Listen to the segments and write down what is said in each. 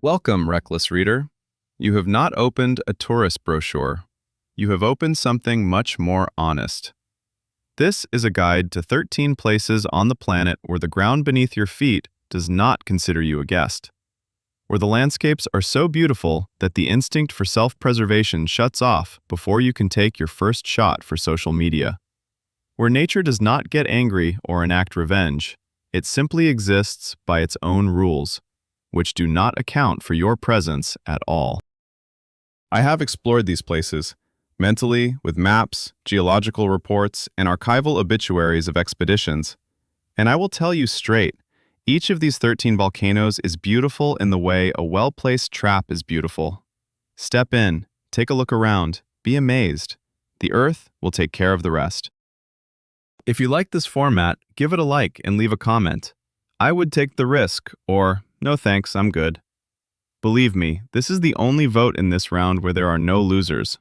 Welcome, reckless reader. You have not opened a tourist brochure. You have opened something much more honest. This is a guide to 13 places on the planet where the ground beneath your feet does not consider you a guest. Where the landscapes are so beautiful that the instinct for self-preservation shuts off before you can take your first shot for social media. Where nature does not get angry or enact revenge, it simply exists by its own rules, which do not account for your presence at all. I have explored these places, mentally, with maps, geological reports, and archival obituaries of expeditions, and I will tell you straight, each of these 13 volcanoes is beautiful in the way a well-placed trap is beautiful. Step in, take a look around, be amazed. The Earth will take care of the rest. If you like this format, give it a like and leave a comment. I would take the risk, or no thanks, I'm good. Believe me, this is the only vote in this round where there are no losers.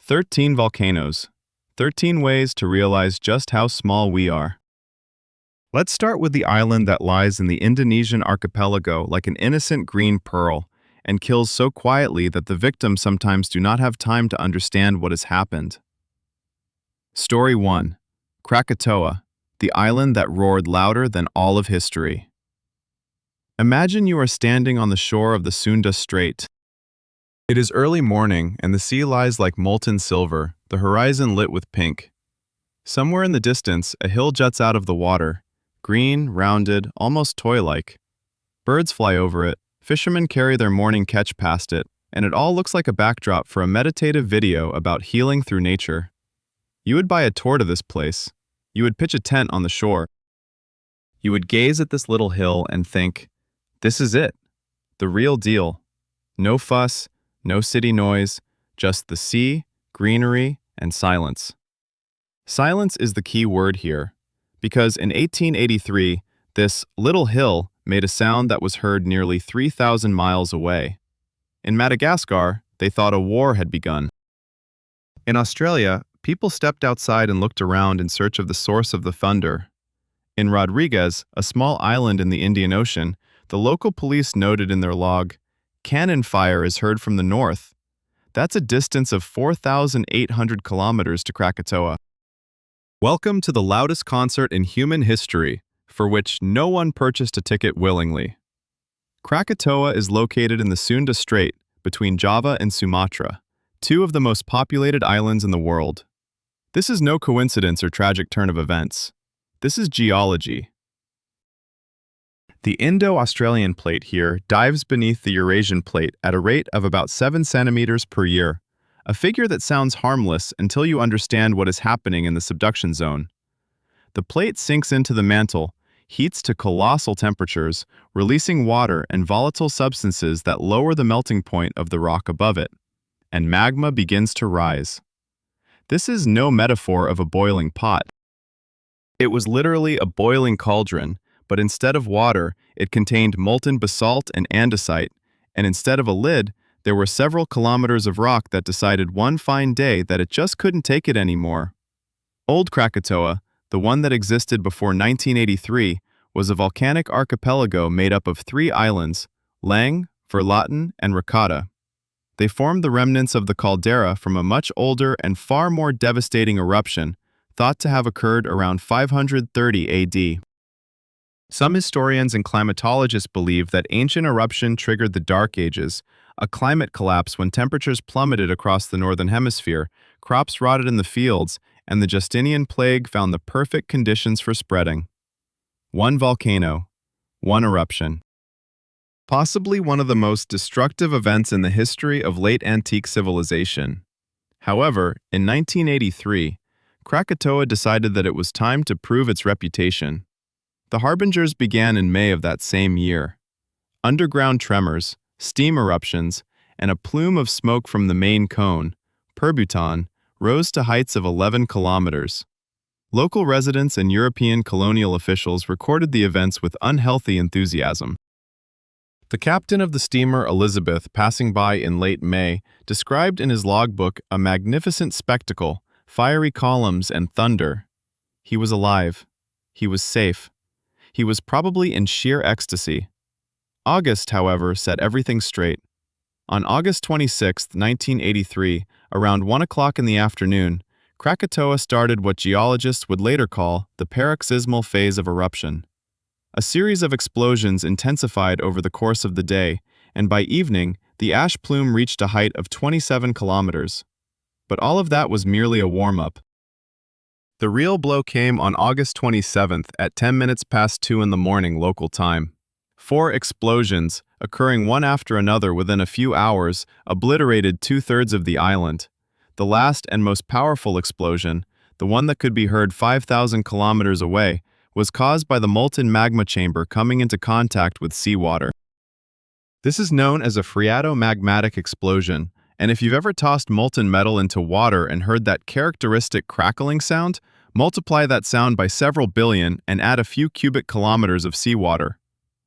13 volcanoes. 13 ways to realize just how small we are. Let's start with the island that lies in the Indonesian archipelago like an innocent green pearl and kills so quietly that the victims sometimes do not have time to understand what has happened. Story 1. Krakatoa, the island that roared louder than all of history. Imagine you are standing on the shore of the Sunda Strait. It is early morning and the sea lies like molten silver, the horizon lit with pink. Somewhere in the distance, a hill juts out of the water, green, rounded, almost toy-like. Birds fly over it, fishermen carry their morning catch past it, and it all looks like a backdrop for a meditative video about healing through nature. You would buy a tour to this place. You would pitch a tent on the shore. You would gaze at this little hill and think, this is it, the real deal. No fuss, no city noise, just the sea, greenery, and silence. Silence is the key word here, because in 1883, this little hill made a sound that was heard nearly 3,000 miles away. In Madagascar, they thought a war had begun. In Australia, people stepped outside and looked around in search of the source of the thunder. In Rodriguez, a small island in the Indian Ocean, the local police noted in their log, "Cannon fire is heard from the north." That's a distance of 4,800 kilometers to Krakatoa. Welcome to the loudest concert in human history, for which no one purchased a ticket willingly. Krakatoa is located in the Sunda Strait between Java and Sumatra, two of the most populated islands in the world. This is no coincidence or tragic turn of events. This is geology. The Indo-Australian plate here dives beneath the Eurasian plate at a rate of about 7 centimeters per year, a figure that sounds harmless until you understand what is happening in the subduction zone. The plate sinks into the mantle, heats to colossal temperatures, releasing water and volatile substances that lower the melting point of the rock above it, and magma begins to rise. This is no metaphor of a boiling pot. It was literally a boiling cauldron, but instead of water, it contained molten basalt and andesite, and instead of a lid, there were several kilometers of rock that decided one fine day that it just couldn't take it anymore. Old Krakatoa, the one that existed before 1983, was a volcanic archipelago made up of 3 islands, Lang, Verlaten, and Rakata. They formed the remnants of the caldera from a much older and far more devastating eruption, thought to have occurred around 530 AD. Some historians and climatologists believe that ancient eruption triggered the Dark Ages, a climate collapse when temperatures plummeted across the northern hemisphere, crops rotted in the fields, and the Justinian plague found the perfect conditions for spreading. One volcano, one eruption. Possibly one of the most destructive events in the history of late antique civilization. However, in 1983, Krakatoa decided that it was time to prove its reputation. The harbingers began in May of that same year. Underground tremors, steam eruptions, and a plume of smoke from the main cone, Perbutan, rose to heights of 11 kilometers. Local residents and European colonial officials recorded the events with unhealthy enthusiasm. The captain of the steamer Elizabeth, passing by in late May, described in his logbook a magnificent spectacle, fiery columns and thunder. He was alive. He was safe. He was probably in sheer ecstasy. August, however, set everything straight. On August 26, 1983, around 1 o'clock in the afternoon, Krakatoa started what geologists would later call the paroxysmal phase of eruption. A series of explosions intensified over the course of the day, and by evening, the ash plume reached a height of 27 kilometers. But all of that was merely a warm-up. The real blow came on August 27th at 10 minutes past 2 in the morning local time. 4 explosions, occurring one after another within a few hours, obliterated 2/3 of the island. The last and most powerful explosion, the one that could be heard 5,000 kilometers away, was caused by the molten magma chamber coming into contact with seawater. This is known as a phreatomagmatic explosion, and if you've ever tossed molten metal into water and heard that characteristic crackling sound, multiply that sound by several billion and add a few cubic kilometers of seawater.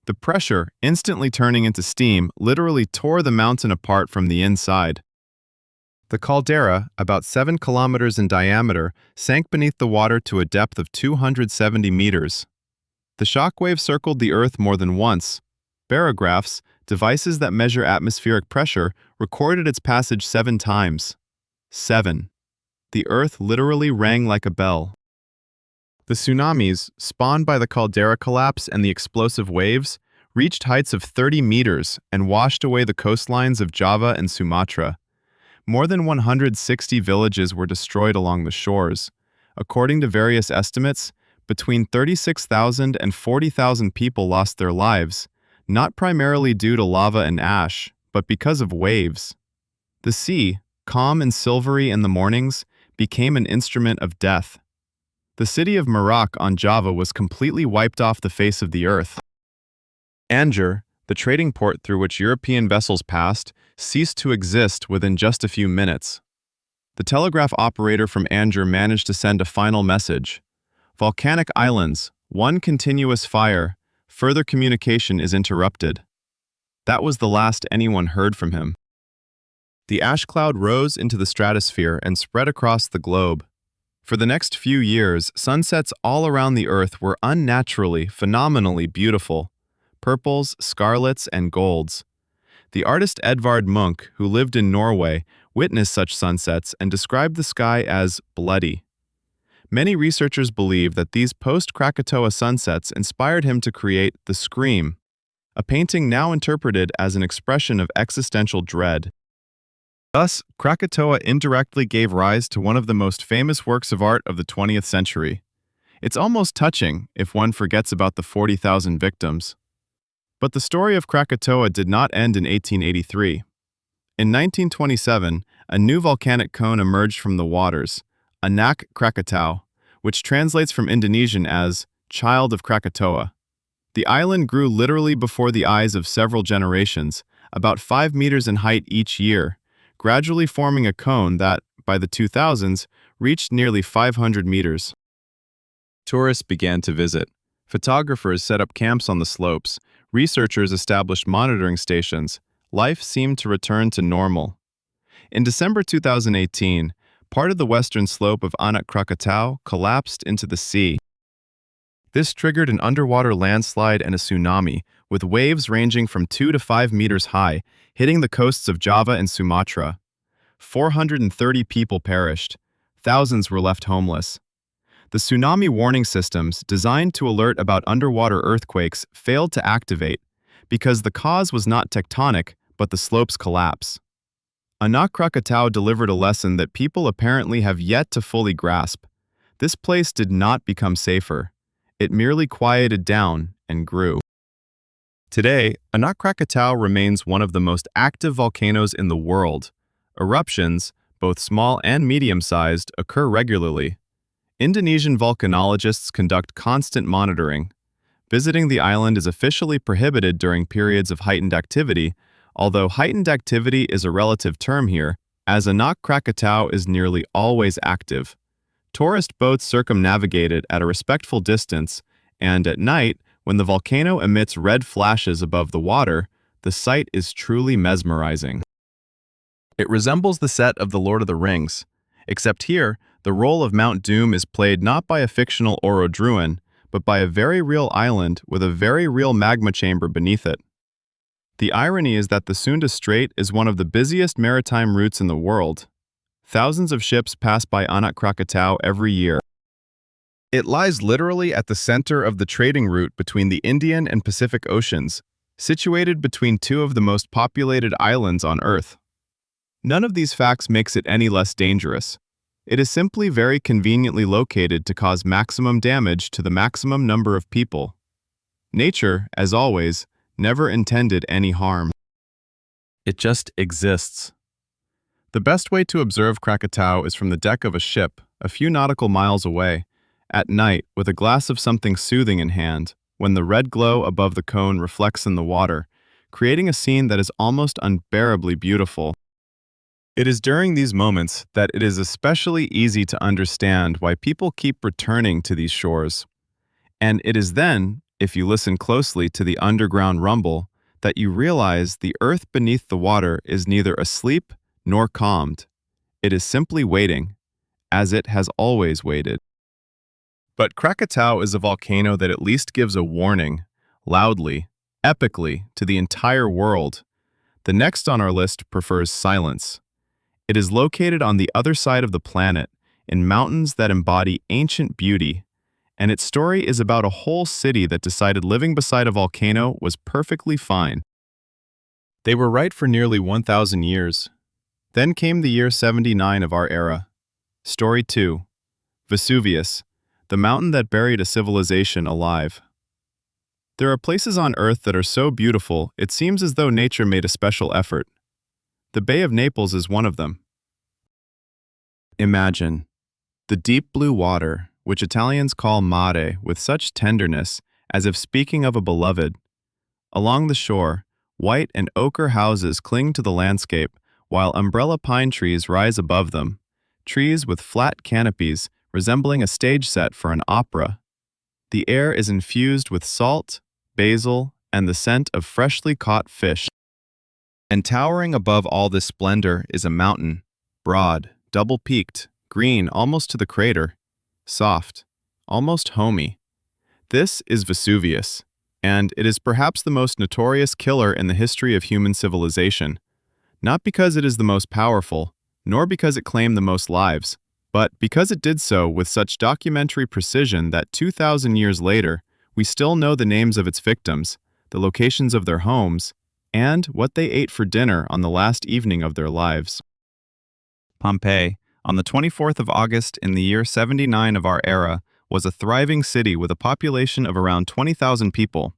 The pressure, instantly turning into steam, literally tore the mountain apart from the inside. The caldera, about 7 kilometers in diameter, sank beneath the water to a depth of 270 meters. The shockwave circled the Earth more than once. Barographs, devices that measure atmospheric pressure, recorded its passage 7 times. 7. The Earth literally rang like a bell. The tsunamis, spawned by the caldera collapse and the explosive waves, reached heights of 30 meters and washed away the coastlines of Java and Sumatra. More than 160 villages were destroyed along the shores. According to various estimates, between 36,000 and 40,000 people lost their lives, not primarily due to lava and ash, but because of waves. The sea, calm and silvery in the mornings, became an instrument of death. The city of Merak on Java was completely wiped off the face of the earth. Anjer, the trading port through which European vessels passed, ceased to exist within just a few minutes. The telegraph operator from Anjer managed to send a final message. Volcanic islands, one continuous fire, further communication is interrupted. That was the last anyone heard from him. The ash cloud rose into the stratosphere and spread across the globe. For the next few years, sunsets all around the Earth were unnaturally, phenomenally beautiful. Purples, scarlets, and golds. The artist Edvard Munch, who lived in Norway, witnessed such sunsets and described the sky as bloody. Many researchers believe that these post-Krakatoa sunsets inspired him to create The Scream, a painting now interpreted as an expression of existential dread. Thus, Krakatoa indirectly gave rise to one of the most famous works of art of the 20th century. It's almost touching if one forgets about the 40,000 victims. But the story of Krakatoa did not end in 1883. In 1927, a new volcanic cone emerged from the waters, Anak Krakatau, which translates from Indonesian as Child of Krakatoa. The island grew literally before the eyes of several generations, about 5 meters in height each year, gradually forming a cone that, by the 2000s, reached nearly 500 meters. Tourists began to visit. Photographers set up camps on the slopes. Researchers established monitoring stations. Life seemed to return to normal. In December 2018, part of the western slope of Anak Krakatau collapsed into the sea. This triggered an underwater landslide and a tsunami, with waves ranging from 2 to 5 meters high, hitting the coasts of Java and Sumatra. 430 people perished. Thousands were left homeless. The tsunami warning systems, designed to alert about underwater earthquakes, failed to activate because the cause was not tectonic, but the slope's collapse. Anak Krakatau delivered a lesson that people apparently have yet to fully grasp. This place did not become safer. It merely quieted down and grew. Today, Anak Krakatau remains one of the most active volcanoes in the world. Eruptions, both small and medium-sized, occur regularly. Indonesian volcanologists conduct constant monitoring. Visiting the island is officially prohibited during periods of heightened activity, although heightened activity is a relative term here, as Anak Krakatau is nearly always active. Tourist boats circumnavigate it at a respectful distance, and at night, when the volcano emits red flashes above the water, the sight is truly mesmerizing. It resembles the set of The Lord of the Rings, except here, the role of Mount Doom is played not by a fictional Orodruin, but by a very real island with a very real magma chamber beneath it. The irony is that the Sunda Strait is one of the busiest maritime routes in the world. Thousands of ships pass by Anak Krakatau every year. It lies literally at the center of the trading route between the Indian and Pacific Oceans, situated between two of the most populated islands on Earth. None of these facts makes it any less dangerous. It is simply very conveniently located to cause maximum damage to the maximum number of people. Nature, as always, never intended any harm. It just exists. The best way to observe Krakatau is from the deck of a ship, a few nautical miles away, at night with a glass of something soothing in hand, when the red glow above the cone reflects in the water, creating a scene that is almost unbearably beautiful. It is during these moments that it is especially easy to understand why people keep returning to these shores. And it is then, if you listen closely to the underground rumble, that you realize the earth beneath the water is neither asleep nor calmed. It is simply waiting, as it has always waited. But Krakatau is a volcano that at least gives a warning, loudly, epically, to the entire world. The next on our list prefers silence. It is located on the other side of the planet, in mountains that embody ancient beauty, and its story is about a whole city that decided living beside a volcano was perfectly fine. They were right for nearly 1,000 years. Then came the year 79 of our era. Story 2. Vesuvius, the mountain that buried a civilization alive. There are places on Earth that are so beautiful, it seems as though nature made a special effort. The Bay of Naples is one of them. Imagine the deep blue water, which Italians call mare with such tenderness as if speaking of a beloved. Along the shore, white and ochre houses cling to the landscape, while umbrella pine trees rise above them, trees with flat canopies resembling a stage set for an opera. The air is infused with salt, basil, and the scent of freshly caught fish. And towering above all this splendor is a mountain, broad, double-peaked, green almost to the crater, soft, almost homey. This is Vesuvius, and it is perhaps the most notorious killer in the history of human civilization, not because it is the most powerful, nor because it claimed the most lives, but because it did so with such documentary precision that 2,000 years later, we still know the names of its victims, the locations of their homes, and what they ate for dinner on the last evening of their lives. Pompeii, on the 24th of August in the year 79 of our era, was a thriving city with a population of around 20,000 people.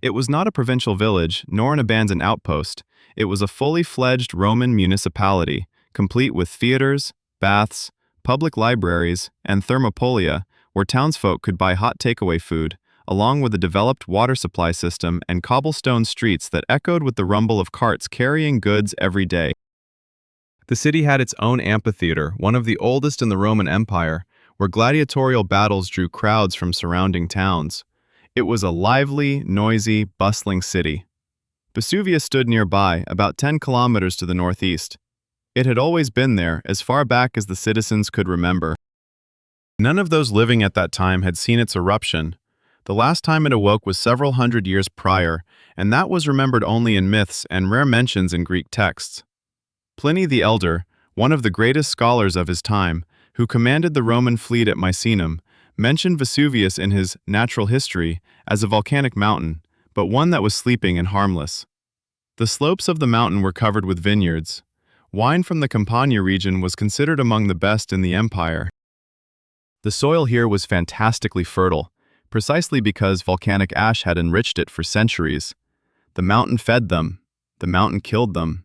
It was not a provincial village, nor an abandoned outpost. It was a fully fledged Roman municipality, complete with theaters, baths, public libraries, and thermopolia, where townsfolk could buy hot takeaway food, along with a developed water supply system and cobblestone streets that echoed with the rumble of carts carrying goods every day. The city had its own amphitheater, one of the oldest in the Roman Empire, where gladiatorial battles drew crowds from surrounding towns. It was a lively, noisy, bustling city. Vesuvius stood nearby, about 10 kilometers to the northeast. It had always been there, as far back as the citizens could remember. None of those living at that time had seen its eruption. The last time it awoke was several hundred years prior, and that was remembered only in myths and rare mentions in Greek texts. Pliny the Elder, one of the greatest scholars of his time, who commanded the Roman fleet at Misenum, mentioned Vesuvius in his Natural History as a volcanic mountain, but one that was sleeping and harmless. The slopes of the mountain were covered with vineyards. Wine from the Campania region was considered among the best in the empire. The soil here was fantastically fertile, precisely because volcanic ash had enriched it for centuries. The mountain fed them. The mountain killed them.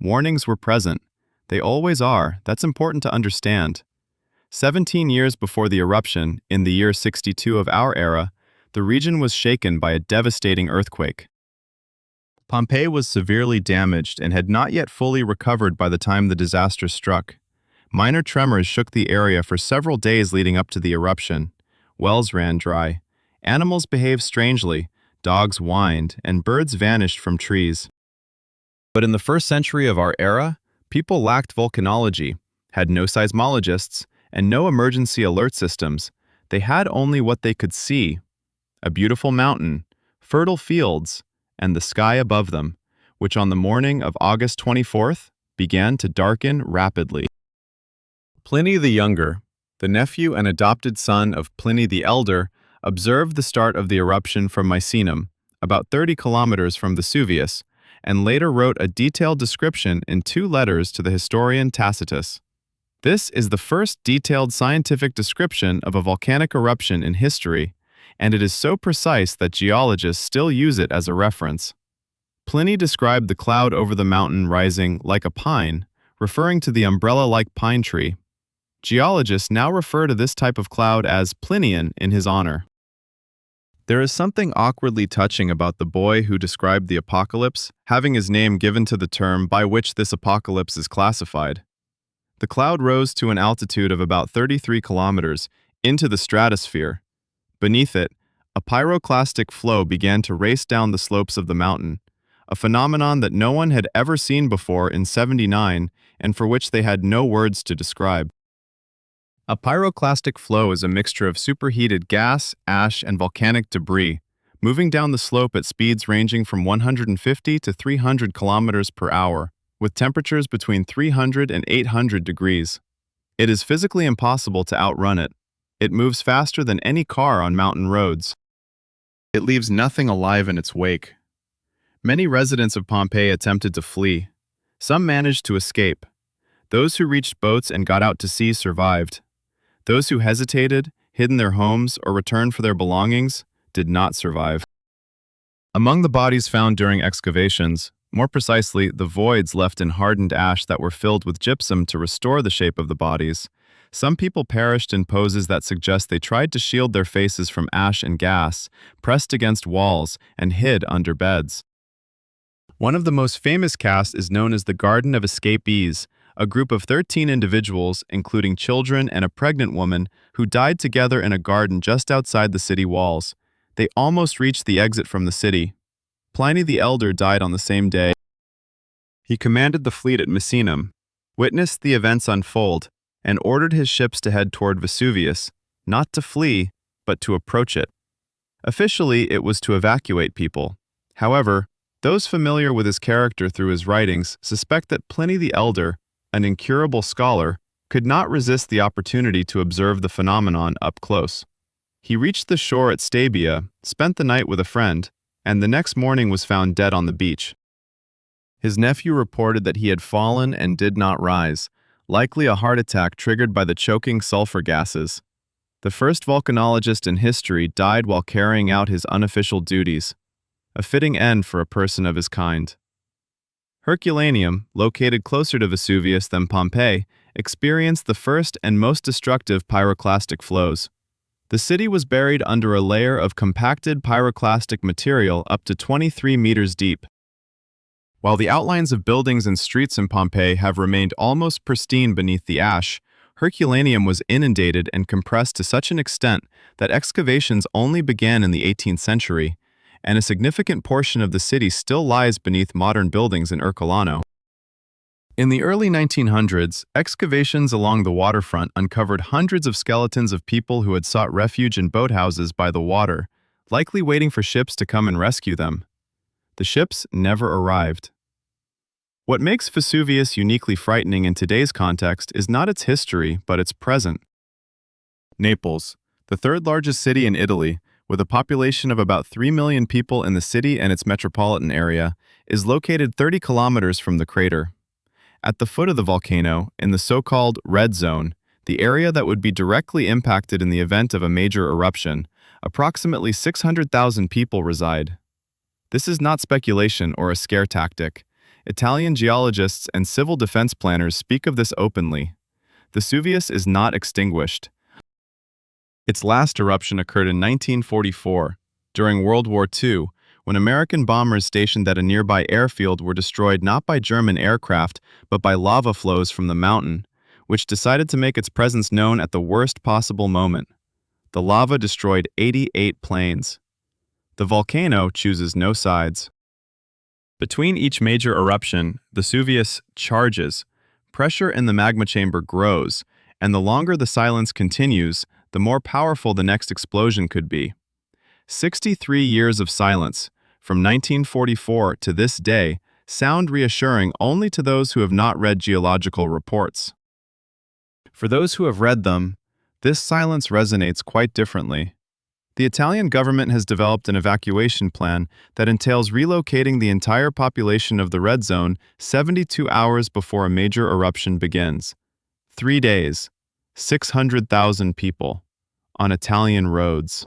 Warnings were present. They always are. That's important to understand. 17 years before the eruption, in the year 62 of our era, the region was shaken by a devastating earthquake. Pompeii was severely damaged and had not yet fully recovered by the time the disaster struck. Minor tremors shook the area for several days leading up to the eruption. Wells ran dry. Animals behaved strangely. Dogs whined, and birds vanished from trees. But in the first century of our era, people lacked volcanology, had no seismologists, and no emergency alert systems. They had only what they could see: a beautiful mountain, fertile fields, and the sky above them, which on the morning of August 24th began to darken rapidly. Pliny the Younger, the nephew and adopted son of Pliny the Elder, observed the start of the eruption from Misenum, about 30 kilometers from Vesuvius, and later wrote a detailed description in 2 letters to the historian Tacitus. This is the first detailed scientific description of a volcanic eruption in history, and it is so precise that geologists still use it as a reference. Pliny described the cloud over the mountain rising like a pine, referring to the umbrella-like pine tree. Geologists now refer to this type of cloud as Plinian in his honor. There is something awkwardly touching about the boy who described the apocalypse, having his name given to the term by which this apocalypse is classified. The cloud rose to an altitude of about 33 kilometers into the stratosphere. Beneath it, a pyroclastic flow began to race down the slopes of the mountain, a phenomenon that no one had ever seen before in 79 and for which they had no words to describe. A pyroclastic flow is a mixture of superheated gas, ash, and volcanic debris, moving down the slope at speeds ranging from 150 to 300 kilometers per hour, with temperatures between 300 and 800 degrees. It is physically impossible to outrun it. It moves faster than any car on mountain roads. It leaves nothing alive in its wake. Many residents of Pompeii attempted to flee. Some managed to escape. Those who reached boats and got out to sea survived. Those who hesitated, hid in their homes, or returned for their belongings did not survive. Among the bodies found during excavations, more precisely, the voids left in hardened ash that were filled with gypsum to restore the shape of the bodies, some people perished in poses that suggest they tried to shield their faces from ash and gas, pressed against walls, and hid under beds. One of the most famous casts is known as the Garden of Escapees, a group of 13 individuals, including children and a pregnant woman, who died together in a garden just outside the city walls. They almost reached the exit from the city. Pliny the Elder died on the same day. He commanded the fleet at Misenum, witnessed the events unfold, and ordered his ships to head toward Vesuvius, not to flee, but to approach it. Officially, it was to evacuate people. However, those familiar with his character through his writings suspect that Pliny the Elder, an incurable scholar, could not resist the opportunity to observe the phenomenon up close. He reached the shore at Stabia, spent the night with a friend, and the next morning was found dead on the beach. His nephew reported that he had fallen and did not rise, likely a heart attack triggered by the choking sulfur gases. The first volcanologist in history died while carrying out his unofficial duties, a fitting end for a person of his kind. Herculaneum, located closer to Vesuvius than Pompeii, experienced the first and most destructive pyroclastic flows. The city was buried under a layer of compacted pyroclastic material up to 23 meters deep. While the outlines of buildings and streets in Pompeii have remained almost pristine beneath the ash, Herculaneum was inundated and compressed to such an extent that excavations only began in the 18th century, and a significant portion of the city still lies beneath modern buildings in Ercolano. In the early 1900s, excavations along the waterfront uncovered hundreds of skeletons of people who had sought refuge in boathouses by the water, likely waiting for ships to come and rescue them. The ships never arrived. What makes Vesuvius uniquely frightening in today's context is not its history, but its present. Naples, the third largest city in Italy, with a population of about 3 million people in the city and its metropolitan area, is located 30 kilometers from the crater. At the foot of the volcano, in the so-called red zone, the area that would be directly impacted in the event of a major eruption, approximately 600,000 people reside. This is not speculation or a scare tactic. Italian geologists and civil defense planners speak of this openly. Vesuvius is not extinguished. Its last eruption occurred in 1944, during World War II, when American bombers stationed at a nearby airfield were destroyed not by German aircraft, but by lava flows from the mountain, which decided to make its presence known at the worst possible moment. The lava destroyed 88 planes. The volcano chooses no sides. Between each major eruption, Vesuvius charges. Pressure in the magma chamber grows, and the longer the silence continues, the more powerful the next explosion could be. 63 years of silence, from 1944 to this day sound reassuring only to those who have not read geological reports. For those who have read them, this silence resonates quite differently. The Italian government has developed an evacuation plan that entails relocating the entire population of the red zone 72 hours before a major eruption begins. 3 days, 600,000 people, on Italian roads.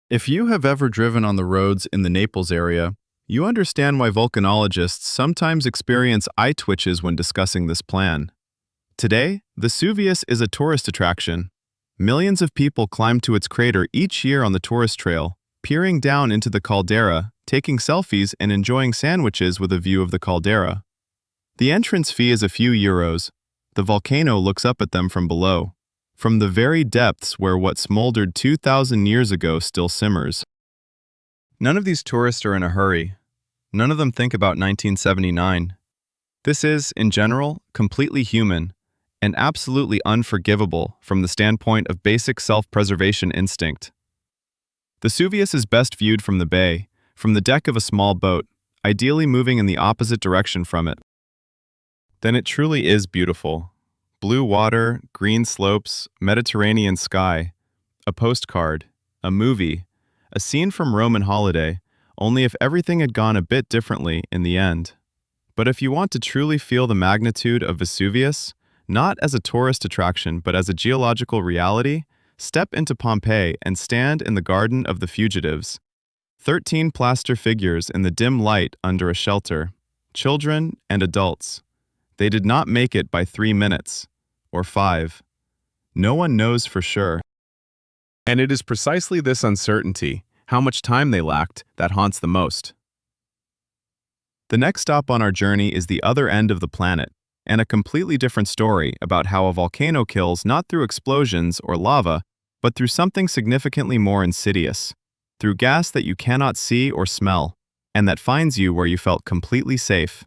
If you have ever driven on the roads in the Naples area, you understand why volcanologists sometimes experience eye twitches when discussing this plan. Today, Vesuvius is a tourist attraction. Millions of people climb to its crater each year on the tourist trail, peering down into the caldera, taking selfies and enjoying sandwiches with a view of the caldera. The entrance fee is a few euros. The volcano looks up at them from below, from the very depths where what smoldered 2,000 years ago still simmers. None of these tourists are in a hurry. None of them think about 1979. This is, in general, completely human and absolutely unforgivable from the standpoint of basic self-preservation instinct. Vesuvius is best viewed from the bay, from the deck of a small boat, ideally moving in the opposite direction from it. Then it truly is beautiful. Blue water, green slopes, Mediterranean sky, a postcard, a movie, a scene from Roman holiday, only if everything had gone a bit differently in the end. But if you want to truly feel the magnitude of Vesuvius, not as a tourist attraction but as a geological reality, step into Pompeii and stand in the Garden of the Fugitives. 13 plaster figures in the dim light under a shelter, children and adults. They did not make it by 3 minutes, or 5. No one knows for sure. And it is precisely this uncertainty, how much time they lacked, that haunts the most. The next stop on our journey is the other end of the planet, and a completely different story about how a volcano kills not through explosions or lava, but through something significantly more insidious, through gas that you cannot see or smell, and that finds you where you felt completely safe.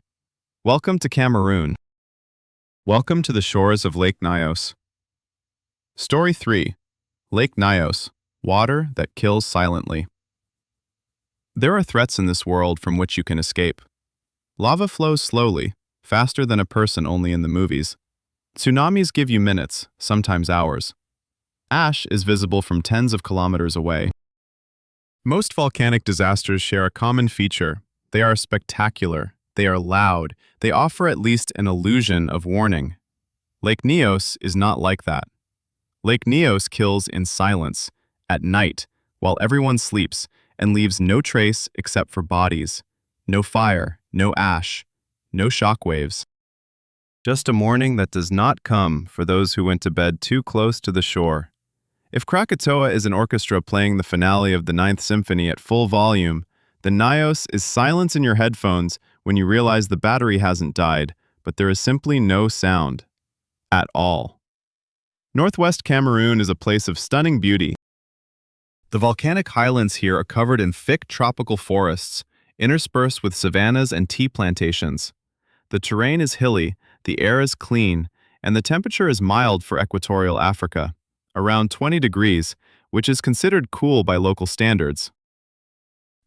Welcome to Cameroon. Welcome to the shores of Lake Nyos. Story 3. Lake Nyos, water that kills silently. There are threats in this world from which you can escape. Lava flows slowly, faster than a person only in the movies. Tsunamis give you minutes, sometimes hours. Ash is visible from tens of kilometers away. Most volcanic disasters share a common feature. They are spectacular, they are loud, they offer at least an illusion of warning. Lake Nyos is not like that. Lake Nyos kills in silence, at night, while everyone sleeps, and leaves no trace except for bodies. No fire, no ash, no shockwaves. Just a morning that does not come for those who went to bed too close to the shore. If Krakatoa is an orchestra playing the finale of the Ninth Symphony at full volume, then Nyos is silence in your headphones when you realize the battery hasn't died, but there is simply no sound. At all. Northwest Cameroon is a place of stunning beauty. The volcanic highlands here are covered in thick tropical forests, interspersed with savannas and tea plantations. The terrain is hilly, the air is clean, and the temperature is mild for equatorial Africa, around 20 degrees, which is considered cool by local standards.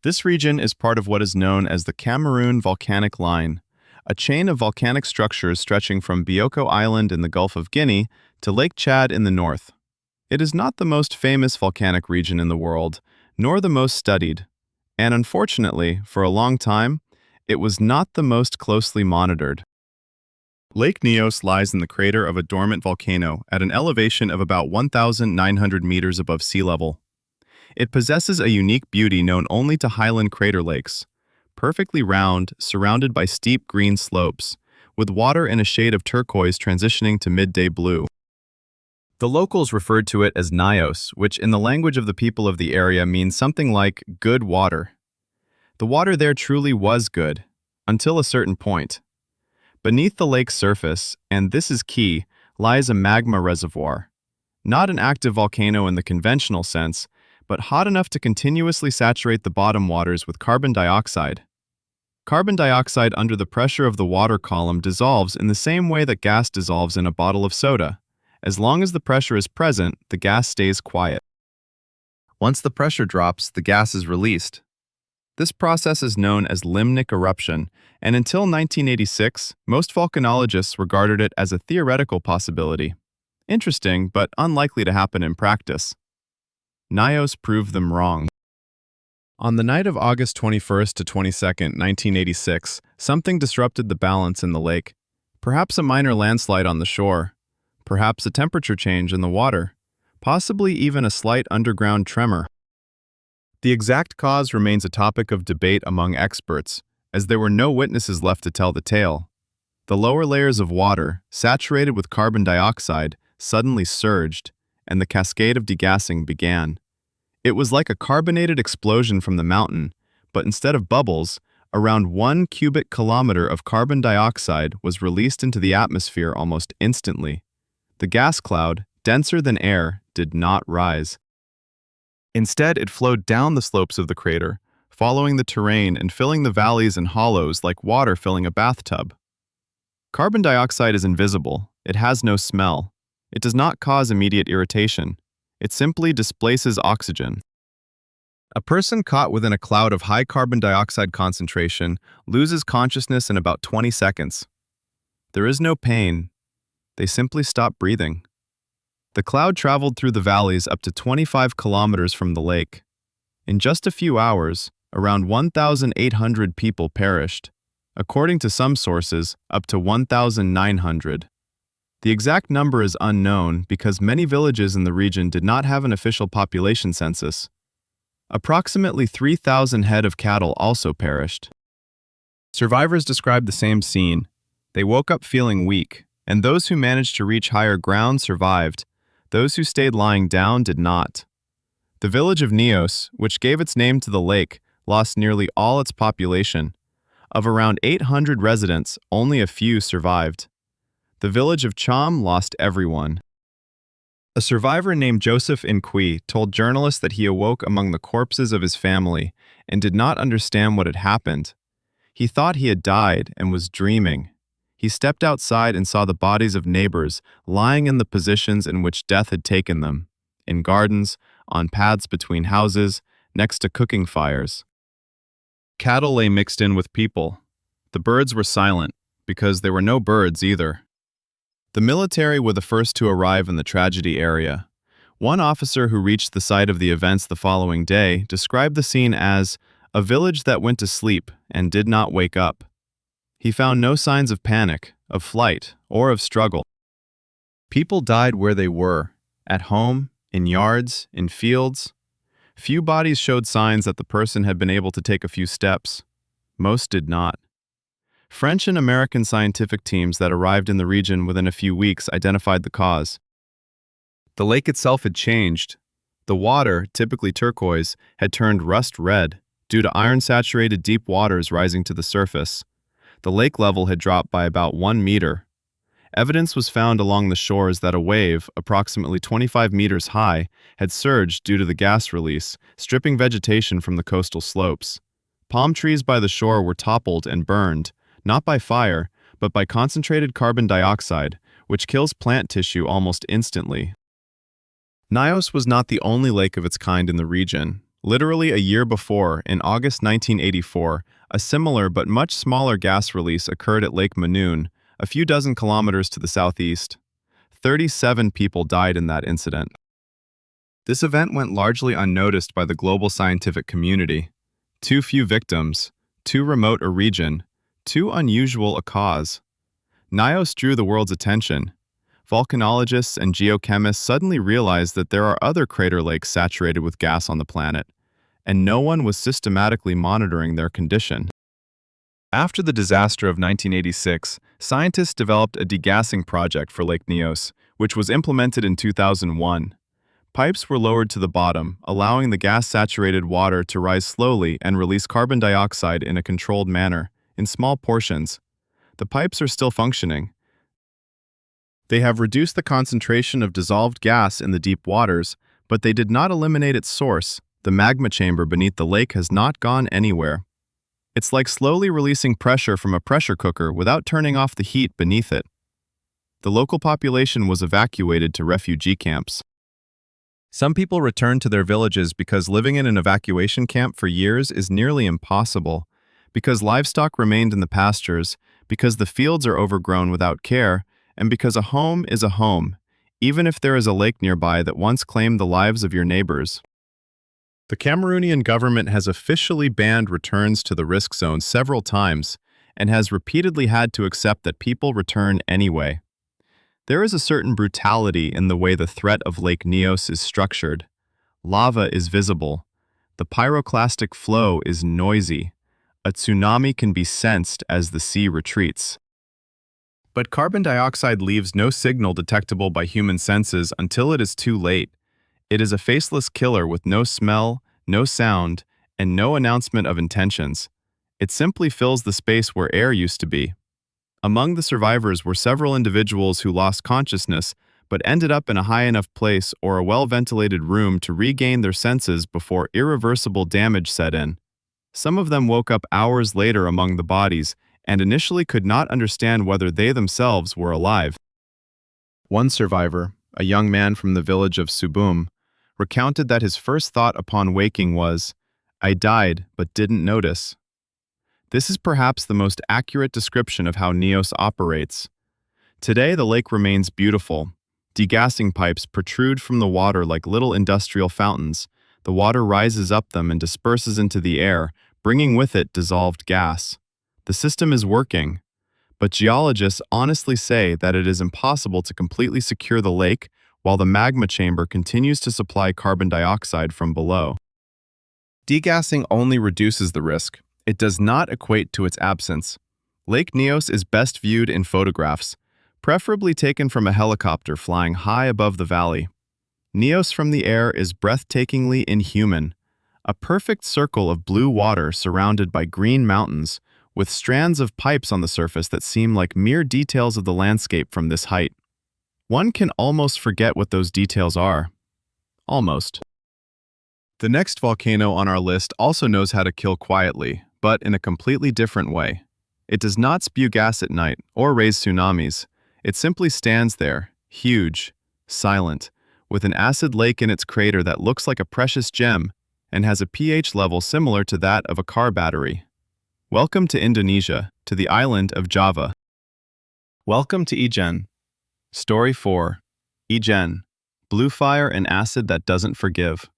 This region is part of what is known as the Cameroon Volcanic Line, a chain of volcanic structures stretching from Bioko Island in the Gulf of Guinea to Lake Chad in the north. It is not the most famous volcanic region in the world, nor the most studied, and unfortunately, for a long time, it was not the most closely monitored. Lake Nyos lies in the crater of a dormant volcano at an elevation of about 1,900 meters above sea level. It possesses a unique beauty known only to highland crater lakes, perfectly round, surrounded by steep green slopes, with water in a shade of turquoise transitioning to midday blue. The locals referred to it as Nyos, which in the language of the people of the area means something like good water. The water there truly was good, until a certain point. Beneath the lake's surface, and this is key, lies a magma reservoir. Not an active volcano in the conventional sense, but hot enough to continuously saturate the bottom waters with carbon dioxide. Carbon dioxide under the pressure of the water column dissolves in the same way that gas dissolves in a bottle of soda. As long as the pressure is present, the gas stays quiet. Once the pressure drops, the gas is released. This process is known as limnic eruption, and until 1986, most volcanologists regarded it as a theoretical possibility. Interesting, but unlikely to happen in practice. Nyos proved them wrong. On the night of August 21st to 22nd, 1986, something disrupted the balance in the lake. Perhaps a minor landslide on the shore. Perhaps a temperature change in the water. Possibly even a slight underground tremor. The exact cause remains a topic of debate among experts, as there were no witnesses left to tell the tale. The lower layers of water, saturated with carbon dioxide, suddenly surged, and the cascade of degassing began. It was like a carbonated explosion from the mountain, but instead of bubbles, around 1 cubic kilometer of carbon dioxide was released into the atmosphere almost instantly. The gas cloud, denser than air, did not rise. Instead, it flowed down the slopes of the crater, following the terrain and filling the valleys and hollows like water filling a bathtub. Carbon dioxide is invisible. It has no smell. It does not cause immediate irritation. It simply displaces oxygen. A person caught within a cloud of high carbon dioxide concentration loses consciousness in about 20 seconds. There is no pain. They simply stop breathing. The cloud traveled through the valleys up to 25 kilometers from the lake. In just a few hours, around 1,800 people perished. According to some sources, up to 1,900. The exact number is unknown because many villages in the region did not have an official population census. Approximately 3,000 head of cattle also perished. Survivors described the same scene. They woke up feeling weak, and those who managed to reach higher ground survived. Those who stayed lying down did not. The village of Nyos, which gave its name to the lake, lost nearly all its population. Of around 800 residents, only a few survived. The village of Cham lost everyone. A survivor named Joseph Nkwi told journalists that he awoke among the corpses of his family and did not understand what had happened. He thought he had died and was dreaming. He stepped outside and saw the bodies of neighbors lying in the positions in which death had taken them, in gardens, on paths between houses, next to cooking fires. Cattle lay mixed in with people. The birds were silent, because there were no birds either. The military were the first to arrive in the tragedy area. One officer who reached the site of the events the following day described the scene as a village that went to sleep and did not wake up. He found no signs of panic, of flight, or of struggle. People died where they were, at home, in yards, in fields. Few bodies showed signs that the person had been able to take a few steps. Most did not. French and American scientific teams that arrived in the region within a few weeks identified the cause. The lake itself had changed. The water, typically turquoise, had turned rust red due to iron-saturated deep waters rising to the surface. The lake level had dropped by about 1 meter. Evidence was found along the shores that a wave, approximately 25 meters high, had surged due to the gas release, stripping vegetation from the coastal slopes. Palm trees by the shore were toppled and burned, not by fire, but by concentrated carbon dioxide, which kills plant tissue almost instantly. Nyos was not the only lake of its kind in the region. Literally a year before, in August 1984, a similar but much smaller gas release occurred at Lake Manoon, a few dozen kilometers to the southeast. 37 people died in that incident. This event went largely unnoticed by the global scientific community. Too few victims, too remote a region, too unusual a cause. Nyos drew the world's attention. Volcanologists and geochemists suddenly realized that there are other crater lakes saturated with gas on the planet, and no one was systematically monitoring their condition. After the disaster of 1986, scientists developed a degassing project for Lake Nyos, which was implemented in 2001. Pipes were lowered to the bottom, allowing the gas-saturated water to rise slowly and release carbon dioxide in a controlled manner, in small portions. The pipes are still functioning. They have reduced the concentration of dissolved gas in the deep waters, but they did not eliminate its source. The magma chamber beneath the lake has not gone anywhere. It's like slowly releasing pressure from a pressure cooker without turning off the heat beneath it. The local population was evacuated to refugee camps. Some people return to their villages because living in an evacuation camp for years is nearly impossible, because livestock remained in the pastures, because the fields are overgrown without care, and because a home is a home, even if there is a lake nearby that once claimed the lives of your neighbors. The Cameroonian government has officially banned returns to the risk zone several times and has repeatedly had to accept that people return anyway. There is a certain brutality in the way the threat of Lake Nyos is structured. Lava is visible. The pyroclastic flow is noisy. A tsunami can be sensed as the sea retreats. But carbon dioxide leaves no signal detectable by human senses until it is too late. It is a faceless killer with no smell, no sound, and no announcement of intentions. It simply fills the space where air used to be. Among the survivors were several individuals who lost consciousness but ended up in a high enough place or a well-ventilated room to regain their senses before irreversible damage set in. Some of them woke up hours later among the bodies and initially could not understand whether they themselves were alive. One survivor, a young man from the village of Subum, recounted that his first thought upon waking was, "I died but didn't notice." This is perhaps the most accurate description of how Nyos operates. Today, the lake remains beautiful. Degassing pipes protrude from the water like little industrial fountains. The water rises up them and disperses into the air, bringing with it dissolved gas. The system is working, but geologists honestly say that it is impossible to completely secure the lake while the magma chamber continues to supply carbon dioxide from below. Degassing only reduces the risk. It does not equate to its absence. Lake Nyos is best viewed in photographs, preferably taken from a helicopter flying high above the valley. Nyos from the air is breathtakingly inhuman, a perfect circle of blue water surrounded by green mountains, with strands of pipes on the surface that seem like mere details of the landscape from this height. One can almost forget what those details are. Almost. The next volcano on our list also knows how to kill quietly, but in a completely different way. It does not spew gas at night or raise tsunamis. It simply stands there, huge, silent, with an acid lake in its crater that looks like a precious gem and has a pH level similar to that of a car battery. Welcome to Indonesia, to the island of Java. Welcome to Ijen. Story 4. Ijen. Blue fire and acid that doesn't forgive.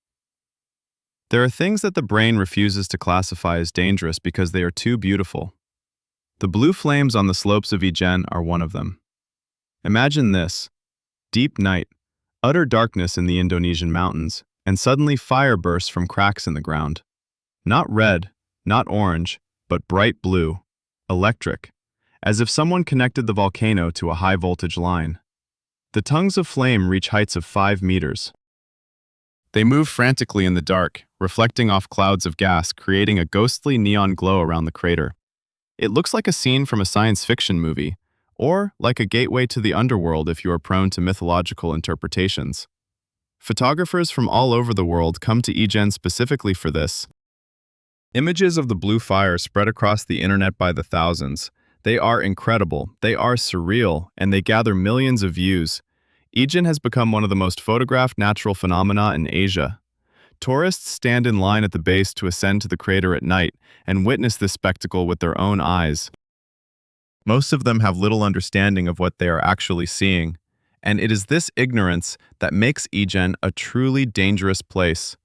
There are things that the brain refuses to classify as dangerous because they are too beautiful. The blue flames on the slopes of Ijen are one of them. Imagine this: deep night, utter darkness in the Indonesian mountains, and suddenly fire bursts from cracks in the ground. Not red, not orange, but bright blue, electric, as if someone connected the volcano to a high-voltage line. The tongues of flame reach heights of 5 meters. They move frantically in the dark, reflecting off clouds of gas, creating a ghostly neon glow around the crater. It looks like a scene from a science fiction movie, or like a gateway to the underworld if you are prone to mythological interpretations. Photographers from all over the world come to Ijen specifically for this. Images of the blue fire spread across the internet by the thousands. They are incredible, they are surreal, and they gather millions of views. Ijen has become one of the most photographed natural phenomena in Asia. Tourists stand in line at the base to ascend to the crater at night and witness this spectacle with their own eyes. Most of them have little understanding of what they are actually seeing, and it is this ignorance that makes Ijen a truly dangerous place.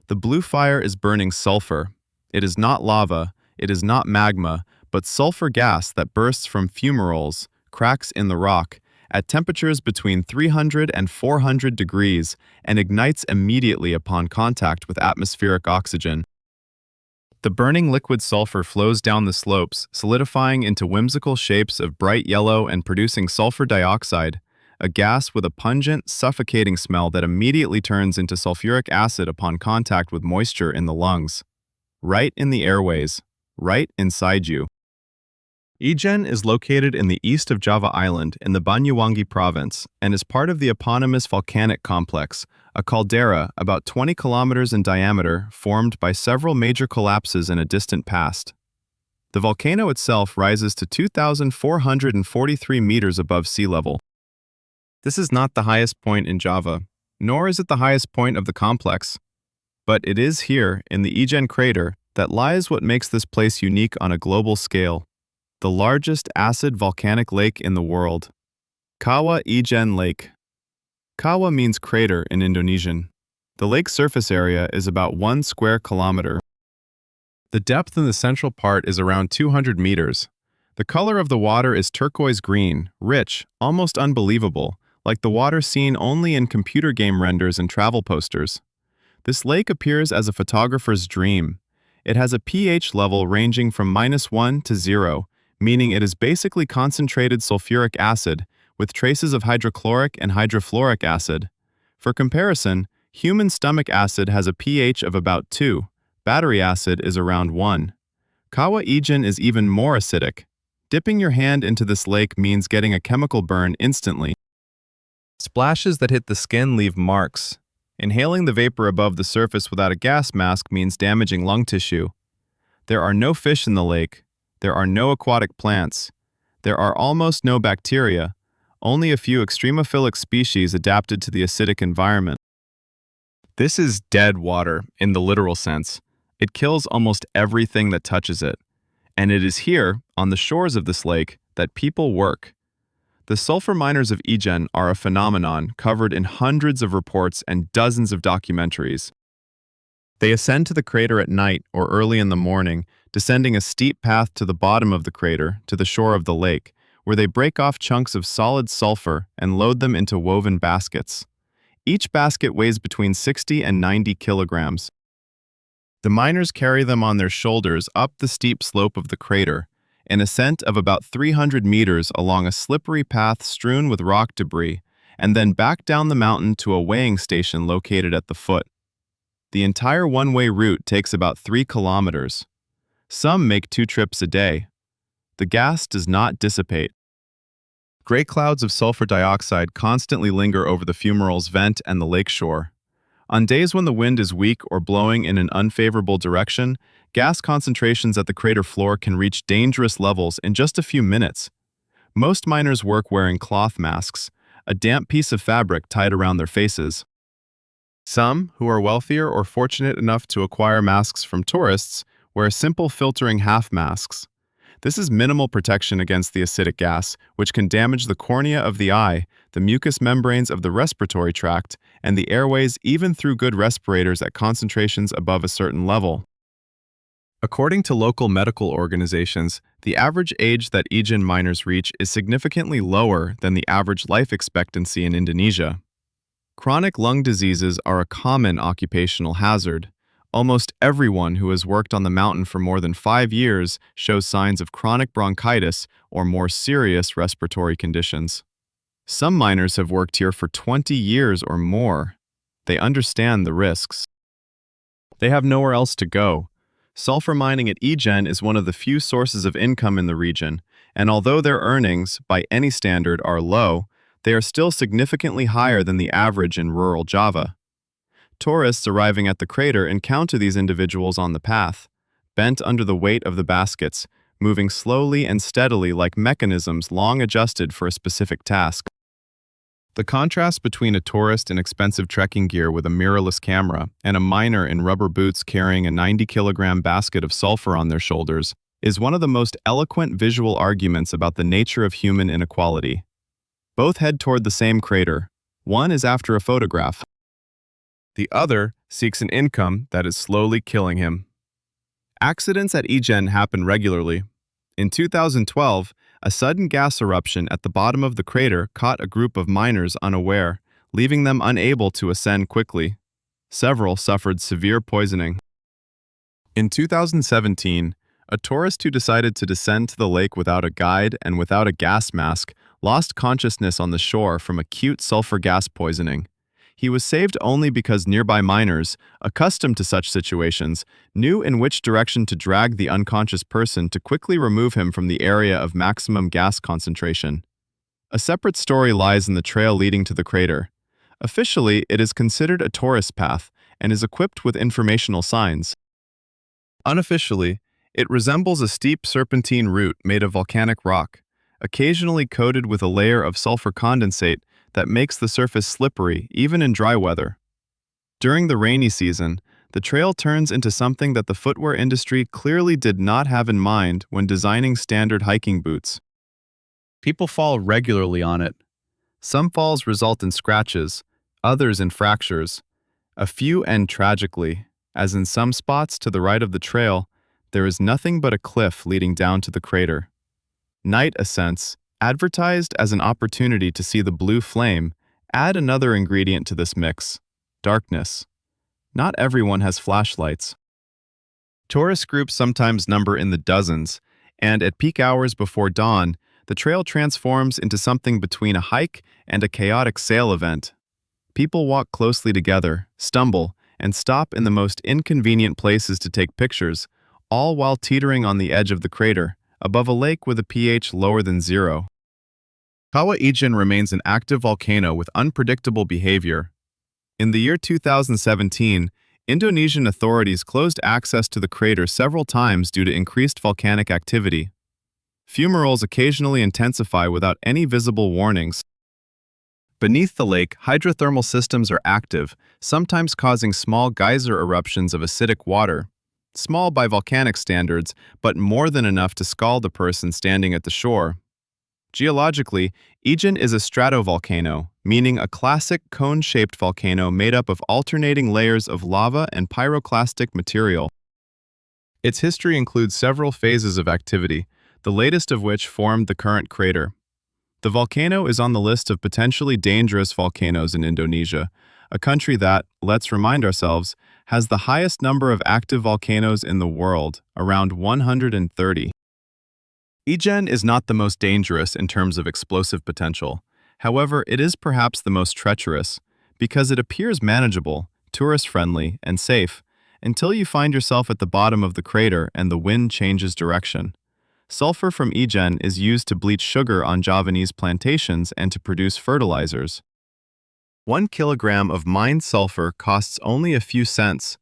The blue fire is burning sulfur. It is not lava, it is not magma, but sulfur gas that bursts from fumaroles, cracks in the rock, at temperatures between 300 and 400 degrees and ignites immediately upon contact with atmospheric oxygen. The burning liquid sulfur flows down the slopes, solidifying into whimsical shapes of bright yellow and producing sulfur dioxide, a gas with a pungent, suffocating smell that immediately turns into sulfuric acid upon contact with moisture in the lungs. Right in the airways, right inside you. Ijen is located in the east of Java Island in the Banyuwangi province and is part of the eponymous volcanic complex, a caldera about 20 kilometers in diameter formed by several major collapses in a distant past. The volcano itself rises to 2,443 meters above sea level. This is not the highest point in Java. nor is it the highest point of the complex. But it is here, in the Ijen crater, that lies what makes this place unique on a global scale. The largest acid volcanic lake in the world. Kawah Ijen Lake. Kawah means crater in Indonesian. The lake's surface area is about 1 square kilometer. The depth in the central part is around 200 meters. The color of the water is turquoise green, rich, almost unbelievable, like the water seen only in computer game renders and travel posters. This lake appears as a photographer's dream. It has a pH level ranging from -1 to 0, meaning it is basically concentrated sulfuric acid, with traces of hydrochloric and hydrofluoric acid. For comparison, human stomach acid has a pH of about 2. Battery acid is around 1. Kawah Ijen is even more acidic. Dipping your hand into this lake means getting a chemical burn instantly. Splashes that hit the skin leave marks. Inhaling the vapor above the surface without a gas mask means damaging lung tissue. There are no fish in the lake. There are no aquatic plants. There are almost no bacteria, only a few extremophilic species adapted to the acidic environment. This is dead water in the literal sense. It kills almost everything that touches it. And it is here, on the shores of this lake, that people work. The sulfur miners of Ijen are a phenomenon covered in hundreds of reports and dozens of documentaries. They ascend to the crater at night or early in the morning, descending a steep path to the bottom of the crater to the shore of the lake, where they break off chunks of solid sulfur and load them into woven baskets. Each basket weighs between 60 and 90 kilograms. The miners carry them on their shoulders up the steep slope of the crater, an ascent of about 300 meters along a slippery path strewn with rock debris, and then back down the mountain to a weighing station located at the foot. The entire one-way route takes about 3 kilometers. Some make 2 trips a day. The gas does not dissipate. Gray clouds of sulfur dioxide constantly linger over the fumarole's vent and the lakeshore. On days when the wind is weak or blowing in an unfavorable direction, gas concentrations at the crater floor can reach dangerous levels in just a few minutes. Most miners work wearing cloth masks, a damp piece of fabric tied around their faces. Some, who are wealthier or fortunate enough to acquire masks from tourists, wear simple filtering half masks. This is minimal protection against the acidic gas, which can damage the cornea of the eye, the mucous membranes of the respiratory tract, and the airways even through good respirators at concentrations above a certain level. According to local medical organizations, the average age that Ijen miners reach is significantly lower than the average life expectancy in Indonesia. Chronic lung diseases are a common occupational hazard. Almost everyone who has worked on the mountain for more than 5 years shows signs of chronic bronchitis or more serious respiratory conditions. Some miners have worked here for 20 years or more. They understand the risks. They have nowhere else to go. Sulfur mining at Ijen is one of the few sources of income in the region, and although their earnings, by any standard, are low, they are still significantly higher than the average in rural Java. Tourists arriving at the crater encounter these individuals on the path, bent under the weight of the baskets, moving slowly and steadily like mechanisms long adjusted for a specific task. The contrast between a tourist in expensive trekking gear with a mirrorless camera and a miner in rubber boots carrying a 90-kilogram basket of sulfur on their shoulders is one of the most eloquent visual arguments about the nature of human inequality. Both head toward the same crater. One is after a photograph. The other seeks an income that is slowly killing him. Accidents at Ijen happen regularly. In 2012, a sudden gas eruption at the bottom of the crater caught a group of miners unaware, leaving them unable to ascend quickly. Several suffered severe poisoning. In 2017, a tourist who decided to descend to the lake without a guide and without a gas mask lost consciousness on the shore from acute sulfur gas poisoning. He was saved only because nearby miners, accustomed to such situations, knew in which direction to drag the unconscious person to quickly remove him from the area of maximum gas concentration. A separate story lies in the trail leading to the crater. Officially, it is considered a tourist path and is equipped with informational signs. Unofficially, it resembles a steep serpentine route made of volcanic rock, occasionally coated with a layer of sulfur condensate that makes the surface slippery even in dry weather. During the rainy season, the trail turns into something that the footwear industry clearly did not have in mind when designing standard hiking boots. People fall regularly on it. Some falls result in scratches, others in fractures. A few end tragically, as in some spots to the right of the trail, there is nothing but a cliff leading down to the crater. Night ascents, advertised as an opportunity to see the blue flame, add another ingredient to this mix: darkness. Not everyone has flashlights. Tourist groups sometimes number in the dozens, and at peak hours before dawn, the trail transforms into something between a hike and a chaotic sail event. People walk closely together, stumble, and stop in the most inconvenient places to take pictures, all while teetering on the edge of the crater, above a lake with a pH lower than 0. Kawah Ijen remains an active volcano with unpredictable behavior. In the year 2017, Indonesian authorities closed access to the crater several times due to increased volcanic activity. Fumaroles occasionally intensify without any visible warnings. Beneath the lake, hydrothermal systems are active, sometimes causing small geyser eruptions of acidic water. Small by volcanic standards, but more than enough to scald a person standing at the shore. Geologically, Ijen is a stratovolcano, meaning a classic cone-shaped volcano made up of alternating layers of lava and pyroclastic material. Its history includes several phases of activity, the latest of which formed the current crater. The volcano is on the list of potentially dangerous volcanoes in Indonesia, a country that, let's remind ourselves, has the highest number of active volcanoes in the world, around 130. Ijen is not the most dangerous in terms of explosive potential. However, it is perhaps the most treacherous, because it appears manageable, tourist-friendly, and safe, until you find yourself at the bottom of the crater and the wind changes direction. Sulfur from Ijen is used to bleach sugar on Javanese plantations and to produce fertilizers. 1 kilogram of mined sulfur costs only a few cents.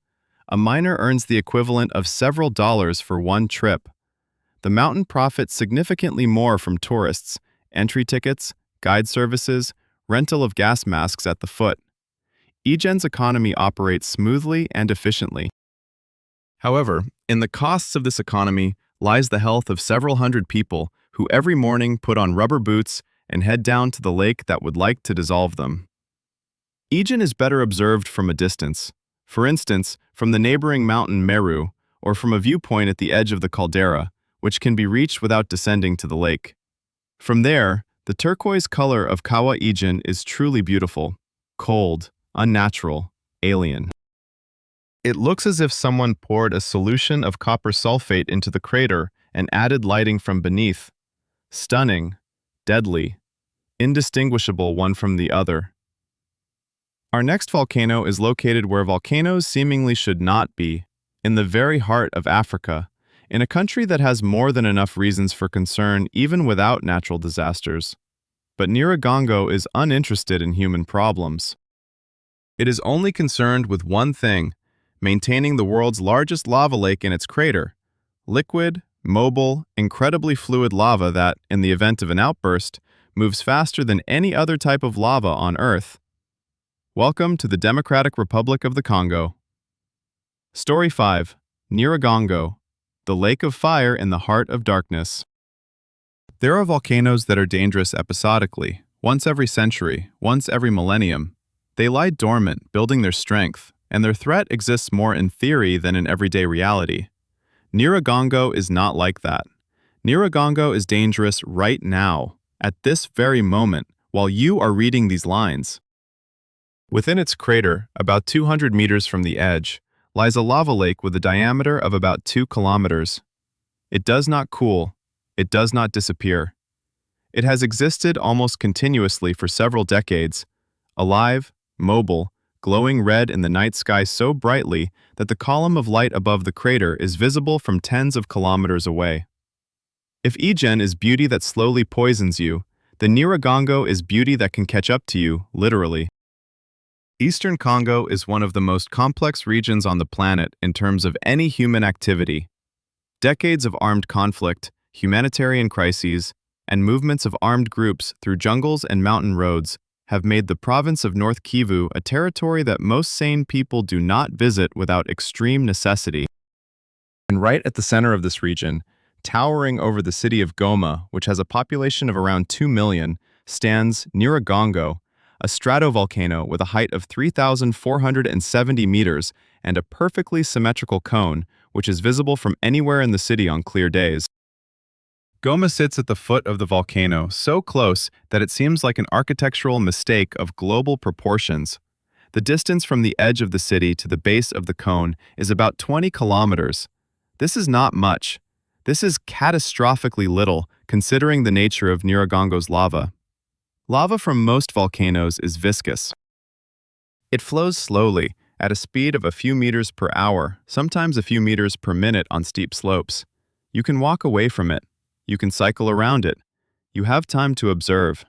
A miner earns the equivalent of several dollars for one trip. The mountain profits significantly more from tourists, entry tickets, guide services, rental of gas masks at the foot. Ijen's economy operates smoothly and efficiently. However, in the costs of this economy lies the health of several hundred people who every morning put on rubber boots and head down to the lake that would like to dissolve them. Ijen is better observed from a distance, for instance, from the neighboring mountain Meru, or from a viewpoint at the edge of the caldera, which can be reached without descending to the lake. From there, the turquoise color of Kawah Ijen is truly beautiful, cold, unnatural, alien. It looks as if someone poured a solution of copper sulfate into the crater and added lighting from beneath. Stunning, deadly, indistinguishable one from the other. Our next volcano is located where volcanoes seemingly should not be, in the very heart of Africa, in a country that has more than enough reasons for concern even without natural disasters. But Nyiragongo is uninterested in human problems. It is only concerned with one thing: maintaining the world's largest lava lake in its crater. Liquid, mobile, incredibly fluid lava that, in the event of an outburst, moves faster than any other type of lava on Earth. Welcome to the Democratic Republic of the Congo. Story 5. Nyiragongo, the Lake of Fire in the Heart of Darkness. There are volcanoes that are dangerous episodically, once every century, once every millennium. They lie dormant, building their strength, and their threat exists more in theory than in everyday reality. Nyiragongo is not like that. Nyiragongo is dangerous right now, at this very moment, while you are reading these lines. Within its crater, about 200 meters from the edge, lies a lava lake with a diameter of about 2 kilometers. It does not cool. It does not disappear. It has existed almost continuously for several decades, alive, mobile, glowing red in the night sky so brightly that the column of light above the crater is visible from tens of kilometers away. If Ijen is beauty that slowly poisons you, then Nyiragongo is beauty that can catch up to you, literally. Eastern Congo is one of the most complex regions on the planet in terms of any human activity. Decades of armed conflict, humanitarian crises, and movements of armed groups through jungles and mountain roads have made the province of North Kivu a territory that most sane people do not visit without extreme necessity. And right at the center of this region, towering over the city of Goma, which has a population of around 2 million, stands Nyiragongo, a stratovolcano with a height of 3,470 meters and a perfectly symmetrical cone, which is visible from anywhere in the city on clear days. Goma sits at the foot of the volcano, so close that it seems like an architectural mistake of global proportions. The distance from the edge of the city to the base of the cone is about 20 kilometers. This is not much. This is catastrophically little, considering the nature of Nyiragongo's lava. Lava from most volcanoes is viscous. It flows slowly, at a speed of a few meters per hour, sometimes a few meters per minute on steep slopes. You can walk away from it. You can cycle around it. You have time to observe.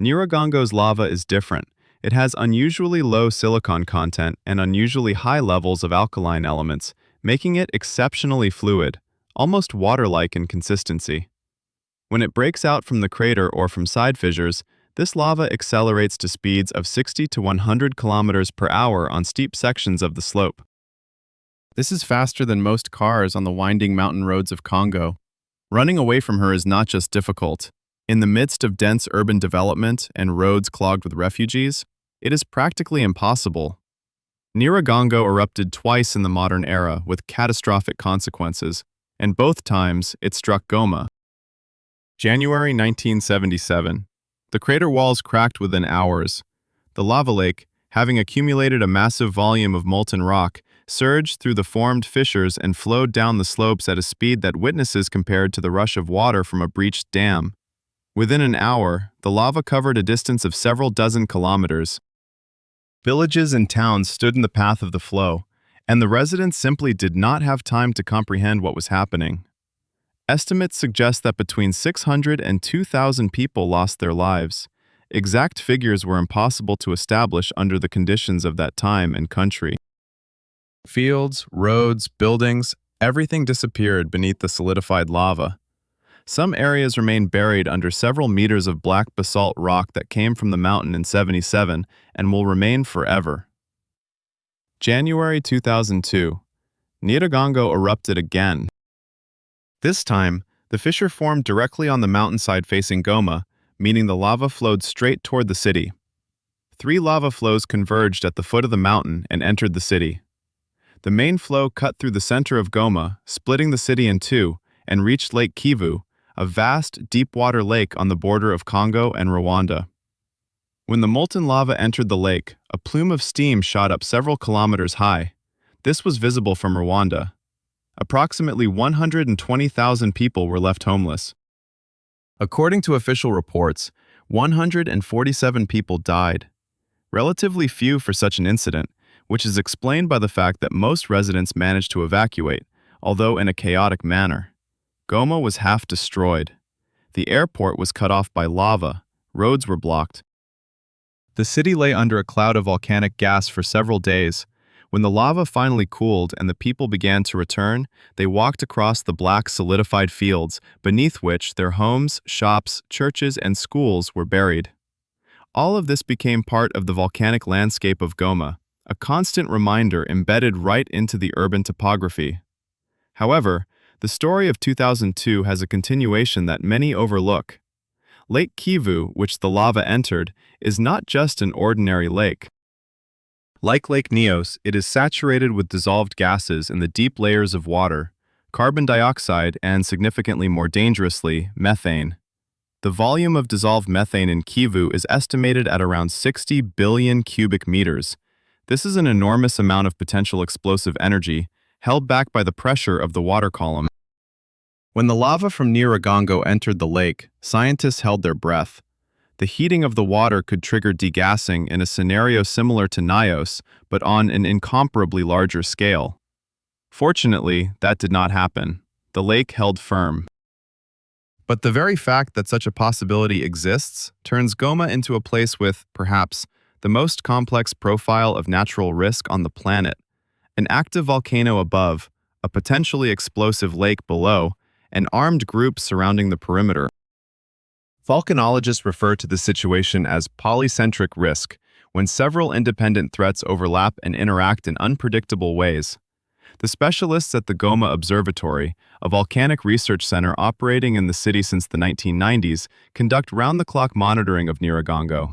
Nyiragongo's lava is different. It has unusually low silicon content and unusually high levels of alkaline elements, making it exceptionally fluid, almost water-like in consistency. When it breaks out from the crater or from side fissures, this lava accelerates to speeds of 60 to 100 kilometers per hour on steep sections of the slope. This is faster than most cars on the winding mountain roads of Congo. Running away from her is not just difficult. In the midst of dense urban development and roads clogged with refugees, it is practically impossible. Nyiragongo erupted twice in the modern era with catastrophic consequences, and both times it struck Goma. January 1977. The crater walls cracked within hours. The lava lake, having accumulated a massive volume of molten rock, surged through the formed fissures and flowed down the slopes at a speed that witnesses compared to the rush of water from a breached dam. Within an hour, the lava covered a distance of several dozen kilometers. Villages and towns stood in the path of the flow, and the residents simply did not have time to comprehend what was happening. Estimates suggest that between 600 and 2,000 people lost their lives. Exact figures were impossible to establish under the conditions of that time and country. Fields, roads, buildings, everything disappeared beneath the solidified lava. Some areas remain buried under several meters of black basalt rock that came from the mountain in '77 and will remain forever. January 2002. Nyiragongo erupted again. This time, the fissure formed directly on the mountainside facing Goma, meaning the lava flowed straight toward the city. 3 lava flows converged at the foot of the mountain and entered the city. The main flow cut through the center of Goma, splitting the city in two, and reached Lake Kivu, a vast, deep-water lake on the border of Congo and Rwanda. When the molten lava entered the lake, a plume of steam shot up several kilometers high. This was visible from Rwanda. Approximately 120,000 people were left homeless. According to official reports, 147 people died. Relatively few for such an incident, which is explained by the fact that most residents managed to evacuate, although in a chaotic manner. Goma was half destroyed. The airport was cut off by lava. Roads were blocked. The city lay under a cloud of volcanic gas for several days. When the lava finally cooled and the people began to return, they walked across the black solidified fields, beneath which their homes, shops, churches, and schools were buried. All of this became part of the volcanic landscape of Goma, a constant reminder embedded right into the urban topography. However, the story of 2002 has a continuation that many overlook. Lake Kivu, which the lava entered, is not just an ordinary lake. Like Lake Nyos, it is saturated with dissolved gases in the deep layers of water, carbon dioxide, and significantly more dangerously, methane. The volume of dissolved methane in Kivu is estimated at around 60 billion cubic meters. This is an enormous amount of potential explosive energy, held back by the pressure of the water column. When the lava from Nyiragongo entered the lake, scientists held their breath. The heating of the water could trigger degassing in a scenario similar to Nyos, but on an incomparably larger scale. Fortunately, that did not happen. The lake held firm. But the very fact that such a possibility exists turns Goma into a place with, perhaps, the most complex profile of natural risk on the planet. An active volcano above, a potentially explosive lake below, and armed groups surrounding the perimeter. Volcanologists refer to the situation as polycentric risk, when several independent threats overlap and interact in unpredictable ways. The specialists at the Goma Observatory, a volcanic research center operating in the city since the 1990s, conduct round-the-clock monitoring of Nyiragongo.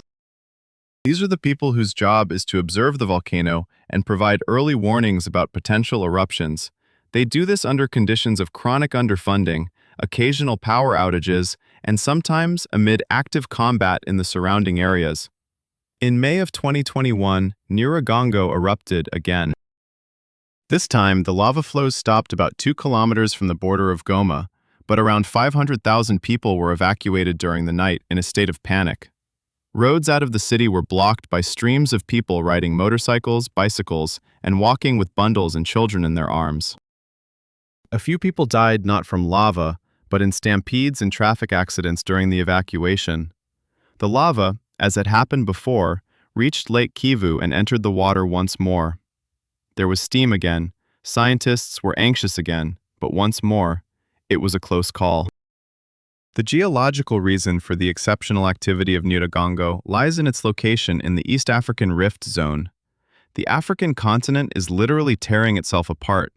These are the people whose job is to observe the volcano and provide early warnings about potential eruptions. They do this under conditions of chronic underfunding, occasional power outages, and sometimes amid active combat in the surrounding areas. In May of 2021, Nyiragongo erupted again. This time, the lava flows stopped about 2 kilometers from the border of Goma, but around 500,000 people were evacuated during the night in a state of panic. Roads out of the city were blocked by streams of people riding motorcycles, bicycles, and walking with bundles and children in their arms. A few people died not from lava, but in stampedes and traffic accidents during the evacuation. The lava, as had happened before, reached Lake Kivu and entered the water once more. There was steam again, scientists were anxious again, but once more, it was a close call. The geological reason for the exceptional activity of Nyiragongo lies in its location in the East African Rift Zone. The African continent is literally tearing itself apart.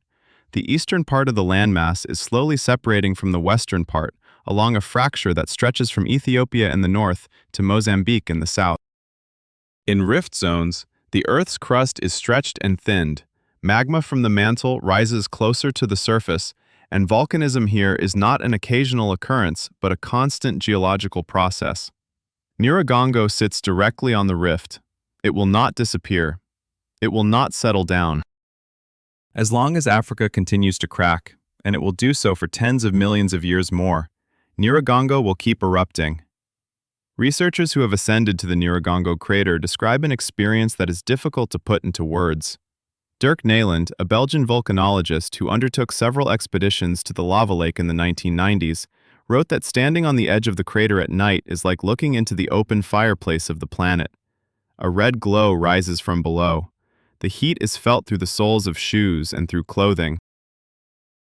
The eastern part of the landmass is slowly separating from the western part, along a fracture that stretches from Ethiopia in the north to Mozambique in the south. In rift zones, the Earth's crust is stretched and thinned. Magma from the mantle rises closer to the surface, and volcanism here is not an occasional occurrence, but a constant geological process. Nyiragongo sits directly on the rift. It will not disappear. It will not settle down. As long as Africa continues to crack, and it will do so for tens of millions of years more, Nyiragongo will keep erupting. Researchers who have ascended to the Nyiragongo crater describe an experience that is difficult to put into words. Dirk Nijland, a Belgian volcanologist who undertook several expeditions to the lava lake in the 1990s, wrote that standing on the edge of the crater at night is like looking into the open fireplace of the planet. A red glow rises from below. The heat is felt through the soles of shoes and through clothing.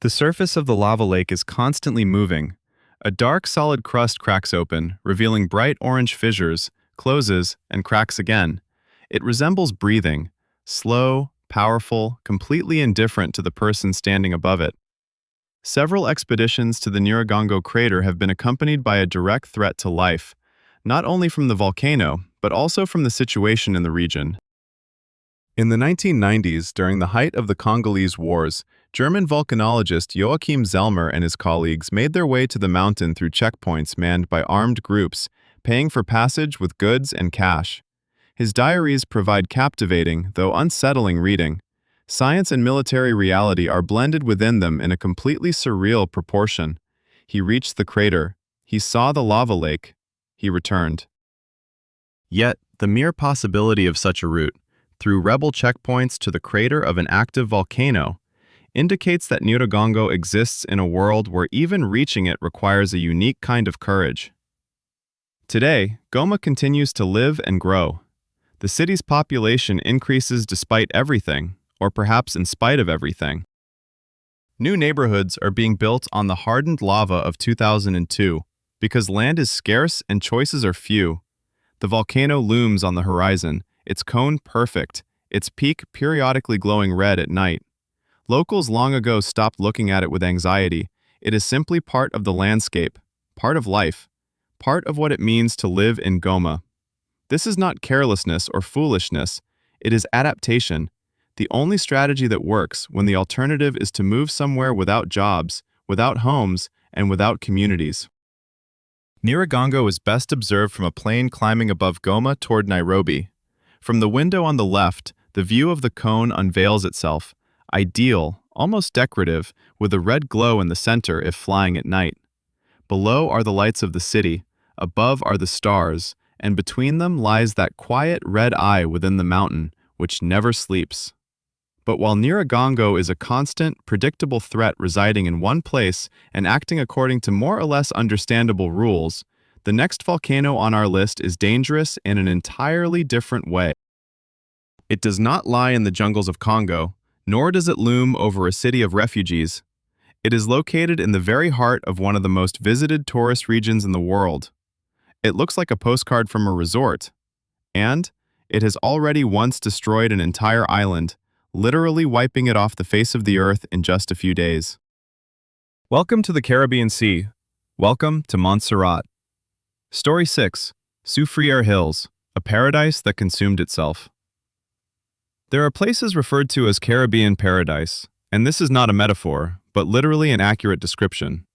The surface of the lava lake is constantly moving. A dark, solid crust cracks open, revealing bright orange fissures, closes, and cracks again. It resembles breathing, slow, powerful, completely indifferent to the person standing above it. Several expeditions to the Nyiragongo crater have been accompanied by a direct threat to life, not only from the volcano, but also from the situation in the region. In the 1990s, during the height of the Congolese Wars, German volcanologist Joachim Zellmer and his colleagues made their way to the mountain through checkpoints manned by armed groups, paying for passage with goods and cash. His diaries provide captivating, though unsettling reading. Science and military reality are blended within them in a completely surreal proportion. He reached the crater. He saw the lava lake. He returned. Yet, the mere possibility of such a route, through rebel checkpoints to the crater of an active volcano, indicates that Nyiragongo exists in a world where even reaching it requires a unique kind of courage. Today, Goma continues to live and grow. The city's population increases despite everything, or perhaps in spite of everything. New neighborhoods are being built on the hardened lava of 2002 because land is scarce and choices are few. The volcano looms on the horizon, its cone perfect, its peak periodically glowing red at night. Locals long ago stopped looking at it with anxiety. It is simply part of the landscape, part of life, part of what it means to live in Goma. This is not carelessness or foolishness, it is adaptation, the only strategy that works when the alternative is to move somewhere without jobs, without homes, and without communities. Nyiragongo is best observed from a plane climbing above Goma toward Nairobi. From the window on the left, the view of the cone unveils itself, ideal, almost decorative, with a red glow in the center if flying at night. Below are the lights of the city, above are the stars, and between them lies that quiet red eye within the mountain, which never sleeps. But while Nyiragongo is a constant, predictable threat residing in one place and acting according to more or less understandable rules, the next volcano on our list is dangerous in an entirely different way. It does not lie in the jungles of Congo, nor does it loom over a city of refugees. It is located in the very heart of one of the most visited tourist regions in the world. It looks like a postcard from a resort. And it has already once destroyed an entire island, literally wiping it off the face of the earth in just a few days. Welcome to the Caribbean Sea. Welcome to Montserrat. Story 6. Soufriere Hills, a paradise that consumed itself. There are places referred to as Caribbean paradise, and this is not a metaphor, but literally an accurate description.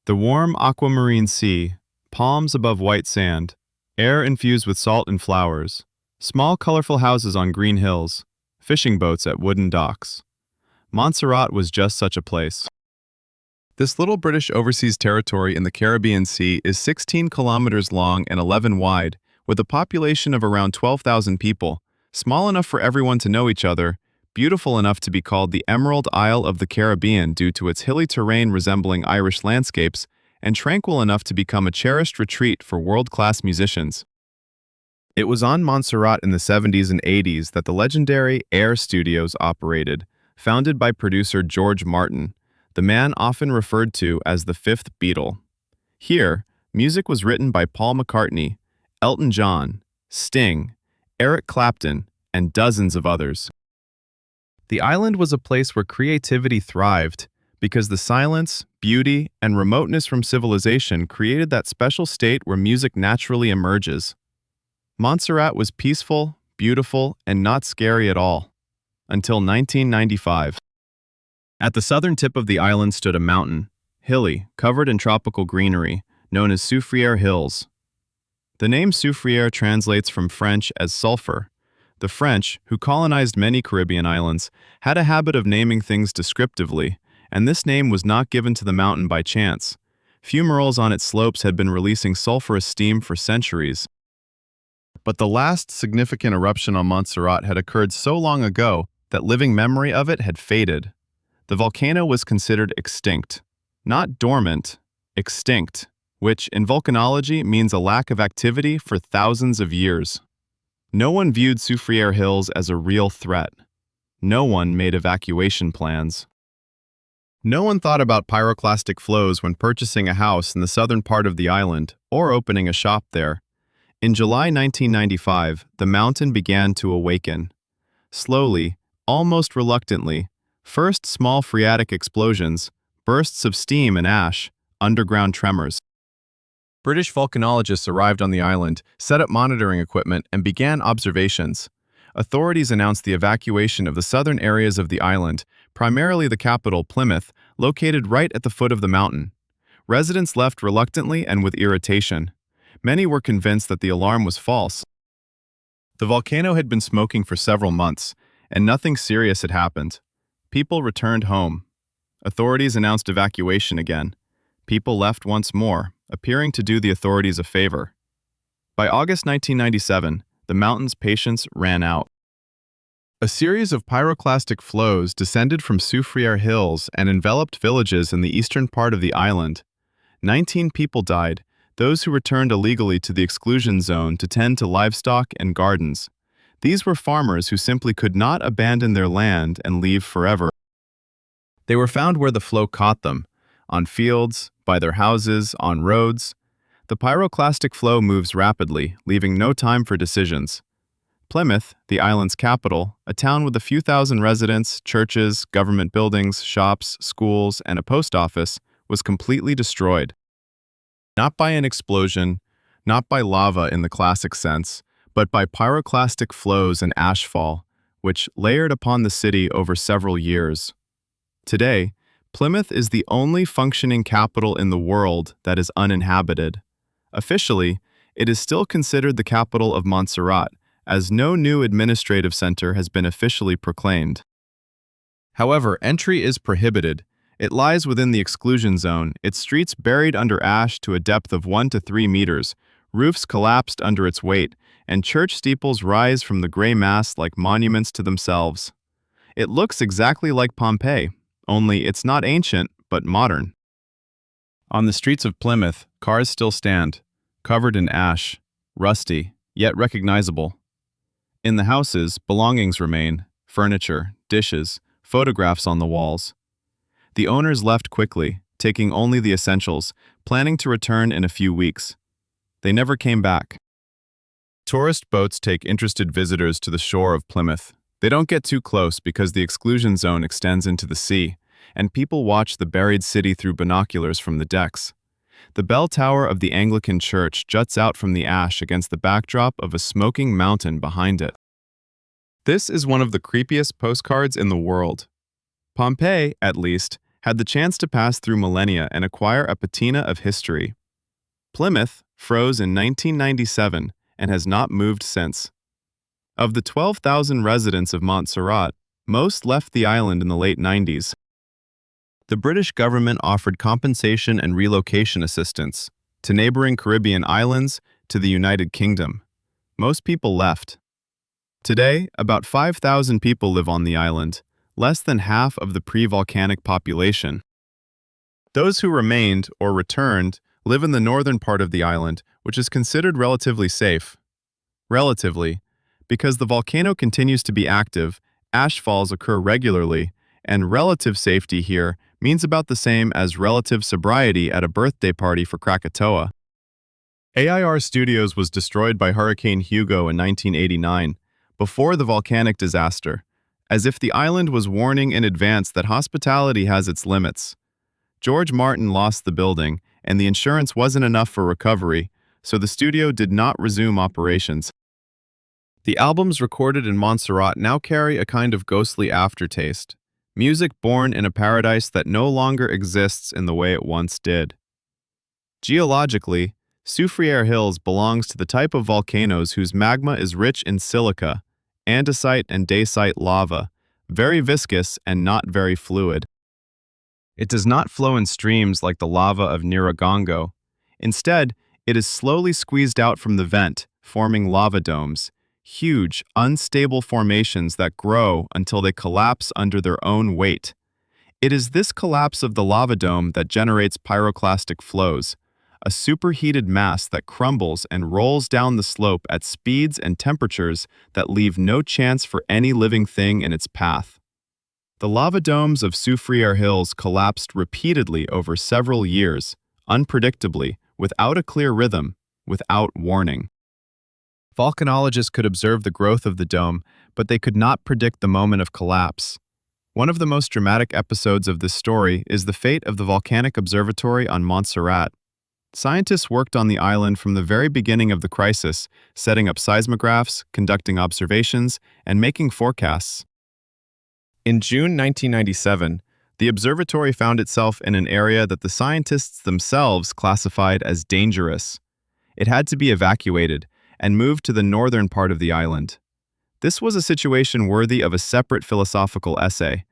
The warm aquamarine sea, palms above white sand, air infused with salt and flowers, small colorful houses on green hills, fishing boats at wooden docks. Montserrat was just such a place. This little British overseas territory in the Caribbean Sea is 16 kilometers long and 11 wide, with a population of around 12,000 people, small enough for everyone to know each other, beautiful enough to be called the Emerald Isle of the Caribbean due to its hilly terrain resembling Irish landscapes, and tranquil enough to become a cherished retreat for world-class musicians. It was on Montserrat in the 70s and 80s that the legendary Air Studios operated, founded by producer George Martin, the man often referred to as the Fifth Beatle. Here, music was written by Paul McCartney, Elton John, Sting, Eric Clapton, and dozens of others. The island was a place where creativity thrived because the silence, beauty, and remoteness from civilization created that special state where music naturally emerges. Montserrat was peaceful, beautiful, and not scary at all. Until 1995. At the southern tip of the island stood a mountain, hilly, covered in tropical greenery, known as Soufriere Hills. The name Soufriere translates from French as sulfur. The French, who colonized many Caribbean islands, had a habit of naming things descriptively, and this name was not given to the mountain by chance. Fumaroles on its slopes had been releasing sulfurous steam for centuries. But the last significant eruption on Montserrat had occurred so long ago that living memory of it had faded. The volcano was considered extinct. Not dormant, extinct, which in volcanology means a lack of activity for thousands of years. No one viewed Soufriere Hills as a real threat. No one made evacuation plans. No one thought about pyroclastic flows when purchasing a house in the southern part of the island or opening a shop there. In July 1995, the mountain began to awaken. Slowly, almost reluctantly, first small phreatic explosions, bursts of steam and ash, underground tremors. British volcanologists arrived on the island, set up monitoring equipment, and began observations. Authorities announced the evacuation of the southern areas of the island, primarily the capital, Plymouth, located right at the foot of the mountain. Residents left reluctantly and with irritation. Many were convinced that the alarm was false. The volcano had been smoking for several months, and nothing serious had happened. People returned home. Authorities announced evacuation again. People left once more, appearing to do the authorities a favor. By August 1997, the mountain's patience ran out. A series of pyroclastic flows descended from Soufriere Hills and enveloped villages in the eastern part of the island. 19 people died, those who returned illegally to the exclusion zone to tend to livestock and gardens. These were farmers who simply could not abandon their land and leave forever. They were found where the flow caught them, on fields, by their houses, on roads. The pyroclastic flow moves rapidly, leaving no time for decisions. Plymouth, the island's capital, a town with a few thousand residents, churches, government buildings, shops, schools, and a post office, was completely destroyed. Not by an explosion, not by lava in the classic sense, but by pyroclastic flows and ashfall, which layered upon the city over several years. Today, Plymouth is the only functioning capital in the world that is uninhabited. Officially, it is still considered the capital of Montserrat, as no new administrative center has been officially proclaimed. However, entry is prohibited. It lies within the exclusion zone, its streets buried under ash to a depth of 1 to 3 meters, roofs collapsed under its weight, and church steeples rise from the gray mass like monuments to themselves. It looks exactly like Pompeii, only it's not ancient, but modern. On the streets of Plymouth, cars still stand, covered in ash, rusty, yet recognizable. In the houses, belongings remain, furniture, dishes, photographs on the walls. The owners left quickly, taking only the essentials, planning to return in a few weeks. They never came back. Tourist boats take interested visitors to the shore of Plymouth. They don't get too close because the exclusion zone extends into the sea, and people watch the buried city through binoculars from the decks. The bell tower of the Anglican church juts out from the ash against the backdrop of a smoking mountain behind it. This is one of the creepiest postcards in the world. Pompeii, at least, had the chance to pass through millennia and acquire a patina of history. Plymouth froze in 1997 and has not moved since. Of the 12,000 residents of Montserrat, most left the island in the late 90s. The British government offered compensation and relocation assistance to neighboring Caribbean islands to the United Kingdom. Most people left. Today, about 5,000 people live on the island, less than half of the pre-volcanic population. Those who remained or returned live in the northern part of the island, which is considered relatively safe. Relatively, because the volcano continues to be active, ash falls occur regularly, and relative safety here means about the same as relative sobriety at a birthday party for Krakatoa. AIR Studios was destroyed by Hurricane Hugo in 1989, before the volcanic disaster, as if the island was warning in advance that hospitality has its limits. George Martin lost the building, and the insurance wasn't enough for recovery, so the studio did not resume operations. The albums recorded in Montserrat now carry a kind of ghostly aftertaste, music born in a paradise that no longer exists in the way it once did. Geologically, Soufriere Hills belongs to the type of volcanoes whose magma is rich in silica, andesite and dacite lava, very viscous and not very fluid. It does not flow in streams like the lava of Nyiragongo. Instead, it is slowly squeezed out from the vent, forming lava domes, huge, unstable formations that grow until they collapse under their own weight. It is this collapse of the lava dome that generates pyroclastic flows, a superheated mass that crumbles and rolls down the slope at speeds and temperatures that leave no chance for any living thing in its path. The lava domes of Soufriere Hills collapsed repeatedly over several years, unpredictably, without a clear rhythm, without warning. Volcanologists could observe the growth of the dome, but they could not predict the moment of collapse. One of the most dramatic episodes of this story is the fate of the Volcanic Observatory on Montserrat. Scientists worked on the island from the very beginning of the crisis, setting up seismographs, conducting observations, and making forecasts. In June 1997, the observatory found itself in an area that the scientists themselves classified as dangerous. It had to be evacuated and moved to the northern part of the island. This was a situation worthy of a separate philosophical essay.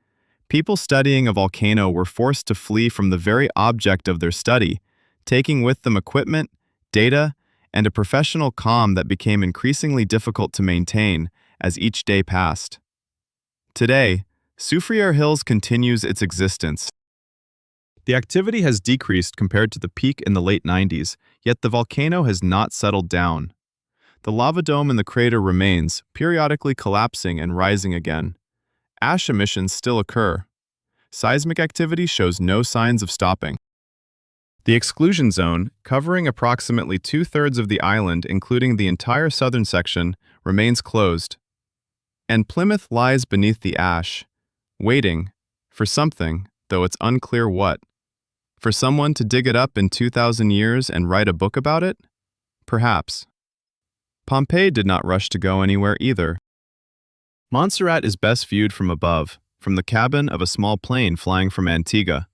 People studying a volcano were forced to flee from the very object of their study, taking with them equipment, data, and a professional calm that became increasingly difficult to maintain as each day passed. Today, Soufriere Hills continues its existence. The activity has decreased compared to the peak in the late 90s, yet the volcano has not settled down. The lava dome in the crater remains, periodically collapsing and rising again. Ash emissions still occur. Seismic activity shows no signs of stopping. The exclusion zone, covering approximately 2/3 of the island, including the entire southern section, remains closed. And Plymouth lies beneath the ash, waiting for something, though it's unclear what. For someone to dig it up in 2,000 years and write a book about it? Perhaps. Pompeii did not rush to go anywhere either. Montserrat is best viewed from above, from the cabin of a small plane flying from Antigua.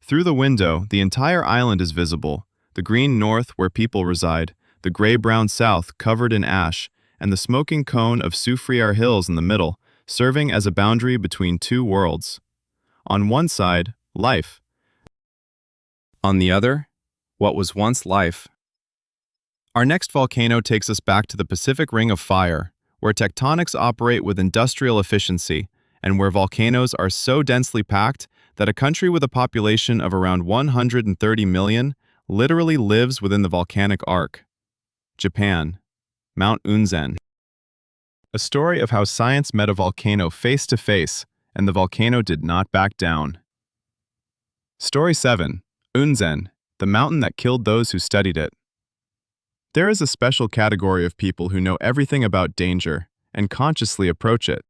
Through the window, the entire island is visible, the green north where people reside, the gray-brown south covered in ash, and the smoking cone of Soufriere Hills in the middle, serving as a boundary between two worlds. On one side, life. On the other, what was once life. Our next volcano takes us back to the Pacific Ring of Fire, where tectonics operate with industrial efficiency, and where volcanoes are so densely packed that a country with a population of around 130 million literally lives within the volcanic arc. Japan. Mount Unzen. A story of how science met a volcano face to face, and the volcano did not back down. Story 7. Unzen, the mountain that killed those who studied it. There is a special category of people who know everything about danger and consciously approach it.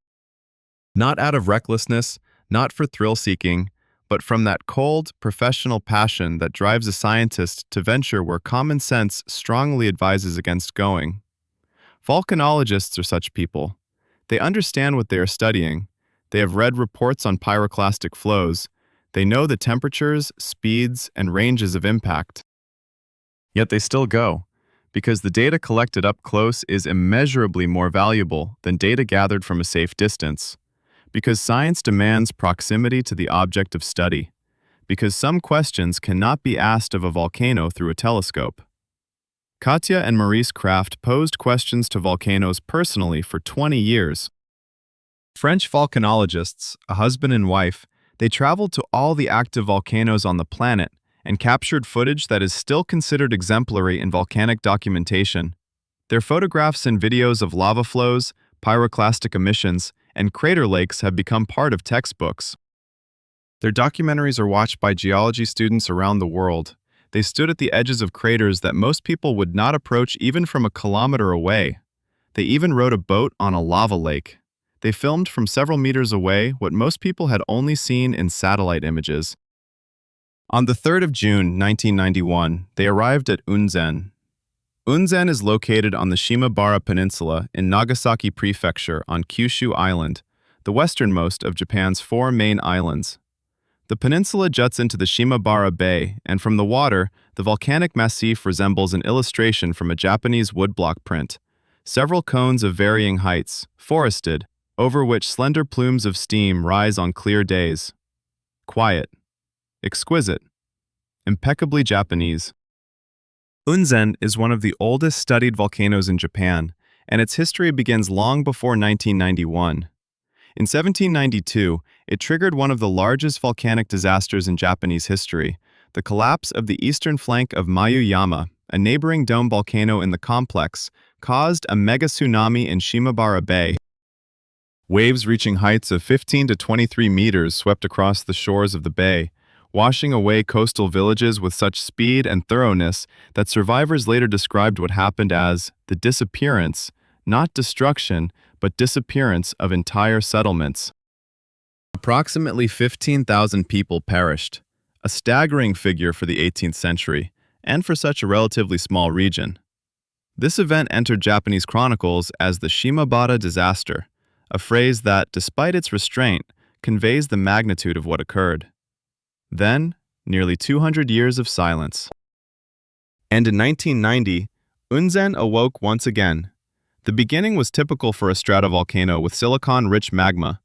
Not out of recklessness, not for thrill-seeking, but from that cold, professional passion that drives a scientist to venture where common sense strongly advises against going. Volcanologists are such people. They understand what they are studying. They have read reports on pyroclastic flows. They know the temperatures, speeds, and ranges of impact. Yet they still go, because the data collected up close is immeasurably more valuable than data gathered from a safe distance. Because science demands proximity to the object of study. Because some questions cannot be asked of a volcano through a telescope. Katja and Maurice Kraft posed questions to volcanoes personally for 20 years. French volcanologists, a husband and wife, they traveled to all the active volcanoes on the planet and captured footage that is still considered exemplary in volcanic documentation. Their photographs and videos of lava flows, pyroclastic emissions, and crater lakes have become part of textbooks. Their documentaries are watched by geology students around the world. They stood at the edges of craters that most people would not approach even from a kilometer away. They even rode a boat on a lava lake. They filmed from several meters away what most people had only seen in satellite images. On the 3rd of June, 1991, they arrived at Unzen. Unzen is located on the Shimabara Peninsula in Nagasaki Prefecture on Kyushu Island, the westernmost of Japan's 4 main islands. The peninsula juts into the Shimabara Bay, and from the water, the volcanic massif resembles an illustration from a Japanese woodblock print. Several cones of varying heights, forested, over which slender plumes of steam rise on clear days. Quiet. Exquisite. Impeccably Japanese. Unzen is one of the oldest studied volcanoes in Japan, and its history begins long before 1991. In 1792, it triggered one of the largest volcanic disasters in Japanese history, the collapse of the eastern flank of Mayuyama, a neighboring dome volcano in the complex, caused a mega tsunami in Shimabara Bay. Waves reaching heights of 15 to 23 meters swept across the shores of the bay, washing away coastal villages with such speed and thoroughness that survivors later described what happened as the disappearance, not destruction, but disappearance of entire settlements. Approximately 15,000 people perished, a staggering figure for the 18th century, and for such a relatively small region. This event entered Japanese chronicles as the Shimabara disaster, a phrase that, despite its restraint, conveys the magnitude of what occurred. Then, nearly 200 years of silence. And in 1990, Unzen awoke once again. The beginning was typical for a stratovolcano with silicon-rich magma,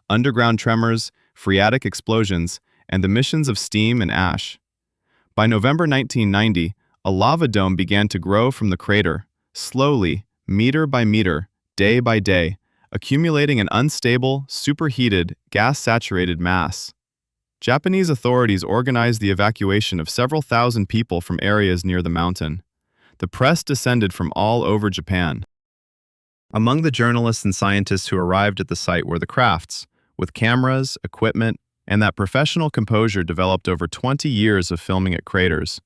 underground tremors, phreatic explosions, and emissions of steam and ash. By November 1990, a lava dome began to grow from the crater, slowly, meter by meter, day by day, accumulating an unstable, superheated, gas-saturated mass. Japanese authorities organized the evacuation of several thousand people from areas near the mountain. The press descended from all over Japan. Among the journalists and scientists who arrived at the site were the Krafts, with cameras, equipment, and that professional composure developed over 20 years of filming at craters.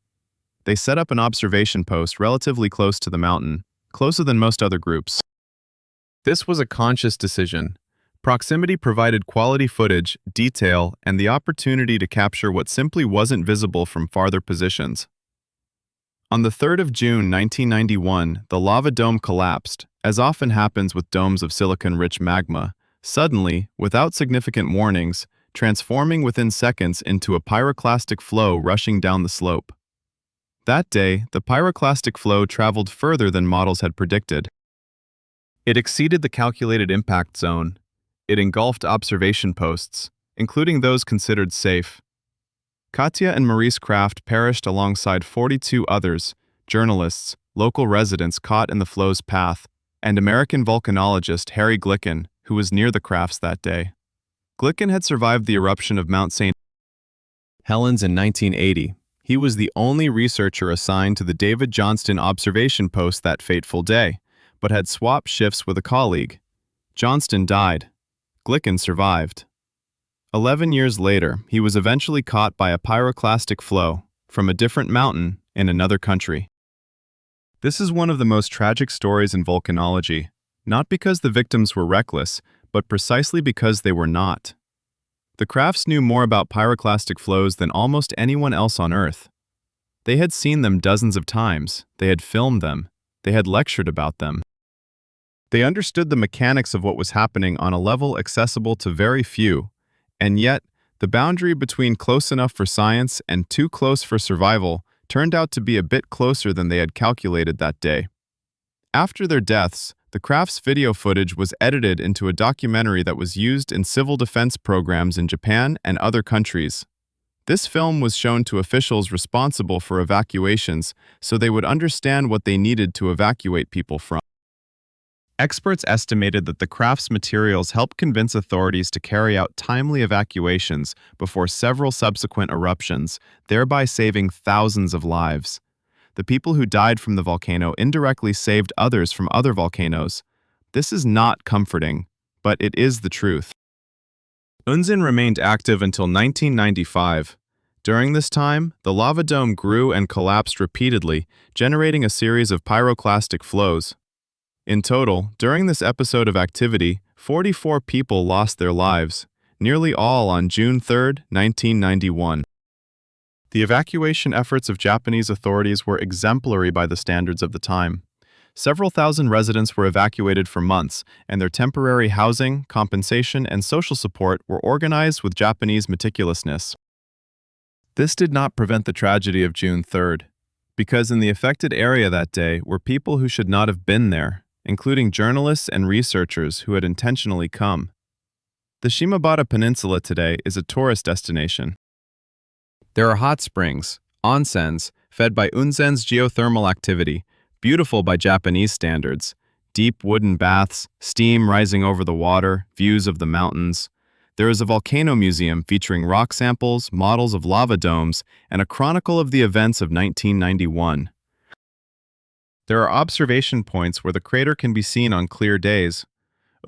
They set up an observation post relatively close to the mountain, closer than most other groups. This was a conscious decision. Proximity provided quality footage, detail, and the opportunity to capture what simply wasn't visible from farther positions. On the 3rd of June 1991, the lava dome collapsed, as often happens with domes of silicon-rich magma, suddenly, without significant warnings, transforming within seconds into a pyroclastic flow rushing down the slope. That day, the pyroclastic flow traveled further than models had predicted. It exceeded the calculated impact zone. It engulfed observation posts, including those considered safe. Katja and Maurice Kraft perished alongside 42 others, journalists, local residents caught in the flow's path, and American volcanologist Harry Glicken, who was near the Krafts that day. Glicken had survived the eruption of Mount St. Helens in 1980. He was the only researcher assigned to the David Johnston observation post that fateful day, but had swapped shifts with a colleague. Johnston died. Glicken survived. 11 years later, he was eventually caught by a pyroclastic flow from a different mountain in another country. This is one of the most tragic stories in volcanology, not because the victims were reckless, but precisely because they were not. The crafts knew more about pyroclastic flows than almost anyone else on Earth. They had seen them dozens of times, they had filmed them, they had lectured about them. They understood the mechanics of what was happening on a level accessible to very few, and yet, the boundary between close enough for science and too close for survival turned out to be a bit closer than they had calculated that day. After their deaths, the craft's video footage was edited into a documentary that was used in civil defense programs in Japan and other countries. This film was shown to officials responsible for evacuations so they would understand what they needed to evacuate people from. Experts estimated that the craft's materials helped convince authorities to carry out timely evacuations before several subsequent eruptions, thereby saving thousands of lives. The people who died from the volcano indirectly saved others from other volcanoes. This is not comforting, but it is the truth. Unzen remained active until 1995. During this time, the lava dome grew and collapsed repeatedly, generating a series of pyroclastic flows. In total, during this episode of activity, 44 people lost their lives, nearly all on June 3, 1991. The evacuation efforts of Japanese authorities were exemplary by the standards of the time. Several thousand residents were evacuated for months, and their temporary housing, compensation, and social support were organized with Japanese meticulousness. This did not prevent the tragedy of June 3rd, because in the affected area that day were people who should not have been there, including journalists and researchers who had intentionally come. The Shimabara Peninsula today is a tourist destination. There are hot springs, onsens, fed by Unzen's geothermal activity, beautiful by Japanese standards, deep wooden baths, steam rising over the water, views of the mountains. There is a volcano museum featuring rock samples, models of lava domes, and a chronicle of the events of 1991. There are observation points where the crater can be seen on clear days.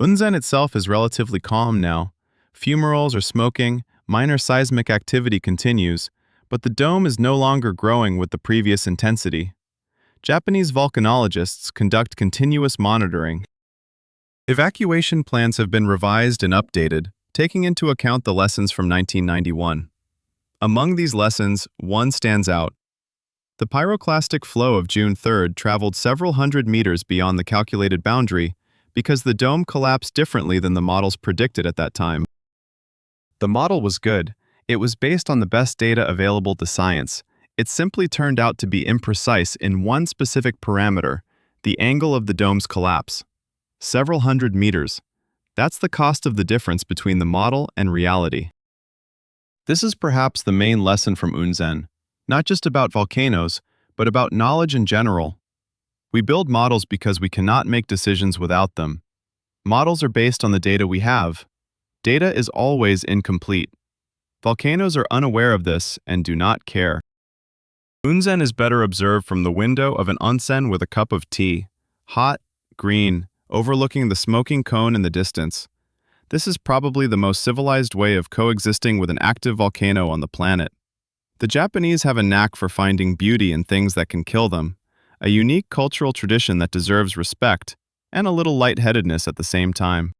Unzen itself is relatively calm now. Fumaroles are smoking, minor seismic activity continues, but the dome is no longer growing with the previous intensity. Japanese volcanologists conduct continuous monitoring. Evacuation plans have been revised and updated, taking into account the lessons from 1991. Among these lessons, one stands out. The pyroclastic flow of June 3rd traveled several hundred meters beyond the calculated boundary because the dome collapsed differently than the models predicted at that time. The model was good. It was based on the best data available to science. It simply turned out to be imprecise in one specific parameter, the angle of the dome's collapse. Several hundred meters. That's the cost of the difference between the model and reality. This is perhaps the main lesson from Unzen. Not just about volcanoes, but about knowledge in general. We build models because we cannot make decisions without them. Models are based on the data we have. Data is always incomplete. Volcanoes are unaware of this and do not care. Unzen is better observed from the window of an onsen with a cup of tea, hot, green, overlooking the smoking cone in the distance. This is probably the most civilized way of coexisting with an active volcano on the planet. The Japanese have a knack for finding beauty in things that can kill them, a unique cultural tradition that deserves respect and a little lightheadedness at the same time.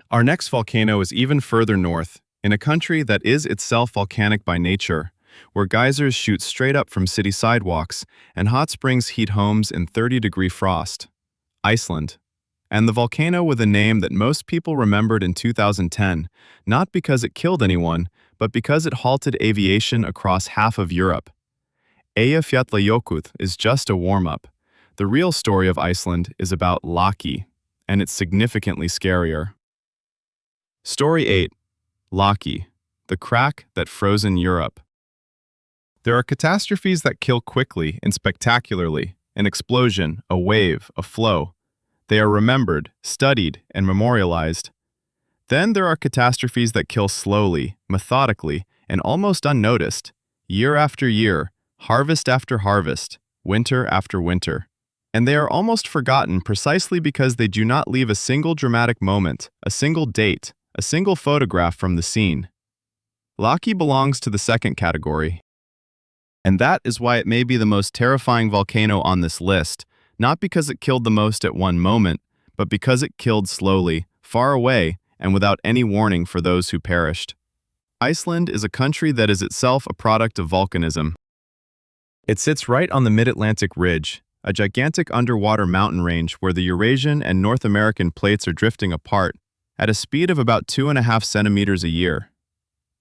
Our next volcano is even further north, in a country that is itself volcanic by nature, where geysers shoot straight up from city sidewalks and hot springs heat homes in 30-degree frost. Iceland. And the volcano with a name that most people remembered in 2010, not because it killed anyone, but because it halted aviation across half of Europe. Eyjafjallajökull is just a warm-up. The real story of Iceland is about Loki, and it's significantly scarier. Story 8. Loki, the crack that frozen Europe. There are catastrophes that kill quickly and spectacularly, an explosion, a wave, a flow. They are remembered, studied, and memorialized. Then there are catastrophes that kill slowly, methodically, and almost unnoticed, year after year, harvest after harvest, winter after winter. And they are almost forgotten precisely because they do not leave a single dramatic moment, a single date, a single photograph from the scene. Loki belongs to the second category. And that is why it may be the most terrifying volcano on this list, not because it killed the most at one moment, but because it killed slowly, far away, and without any warning for those who perished. Iceland is a country that is itself a product of volcanism. It sits right on the Mid-Atlantic Ridge, a gigantic underwater mountain range where the Eurasian and North American plates are drifting apart at a speed of about 2.5 centimeters a year.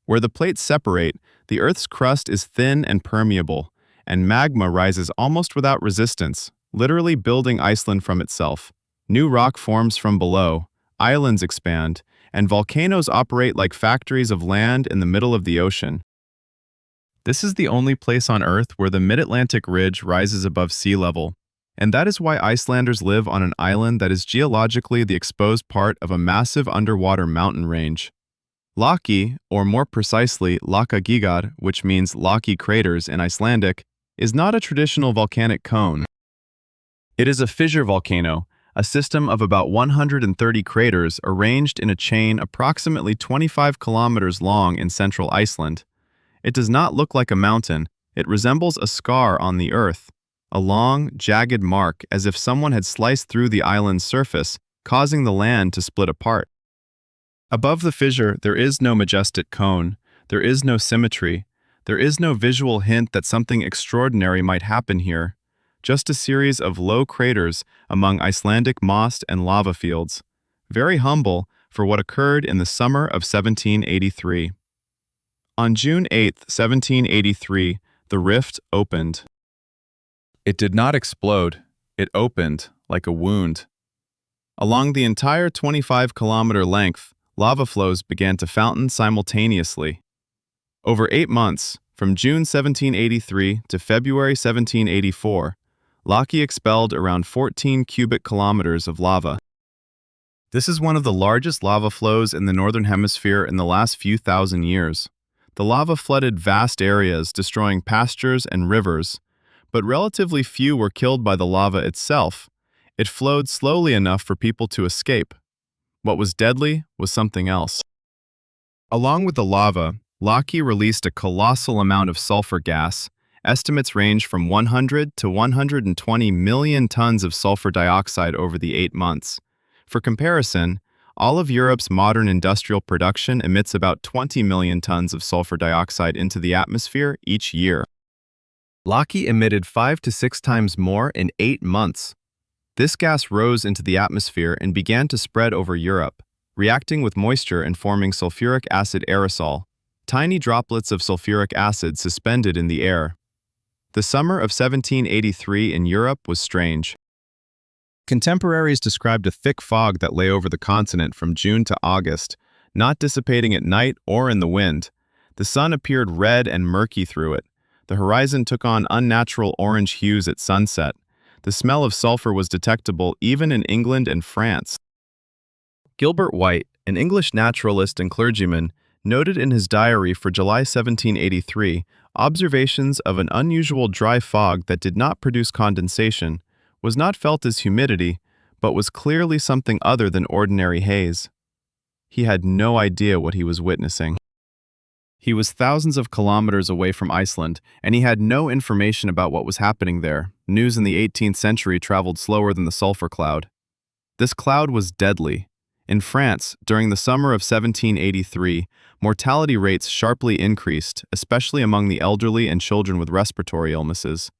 Where the plates separate, the Earth's crust is thin and permeable, and magma rises almost without resistance, literally building Iceland from itself. New rock forms from below, islands expand, and volcanoes operate like factories of land in the middle of the ocean. This is the only place on Earth where the Mid-Atlantic Ridge rises above sea level, and that is why Icelanders live on an island that is geologically the exposed part of a massive underwater mountain range. Laki, or more precisely Lakagigar, which means Laki craters in Icelandic, is not a traditional volcanic cone. It is a fissure volcano, a system of about 130 craters arranged in a chain approximately 25 kilometers long in central Iceland. It does not look like a mountain, it resembles a scar on the earth, a long, jagged mark as if someone had sliced through the island's surface, causing the land to split apart. Above the fissure, there is no majestic cone, there is no symmetry, there is no visual hint that something extraordinary might happen here, just a series of low craters among Icelandic moss and lava fields, very humble for what occurred in the summer of 1783. On June 8, 1783, the rift opened. It did not explode, it opened like a wound. Along the entire 25-kilometer length, lava flows began to fountain simultaneously. Over 8 months, from June 1783 to February 1784, Laki expelled around 14 cubic kilometers of lava. This is one of the largest lava flows in the Northern Hemisphere in the last few thousand years. The lava flooded vast areas, destroying pastures and rivers, but relatively few were killed by the lava itself. It flowed slowly enough for people to escape. What was deadly was something else. Along with the lava, Laki released a colossal amount of sulfur gas. Estimates range from 100 to 120 million tons of sulfur dioxide over the 8 months. For comparison, all of Europe's modern industrial production emits about 20 million tons of sulfur dioxide into the atmosphere each year. Laki emitted 5 to 6 times more in 8 months. This gas rose into the atmosphere and began to spread over Europe, reacting with moisture and forming sulfuric acid aerosol, tiny droplets of sulfuric acid suspended in the air. The summer of 1783 in Europe was strange. Contemporaries described a thick fog that lay over the continent from June to August, not dissipating at night or in the wind. The sun appeared red and murky through it. The horizon took on unnatural orange hues at sunset. The smell of sulfur was detectable even in England and France. Gilbert White, an English naturalist and clergyman, noted in his diary for July 1783 observations of an unusual dry fog that did not produce condensation, was not felt as humidity, but was clearly something other than ordinary haze. He had no idea what he was witnessing. He was thousands of kilometers away from Iceland, and he had no information about what was happening there. News in the 18th century traveled slower than the sulfur cloud. This cloud was deadly. In France, during the summer of 1783, mortality rates sharply increased, especially among the elderly and children with respiratory illnesses.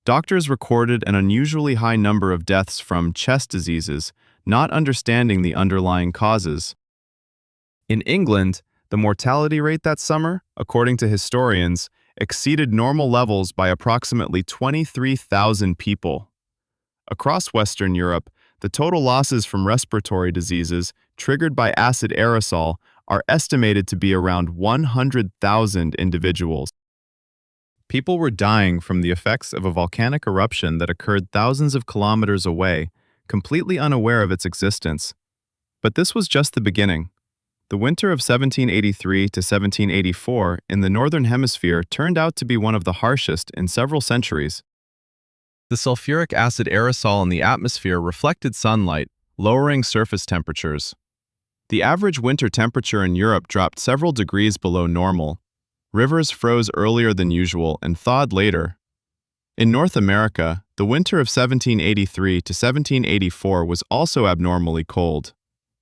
Doctors recorded an unusually high number of deaths from chest diseases, not understanding the underlying causes. In England, the mortality rate that summer, according to historians, exceeded normal levels by approximately 23,000 people. Across Western Europe, the total losses from respiratory diseases triggered by acid aerosol are estimated to be around 100,000 individuals. People were dying from the effects of a volcanic eruption that occurred thousands of kilometers away, completely unaware of its existence. But this was just the beginning. The winter of 1783 to 1784 in the Northern Hemisphere turned out to be one of the harshest in several centuries. The sulfuric acid aerosol in the atmosphere reflected sunlight, lowering surface temperatures. The average winter temperature in Europe dropped several degrees below normal. Rivers froze earlier than usual and thawed later. In North America, the winter of 1783 to 1784 was also abnormally cold.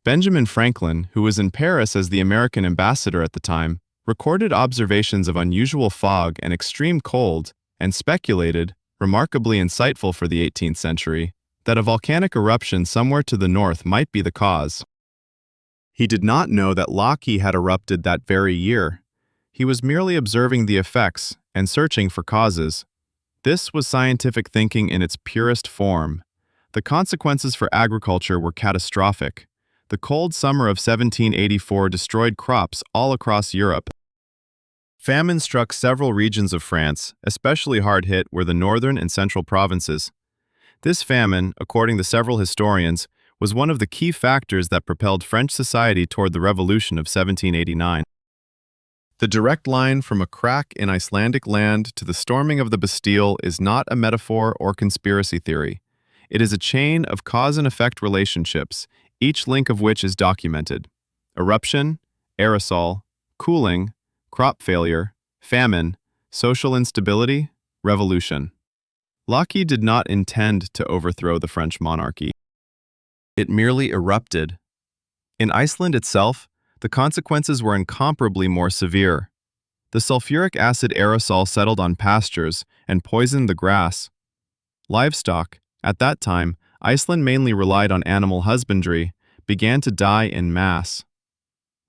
Benjamin Franklin, who was in Paris as the American ambassador at the time, recorded observations of unusual fog and extreme cold, and speculated, remarkably insightful for the 18th century, that a volcanic eruption somewhere to the north might be the cause. He did not know that Laki had erupted that very year. He was merely observing the effects and searching for causes. This was scientific thinking in its purest form. The consequences for agriculture were catastrophic. The cold summer of 1784 destroyed crops all across Europe. Famine struck several regions of France, especially hard hit were the northern and central provinces. This famine, according to several historians, was one of the key factors that propelled French society toward the Revolution of 1789. The direct line from a crack in Icelandic land to the storming of the Bastille is not a metaphor or conspiracy theory. It is a chain of cause and effect relationships, each link of which is documented. Eruption, aerosol, cooling, crop failure, famine, social instability, revolution. Laki did not intend to overthrow the French monarchy. It merely erupted. In Iceland itself, the consequences were incomparably more severe. The sulfuric acid aerosol settled on pastures and poisoned the grass. Livestock, at that time, Iceland mainly relied on animal husbandry, began to die en masse.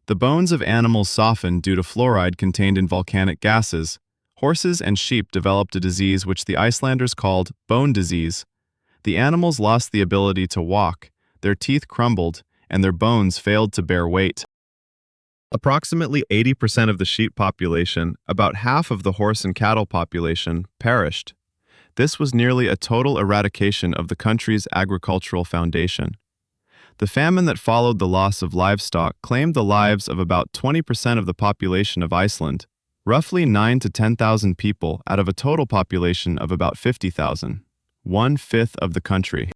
The bones of animals softened due to fluoride contained in volcanic gases. Horses and sheep developed a disease which the Icelanders called bone disease. The animals lost the ability to walk, their teeth crumbled, and their bones failed to bear weight. Approximately 80% of the sheep population, about half of the horse and cattle population, perished. This was nearly a total eradication of the country's agricultural foundation. The famine that followed the loss of livestock claimed the lives of about 20% of the population of Iceland, roughly 9,000 to 10,000 people out of a total population of about 50,000, 1/5 of the country.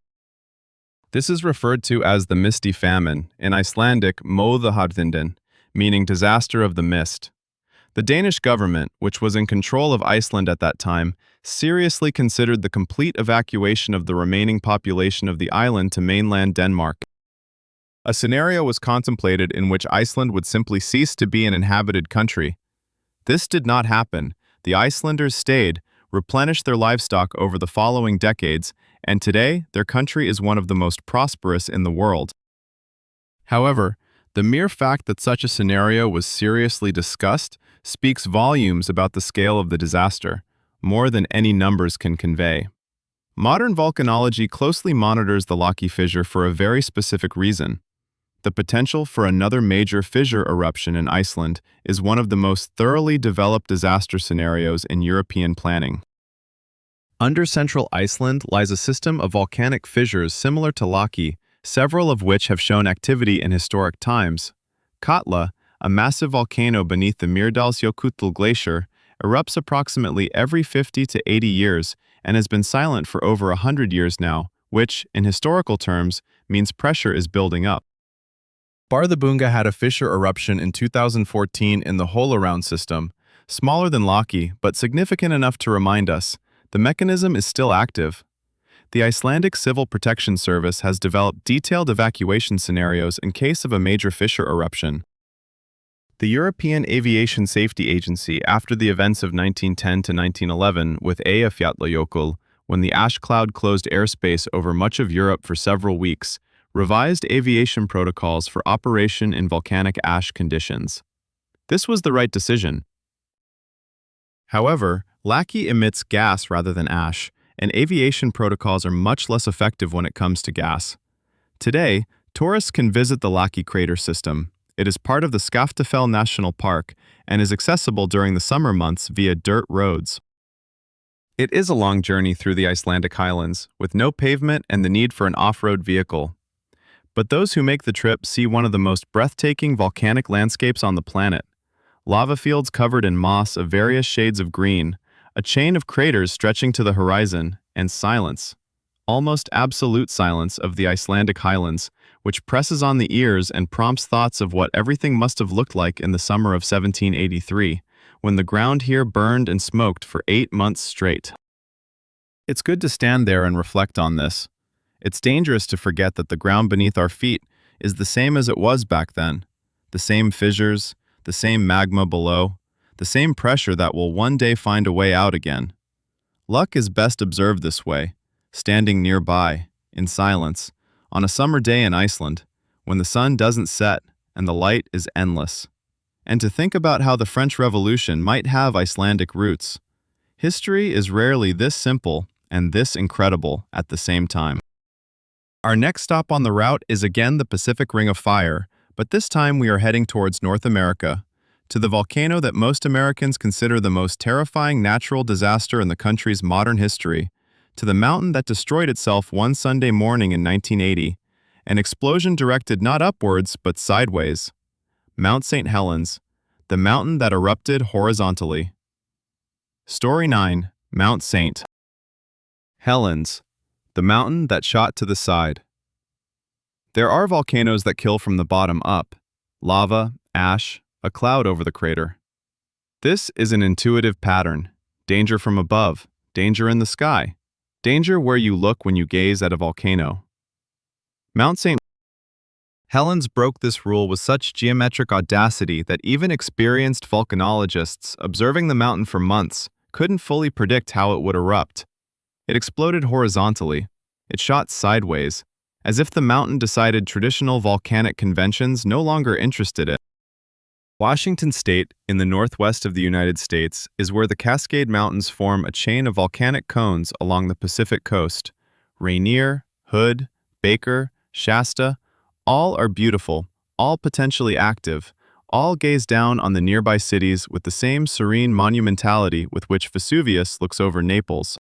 This is referred to as the Misty Famine, in Icelandic Móðuharðindin, meaning disaster of the mist. The Danish government, which was in control of Iceland at that time, seriously considered the complete evacuation of the remaining population of the island to mainland Denmark. A scenario was contemplated in which Iceland would simply cease to be an inhabited country. This did not happen. The Icelanders stayed, replenished their livestock over the following decades, and today their country is one of the most prosperous in the world. However, the mere fact that such a scenario was seriously discussed speaks volumes about the scale of the disaster, more than any numbers can convey. Modern volcanology closely monitors the Laki fissure for a very specific reason. The potential for another major fissure eruption in Iceland is one of the most thoroughly developed disaster scenarios in European planning. Under central Iceland lies a system of volcanic fissures similar to Laki, several of which have shown activity in historic times. Katla, a massive volcano beneath the Mýrdalsjökull glacier, erupts approximately every 50 to 80 years and has been silent for over 100 years now, which, in historical terms, means pressure is building up. Barðabunga had a fissure eruption in 2014 in the Hole-Around system, smaller than Laki but significant enough to remind us the mechanism is still active. The Icelandic Civil Protection Service has developed detailed evacuation scenarios in case of a major fissure eruption. The European Aviation Safety Agency, after the events of 1910 to 1911 with Eyjafjallajökull, when the ash cloud closed airspace over much of Europe for several weeks, revised aviation protocols for operation in volcanic ash conditions. This was the right decision. However, Laki emits gas rather than ash, and aviation protocols are much less effective when it comes to gas. Today, tourists can visit the Laki crater system. It is part of the Skaftafell National Park and is accessible during the summer months via dirt roads. It is a long journey through the Icelandic highlands, with no pavement and the need for an off-road vehicle. But those who make the trip see one of the most breathtaking volcanic landscapes on the planet. Lava fields covered in moss of various shades of green, a chain of craters stretching to the horizon, and silence, almost absolute silence of the Icelandic highlands, which presses on the ears and prompts thoughts of what everything must have looked like in the summer of 1783, when the ground here burned and smoked for 8 months straight. It's good to stand there and reflect on this. It's dangerous to forget that the ground beneath our feet is the same as it was back then. The same fissures, the same magma below, the same pressure that will one day find a way out again. Luck is best observed this way, standing nearby, in silence, on a summer day in Iceland, when the sun doesn't set and the light is endless. And to think about how the French Revolution might have Icelandic roots. History is rarely this simple and this incredible at the same time. Our next stop on the route is again the Pacific Ring of Fire, but this time we are heading towards North America, to the volcano that most Americans consider the most terrifying natural disaster in the country's modern history, to the mountain that destroyed itself one Sunday morning in 1980, an explosion directed not upwards but sideways. Mount St. Helens, the mountain that erupted horizontally. Story 9. Mount St. Helens, the mountain that shot to the side. There are volcanoes that kill from the bottom up, lava, ash, a cloud over the crater. This is an intuitive pattern. Danger from above, danger in the sky, danger where you look when you gaze at a volcano. Mount St. Helens broke this rule with such geometric audacity that even experienced volcanologists observing the mountain for months couldn't fully predict how it would erupt. It exploded horizontally. It shot sideways, as if the mountain decided traditional volcanic conventions no longer interested it. Washington State, in the northwest of the United States, is where the Cascade Mountains form a chain of volcanic cones along the Pacific coast. Rainier, Hood, Baker, Shasta, all are beautiful, all potentially active, all gaze down on the nearby cities with the same serene monumentality with which Vesuvius looks over Naples.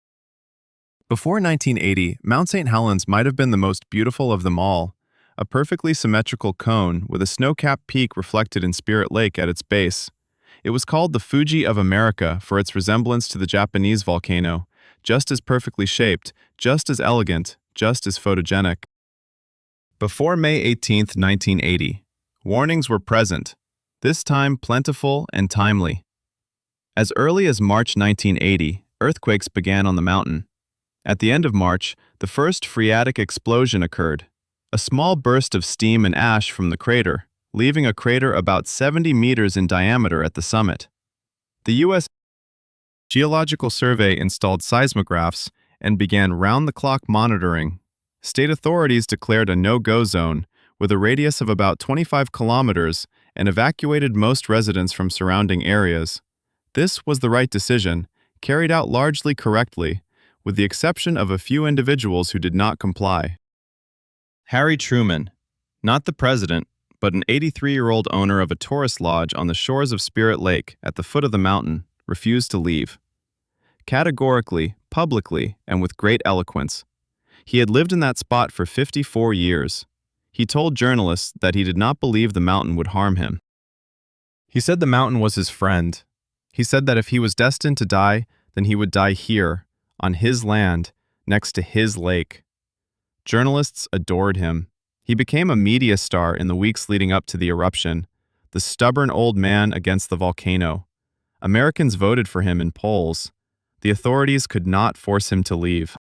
Before 1980, Mount St. Helens might have been the most beautiful of them all, a perfectly symmetrical cone with a snow-capped peak reflected in Spirit Lake at its base. It was called the Fuji of America for its resemblance to the Japanese volcano, just as perfectly shaped, just as elegant, just as photogenic. Before May 18, 1980, warnings were present, this time plentiful and timely. As early as March 1980, earthquakes began on the mountain. At the end of March, the first phreatic explosion occurred, a small burst of steam and ash from the crater, leaving a crater about 70 meters in diameter at the summit. The U.S. Geological Survey installed seismographs and began round-the-clock monitoring. State authorities declared a no-go zone with a radius of about 25 kilometers and evacuated most residents from surrounding areas. This was the right decision, carried out largely correctly, with the exception of a few individuals who did not comply. Harry Truman, not the president, but an 83-year-old owner of a tourist lodge on the shores of Spirit Lake at the foot of the mountain, refused to leave. Categorically, publicly, and with great eloquence. He had lived in that spot for 54 years. He told journalists that he did not believe the mountain would harm him. He said the mountain was his friend. He said that if he was destined to die, then he would die here, on his land, next to his lake. Journalists adored him. He became a media star in the weeks leading up to the eruption, the stubborn old man against the volcano. Americans voted for him in polls. The authorities could not force him to leave.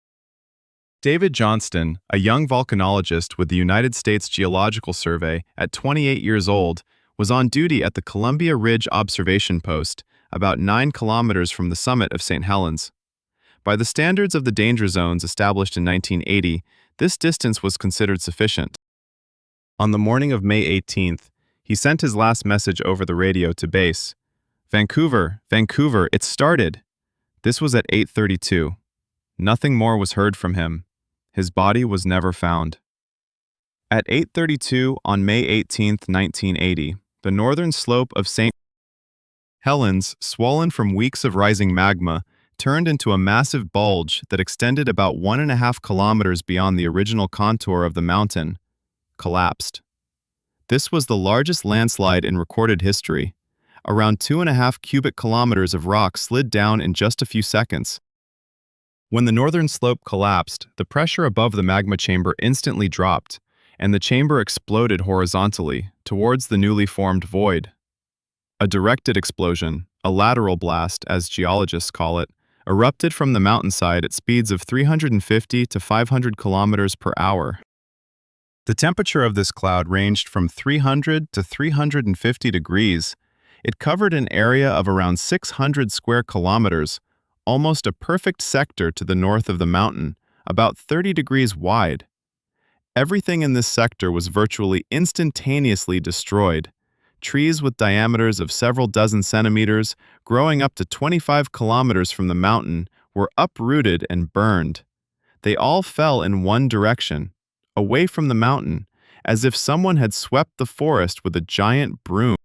David Johnston, a young volcanologist with the United States Geological Survey at 28 years old, was on duty at the Columbia Ridge Observation Post, about 9 kilometers from the summit of St. Helens. By the standards of the danger zones established in 1980, this distance was considered sufficient. On the morning of May 18th, he sent his last message over the radio to base. Vancouver, Vancouver, it started! This was at 8:32. Nothing more was heard from him. His body was never found. At 8:32 on May 18, 1980, the northern slope of St. Helens, swollen from weeks of rising magma, turned into a massive bulge that extended about 1.5 kilometers beyond the original contour of the mountain, collapsed. This was the largest landslide in recorded history. Around 2.5 cubic kilometers of rock slid down in just a few seconds. When the northern slope collapsed, the pressure above the magma chamber instantly dropped, and the chamber exploded horizontally towards the newly formed void. A directed explosion, a lateral blast, as geologists call it, erupted from the mountainside at speeds of 350 to 500 kilometers per hour. The temperature of this cloud ranged from 300 to 350 degrees. It covered an area of around 600 square kilometers, almost a perfect sector to the north of the mountain, about 30 degrees wide. Everything in this sector was virtually instantaneously destroyed. Trees with diameters of several dozen centimeters, growing up to 25 kilometers from the mountain, were uprooted and burned. They all fell in one direction, away from the mountain, as if someone had swept the forest with a giant broom.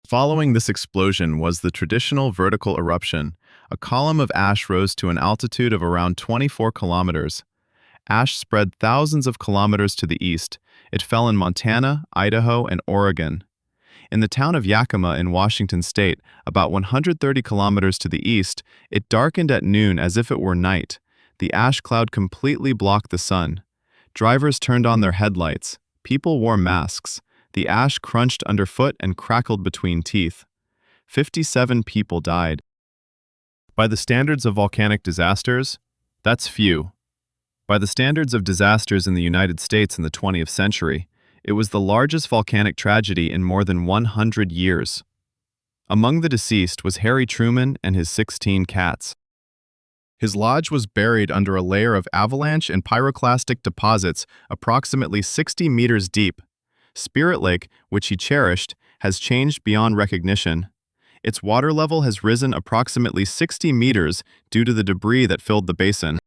Following this explosion was the traditional vertical eruption. A column of ash rose to an altitude of around 24 kilometers. Ash spread thousands of kilometers to the east. It fell in Montana, Idaho, and Oregon. In the town of Yakima in Washington state, about 130 kilometers to the east, it darkened at noon as if it were night. The ash cloud completely blocked the sun. Drivers turned on their headlights. People wore masks. The ash crunched underfoot and crackled between teeth. 57 people died. By the standards of volcanic disasters, that's few. By the standards of disasters in the United States in the 20th century, it was the largest volcanic tragedy in more than 100 years. Among the deceased was Harry Truman and his 16 cats. His lodge was buried under a layer of avalanche and pyroclastic deposits approximately 60 meters deep. Spirit Lake, which he cherished, has changed beyond recognition. Its water level has risen approximately 60 meters due to the debris that filled the basin.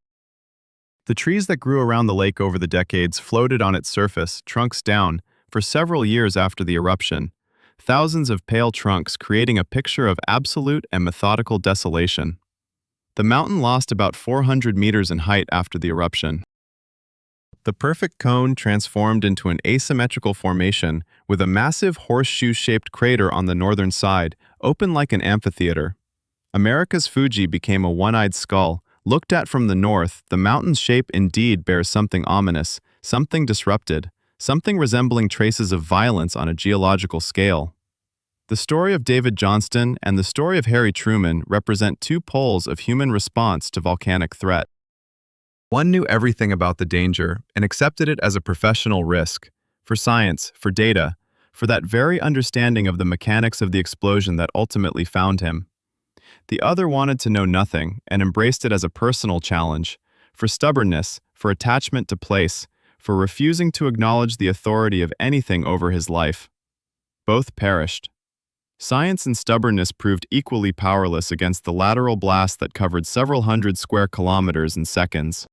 The trees that grew around the lake over the decades floated on its surface, trunks down, for several years after the eruption. Thousands of pale trunks creating a picture of absolute and methodical desolation. The mountain lost about 400 meters in height after the eruption. The perfect cone transformed into an asymmetrical formation with a massive horseshoe-shaped crater on the northern side, open like an amphitheater. America's Fuji became a one-eyed skull. Looked at from the north, the mountain's shape indeed bears something ominous, something disrupted, something resembling traces of violence on a geological scale. The story of David Johnston and the story of Harry Truman represent two poles of human response to volcanic threat. One knew everything about the danger and accepted it as a professional risk, for science, for data, for that very understanding of the mechanics of the explosion that ultimately found him. The other wanted to know nothing and embraced it as a personal challenge, for stubbornness, for attachment to place, for refusing to acknowledge the authority of anything over his life. Both perished. Science and stubbornness proved equally powerless against the lateral blast that covered several hundred square kilometers in seconds.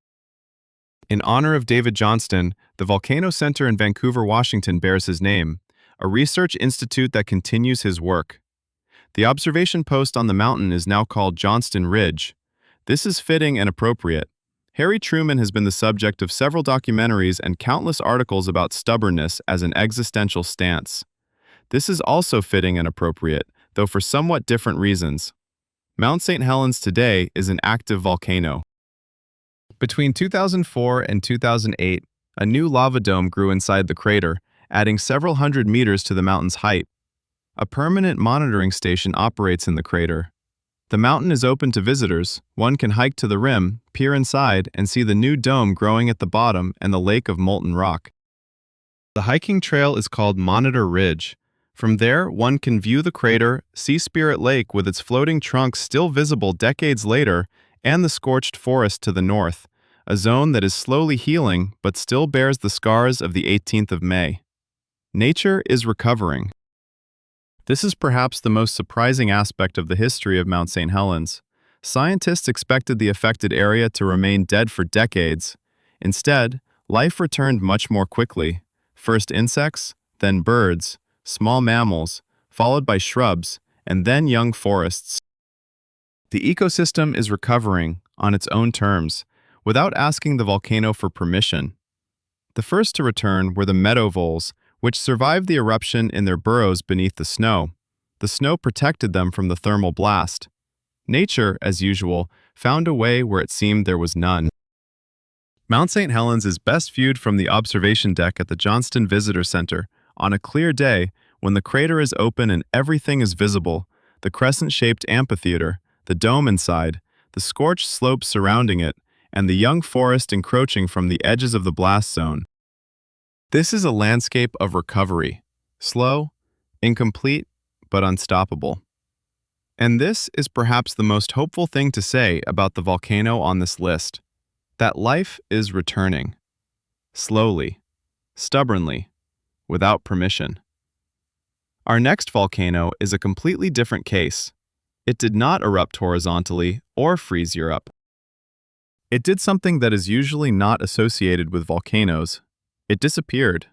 In honor of David Johnston, the Volcano Center in Vancouver, Washington bears his name, a research institute that continues his work. The observation post on the mountain is now called Johnston Ridge. This is fitting and appropriate. Harry Truman has been the subject of several documentaries and countless articles about stubbornness as an existential stance. This is also fitting and appropriate, though for somewhat different reasons. Mount St. Helens today is an active volcano. Between 2004 and 2008, a new lava dome grew inside the crater, adding several hundred meters to the mountain's height. A permanent monitoring station operates in the crater. The mountain is open to visitors. One can hike to the rim, peer inside, and see the new dome growing at the bottom and the lake of molten rock. The hiking trail is called Monitor Ridge. From there, one can view the crater, see Spirit Lake with its floating trunks still visible decades later, and the scorched forest to the north, a zone that is slowly healing but still bears the scars of the 18th of May. Nature is recovering. This is perhaps the most surprising aspect of the history of Mount St. Helens. Scientists expected the affected area to remain dead for decades. Instead, life returned much more quickly. First insects, then birds, small mammals, followed by shrubs, and then young forests. The ecosystem is recovering on its own terms, without asking the volcano for permission. The first to return were the meadow voles, which survived the eruption in their burrows beneath the snow. The snow protected them from the thermal blast. Nature, as usual, found a way where it seemed there was none. Mount St. Helens is best viewed from the observation deck at the Johnston Visitor Center. On a clear day, when the crater is open and everything is visible, the crescent-shaped amphitheater, the dome inside, the scorched slopes surrounding it, and the young forest encroaching from the edges of the blast zone. This is a landscape of recovery, slow, incomplete, but unstoppable. And this is perhaps the most hopeful thing to say about the volcano on this list, that life is returning, slowly, stubbornly, without permission. Our next volcano is a completely different case. It did not erupt horizontally or freeze Europe. It did something that is usually not associated with volcanoes. It disappeared.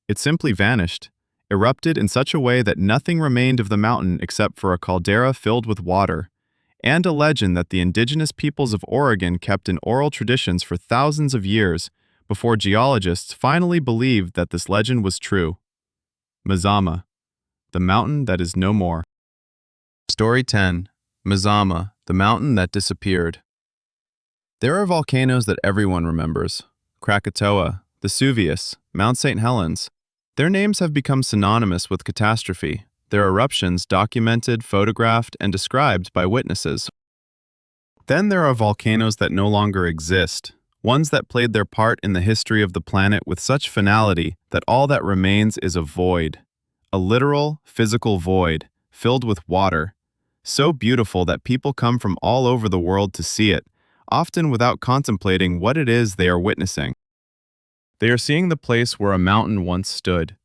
It simply vanished, erupted in such a way that nothing remained of the mountain except for a caldera filled with water, and a legend that the indigenous peoples of Oregon kept in oral traditions for thousands of years before geologists finally believed that this legend was true. Mazama, the mountain that is no more. Story 10. Mazama, the mountain that disappeared. There are volcanoes that everyone remembers. Krakatoa, Vesuvius, Mount St. Helens. Their names have become synonymous with catastrophe, their eruptions documented, photographed, and described by witnesses. Then there are volcanoes that no longer exist, ones that played their part in the history of the planet with such finality that all that remains is a void. A literal, physical void, filled with water, so beautiful that people come from all over the world to see it, often without contemplating what it is they are witnessing. They are seeing the place where a mountain once stood.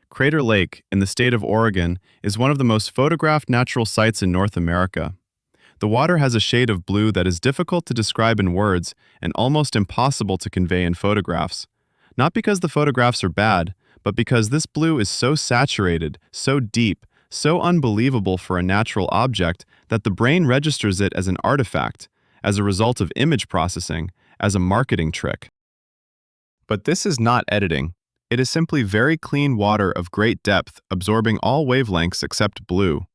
Crater Lake, in the state of Oregon, is one of the most photographed natural sites in North America. The water has a shade of blue that is difficult to describe in words and almost impossible to convey in photographs. Not because the photographs are bad, but because this blue is so saturated, so deep, so unbelievable for a natural object that the brain registers it as an artifact, as a result of image processing, as a marketing trick. But this is not editing. It is simply very clean water of great depth, absorbing all wavelengths except blue.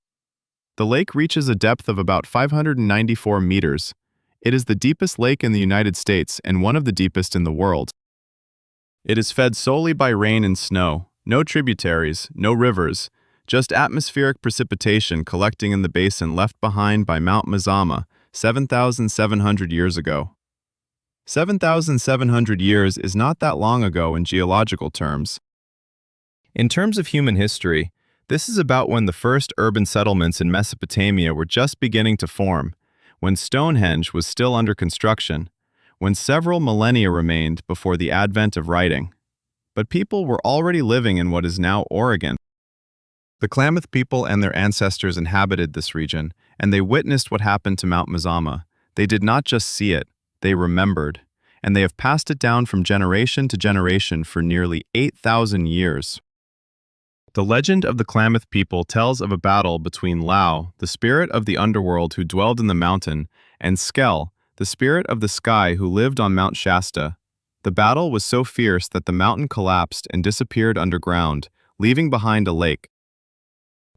The lake reaches a depth of about 594 meters. It is the deepest lake in the United States and one of the deepest in the world. It is fed solely by rain and snow, no tributaries, no rivers, just atmospheric precipitation collecting in the basin left behind by Mount Mazama 7,700 years ago. 7,700 years is not that long ago in geological terms. In terms of human history, this is about when the first urban settlements in Mesopotamia were just beginning to form, when Stonehenge was still under construction, when several millennia remained before the advent of writing. But people were already living in what is now Oregon. The Klamath people and their ancestors inhabited this region, and they witnessed what happened to Mount Mazama. They did not just see it, they remembered, and they have passed it down from generation to generation for nearly 8,000 years. The legend of the Klamath people tells of a battle between Lau, the spirit of the underworld who dwelled in the mountain, and Skell, the spirit of the sky who lived on Mount Shasta. The battle was so fierce that the mountain collapsed and disappeared underground, leaving behind a lake.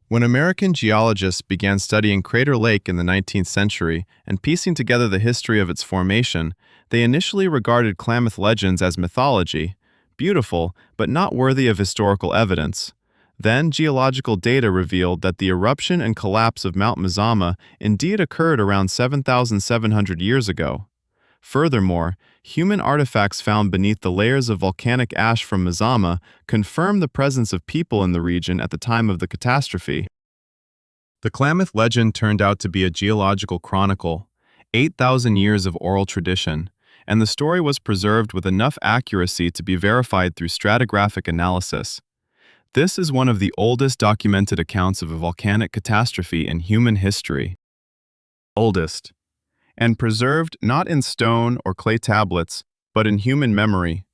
When American geologists began studying Crater Lake in the 19th century and piecing together the history of its formation, they initially regarded Klamath legends as mythology, beautiful but not worthy of historical evidence. Then geological data revealed that the eruption and collapse of Mount Mazama indeed occurred around 7,700 years ago. Furthermore, human artifacts found beneath the layers of volcanic ash from Mazama confirm the presence of people in the region at the time of the catastrophe. The Klamath legend turned out to be a geological chronicle, 8,000 years of oral tradition, and the story was preserved with enough accuracy to be verified through stratigraphic analysis. This is one of the oldest documented accounts of a volcanic catastrophe in human history. Oldest. And preserved not in stone or clay tablets, but in human memory,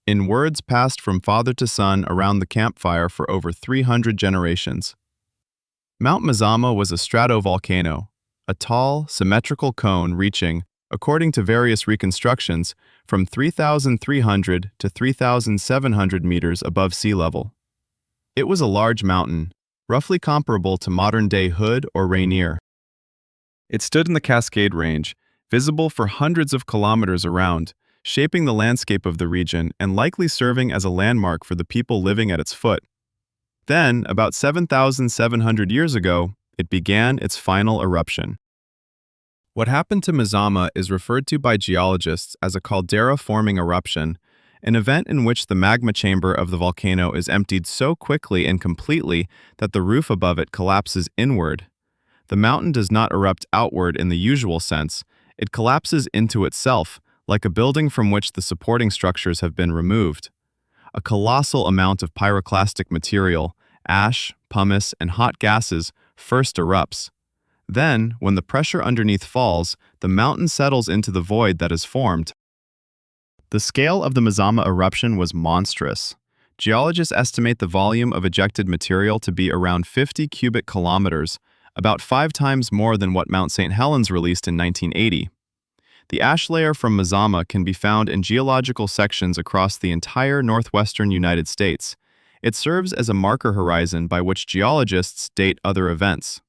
in words passed from father to son around the campfire for over 300 generations. Mount Mazama was a stratovolcano, a tall, symmetrical cone reaching, according to various reconstructions, from 3,300 to 3,700 meters above sea level. It was a large mountain, roughly comparable to modern-day Hood or Rainier. It stood in the Cascade Range, visible for hundreds of kilometers around, shaping the landscape of the region and likely serving as a landmark for the people living at its foot. Then, about 7,700 years ago, It began its final eruption. What happened to Mazama is referred to by geologists as a caldera-forming eruption, an event in which the magma chamber of the volcano is emptied so quickly and completely that the roof above it collapses inward. The mountain does not erupt outward in the usual sense, it collapses into itself, like a building from which the supporting structures have been removed. A colossal amount of pyroclastic material, ash, pumice, and hot gases first erupts. Then, when the pressure underneath falls, the mountain settles into the void that is formed. The scale of the Mazama eruption was monstrous. Geologists estimate the volume of ejected material to be around 50 cubic kilometers, about 5 times more than what Mount St. Helens released in 1980. The ash layer from Mazama can be found in geological sections across the entire northwestern United States. It serves as a marker horizon by which geologists date other events.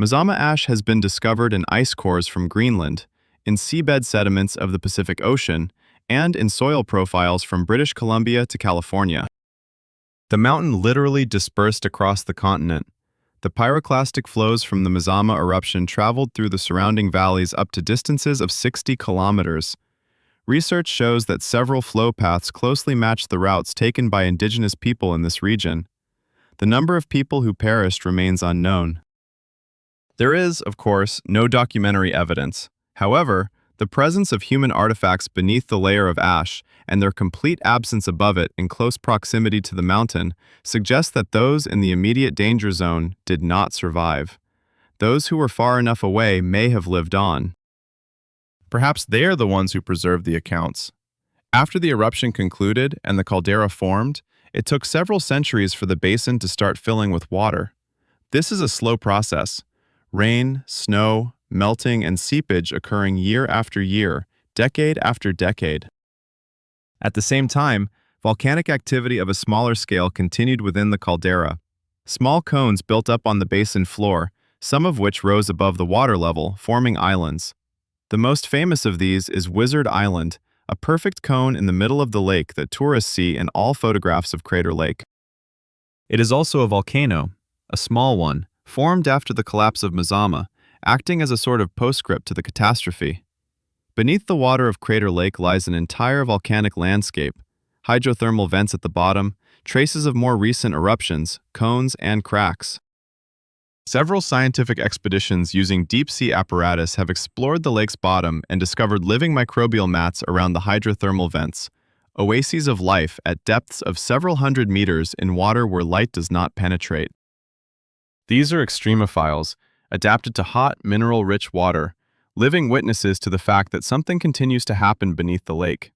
Mazama ash has been discovered in ice cores from Greenland, in seabed sediments of the Pacific Ocean, and in soil profiles from British Columbia to California. The mountain literally dispersed across the continent. The pyroclastic flows from the Mazama eruption traveled through the surrounding valleys up to distances of 60 kilometers. Research shows that several flow paths closely match the routes taken by indigenous people in this region. The number of people who perished remains unknown. There is, of course, no documentary evidence. However, the presence of human artifacts beneath the layer of ash and their complete absence above it in close proximity to the mountain suggests that those in the immediate danger zone did not survive. Those who were far enough away may have lived on. Perhaps they are the ones who preserved the accounts. After the eruption concluded and the caldera formed, it took several centuries for the basin to start filling with water. This is a slow process. Rain, snow, melting, and seepage occurring year after year, decade after decade. At the same time, volcanic activity of a smaller scale continued within the caldera. Small cones built up on the basin floor, some of which rose above the water level, forming islands. The most famous of these is Wizard Island, a perfect cone in the middle of the lake that tourists see in all photographs of Crater Lake. It is also a volcano, a small one, formed after the collapse of Mazama, acting as a sort of postscript to the catastrophe. Beneath the water of Crater Lake lies an entire volcanic landscape, hydrothermal vents at the bottom, traces of more recent eruptions, cones, and cracks. Several scientific expeditions using deep-sea apparatus have explored the lake's bottom and discovered living microbial mats around the hydrothermal vents, oases of life at depths of several hundred meters in water where light does not penetrate. These are extremophiles, adapted to hot, mineral-rich water, living witnesses to the fact that something continues to happen beneath the lake.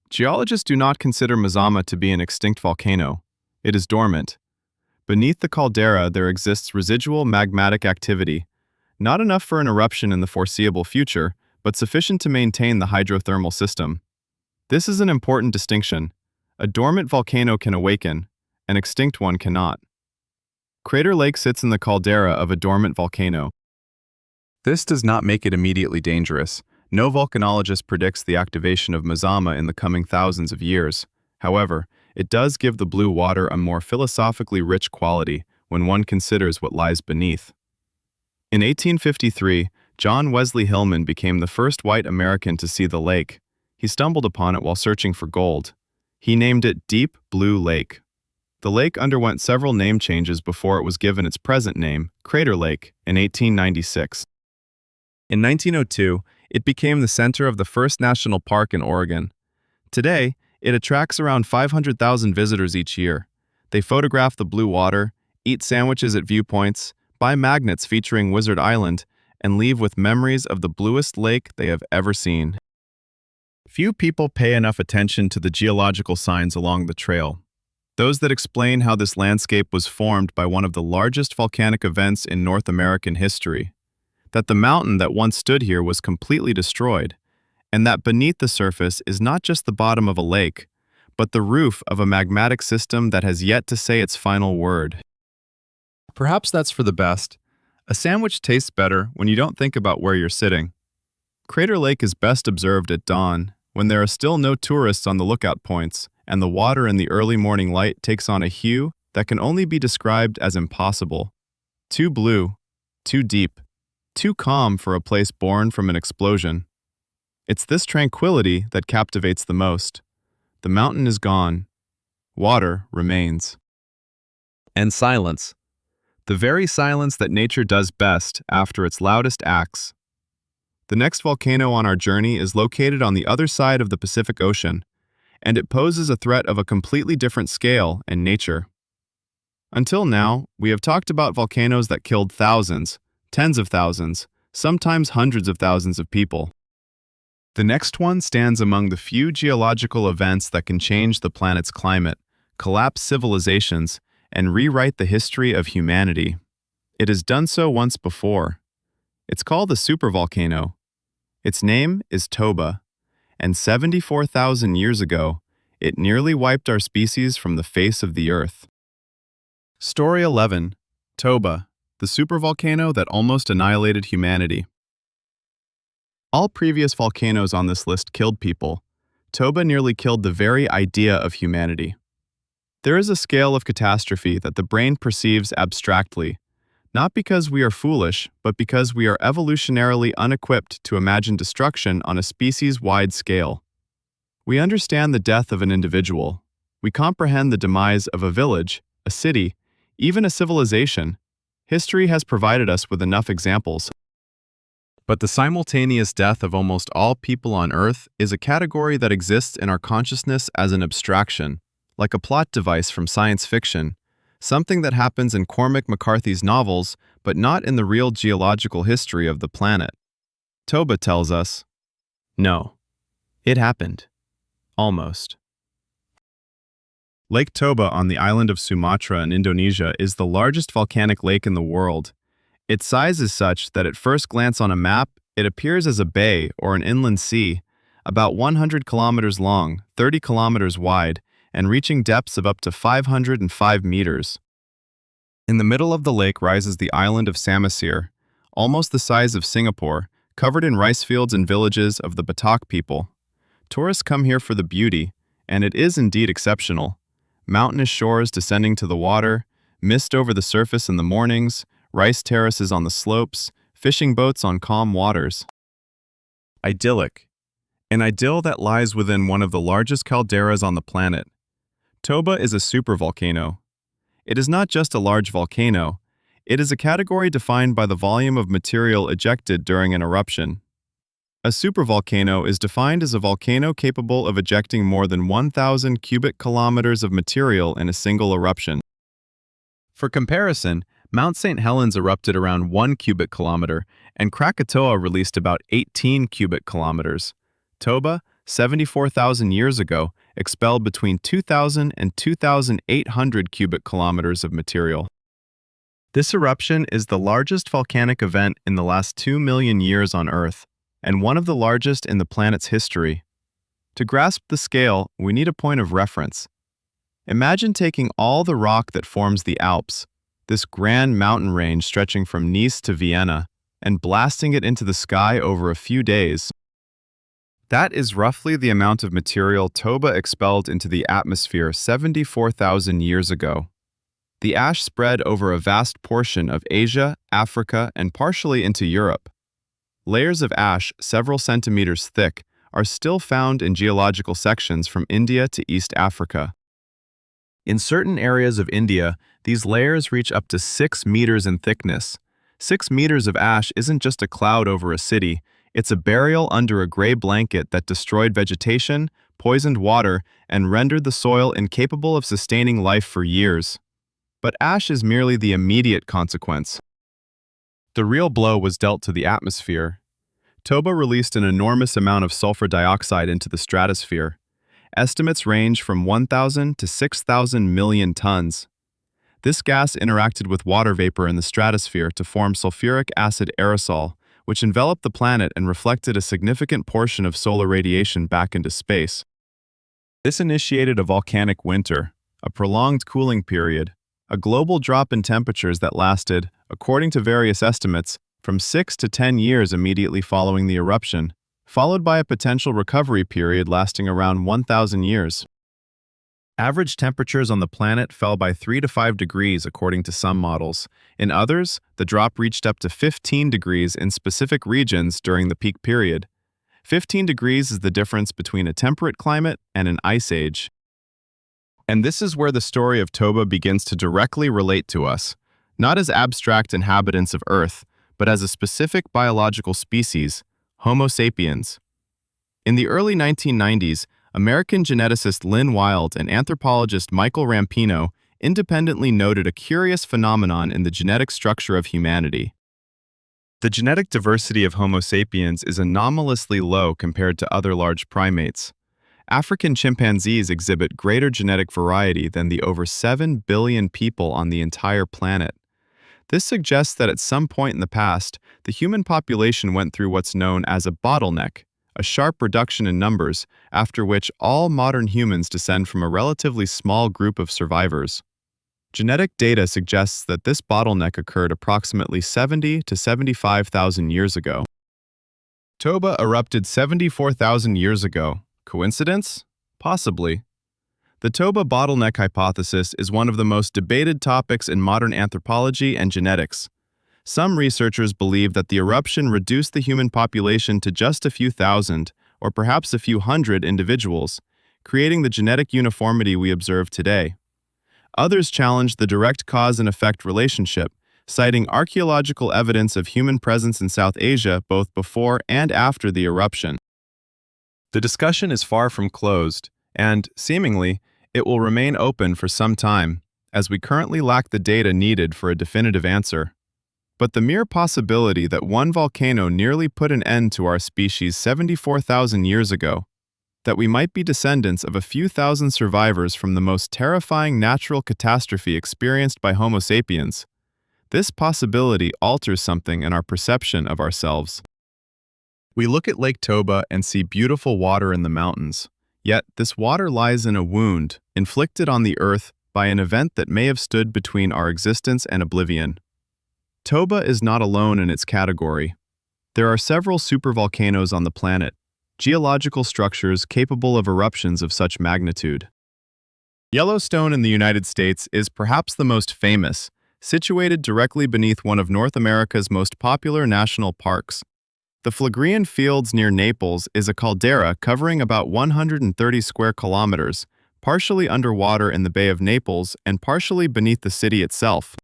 Geologists do not consider Mazama to be an extinct volcano. It is dormant. Beneath the caldera there exists residual magmatic activity, not enough for an eruption in the foreseeable future, but sufficient to maintain the hydrothermal system. This is an important distinction. A dormant volcano can awaken, an extinct one cannot. Crater Lake sits in the caldera of a dormant volcano. This does not make it immediately dangerous. No volcanologist predicts the activation of Mazama in the coming thousands of years. However, it does give the blue water a more philosophically rich quality when one considers what lies beneath. In 1853, John Wesley Hillman became the first white American to see the lake. He stumbled upon it while searching for gold. He named it Deep Blue Lake. The lake underwent several name changes before it was given its present name, Crater Lake, in 1896. In 1902, it became the center of the first national park in Oregon. Today, it attracts around 500,000 visitors each year. They photograph the blue water, eat sandwiches at viewpoints, buy magnets featuring Wizard Island, and leave with memories of the bluest lake they have ever seen. Few people pay enough attention to the geological signs along the trail. Those that explain how this landscape was formed by one of the largest volcanic events in North American history. That the mountain that once stood here was completely destroyed, and that beneath the surface is not just the bottom of a lake, but the roof of a magmatic system that has yet to say its final word. Perhaps that's for the best. A sandwich tastes better when you don't think about where you're sitting. Crater Lake is best observed at dawn, when there are still no tourists on the lookout points, and the water in the early morning light takes on a hue that can only be described as impossible. Too blue, too deep, too calm for a place born from an explosion. It's this tranquility that captivates the most. The mountain is gone. Water remains. And silence. The very silence that nature does best after its loudest acts. The next volcano on our journey is located on the other side of the Pacific Ocean, and it poses a threat of a completely different scale and nature. Until now, we have talked about volcanoes that killed thousands, tens of thousands, sometimes hundreds of thousands of people. The next one stands among the few geological events that can change the planet's climate, collapse civilizations, and rewrite the history of humanity. It has done so once before. It's called a supervolcano. Its name is Toba, and 74,000 years ago, it nearly wiped our species from the face of the Earth. Story 11. Toba, the supervolcano that almost annihilated humanity. All previous volcanoes on this list killed people. Toba nearly killed the very idea of humanity. There is a scale of catastrophe that the brain perceives abstractly, not because we are foolish, but because we are evolutionarily unequipped to imagine destruction on a species-wide scale. We understand the death of an individual. We comprehend the demise of a village, a city, even a civilization. History has provided us with enough examples. But the simultaneous death of almost all people on Earth is a category that exists in our consciousness as an abstraction, like a plot device from science fiction, something that happens in Cormac McCarthy's novels, but not in the real geological history of the planet. Toba tells us, no, it happened. Almost. Lake Toba on the island of Sumatra in Indonesia is the largest volcanic lake in the world. Its size is such that at first glance on a map, it appears as a bay or an inland sea, about 100 kilometers long, 30 kilometers wide, and reaching depths of up to 505 meters. In the middle of the lake rises the island of Samosir, almost the size of Singapore, covered in rice fields and villages of the Batak people. Tourists come here for the beauty, and it is indeed exceptional. Mountainous shores descending to the water, mist over the surface in the mornings, rice terraces on the slopes, fishing boats on calm waters. Idyllic. An idyll that lies within one of the largest calderas on the planet. Toba is a supervolcano. It is not just a large volcano, it is a category defined by the volume of material ejected during an eruption. A supervolcano is defined as a volcano capable of ejecting more than 1,000 cubic kilometers of material in a single eruption. For comparison, Mount St. Helens erupted around 1 cubic kilometer, and Krakatoa released about 18 cubic kilometers. Toba, 74,000 years ago, expelled between 2,000 and 2,800 cubic kilometers of material. This eruption is the largest volcanic event in the last 2 million years on Earth, and one of the largest in the planet's history. To grasp the scale, we need a point of reference. Imagine taking all the rock that forms the Alps, this grand mountain range stretching from Nice to Vienna, and blasting it into the sky over a few days. That is roughly the amount of material Toba expelled into the atmosphere 74,000 years ago. The ash spread over a vast portion of Asia, Africa, and partially into Europe. Layers of ash several centimeters thick are still found in geological sections from India to East Africa. In certain areas of India, these layers reach up to 6 meters in thickness. 6 meters of ash isn't just a cloud over a city, it's a burial under a gray blanket that destroyed vegetation, poisoned water, and rendered the soil incapable of sustaining life for years. But ash is merely the immediate consequence. The real blow was dealt to the atmosphere. Toba released an enormous amount of sulfur dioxide into the stratosphere. Estimates range from 1,000 to 6,000 million tons. This gas interacted with water vapor in the stratosphere to form sulfuric acid aerosol, which enveloped the planet and reflected a significant portion of solar radiation back into space. This initiated a volcanic winter, a prolonged cooling period, a global drop in temperatures that lasted, according to various estimates, from 6 to 10 years immediately following the eruption, followed by a potential recovery period lasting around 1,000 years. Average temperatures on the planet fell by 3 to 5 degrees according to some models. In others, the drop reached up to 15 degrees in specific regions during the peak period. 15 degrees is the difference between a temperate climate and an ice age. And this is where the story of Toba begins to directly relate to us, not as abstract inhabitants of Earth, but as a specific biological species, Homo sapiens. In the early 1990s, American geneticist Lynn Wild and anthropologist Michael Rampino independently noted a curious phenomenon in the genetic structure of humanity. The genetic diversity of Homo sapiens is anomalously low compared to other large primates. African chimpanzees exhibit greater genetic variety than the over 7 billion people on the entire planet. This suggests that at some point in the past, the human population went through what's known as a bottleneck, a sharp reduction in numbers, after which all modern humans descend from a relatively small group of survivors. Genetic data suggests that this bottleneck occurred approximately 70 to 75,000 years ago. Toba erupted 74,000 years ago. Coincidence? Possibly. The Toba bottleneck hypothesis is one of the most debated topics in modern anthropology and genetics. Some researchers believe that the eruption reduced the human population to just a few thousand, or perhaps a few hundred individuals, creating the genetic uniformity we observe today. Others challenge the direct cause and effect relationship, citing archaeological evidence of human presence in South Asia both before and after the eruption. The discussion is far from closed, and, seemingly, it will remain open for some time, as we currently lack the data needed for a definitive answer. But the mere possibility that one volcano nearly put an end to our species 74,000 years ago, that we might be descendants of a few thousand survivors from the most terrifying natural catastrophe experienced by Homo sapiens, this possibility alters something in our perception of ourselves. We look at Lake Toba and see beautiful water in the mountains, yet this water lies in a wound inflicted on the earth by an event that may have stood between our existence and oblivion. Toba is not alone in its category. There are several supervolcanoes on the planet, geological structures capable of eruptions of such magnitude. Yellowstone in the United States is perhaps the most famous, situated directly beneath one of North America's most popular national parks. The Phlegraean Fields near Naples is a caldera covering about 130 square kilometers, partially underwater in the Bay of Naples and partially beneath the city itself.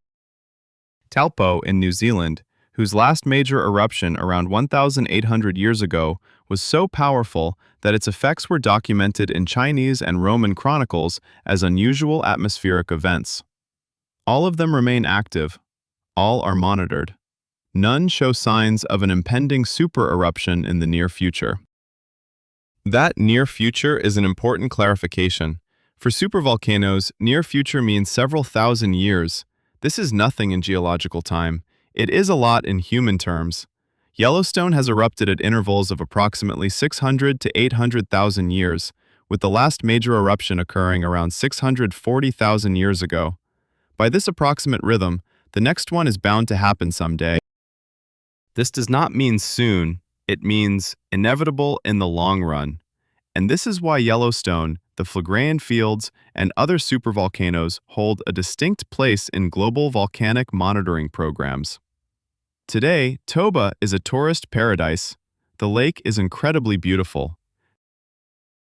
Taupo in New Zealand, whose last major eruption around 1,800 years ago was so powerful that its effects were documented in Chinese and Roman chronicles as unusual atmospheric events. All of them remain active. All are monitored. None show signs of an impending super-eruption in the near future. That near future is an important clarification. For supervolcanoes, near future means several thousand years. This is nothing in geological time. It is a lot in human terms. Yellowstone has erupted at intervals of approximately 600 to 800,000 years, with the last major eruption occurring around 640,000 years ago. By this approximate rhythm, the next one is bound to happen someday. This does not mean soon, it means inevitable in the long run. And this is why Yellowstone, the Phlegraean Fields, and other supervolcanoes hold a distinct place in global volcanic monitoring programs. Today, Toba is a tourist paradise. The lake is incredibly beautiful.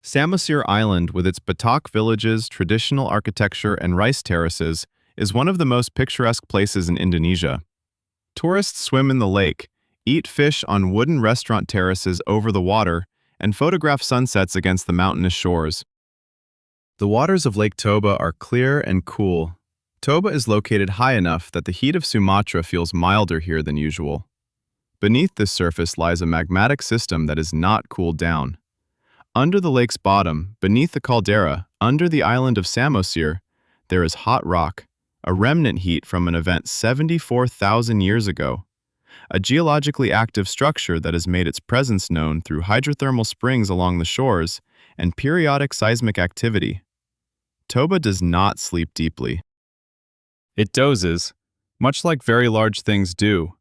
Samosir Island, with its Batak villages, traditional architecture, and rice terraces, is one of the most picturesque places in Indonesia. Tourists swim in the lake, eat fish on wooden restaurant terraces over the water, and photograph sunsets against the mountainous shores. The waters of Lake Toba are clear and cool. Toba is located high enough that the heat of Sumatra feels milder here than usual. Beneath this surface lies a magmatic system that is not cooled down. Under the lake's bottom, beneath the caldera, under the island of Samosir, there is hot rock, a remnant heat from an event 74,000 years ago, a geologically active structure that has made its presence known through hydrothermal springs along the shores and periodic seismic activity. Toba does not sleep deeply. It dozes, much like very large things do,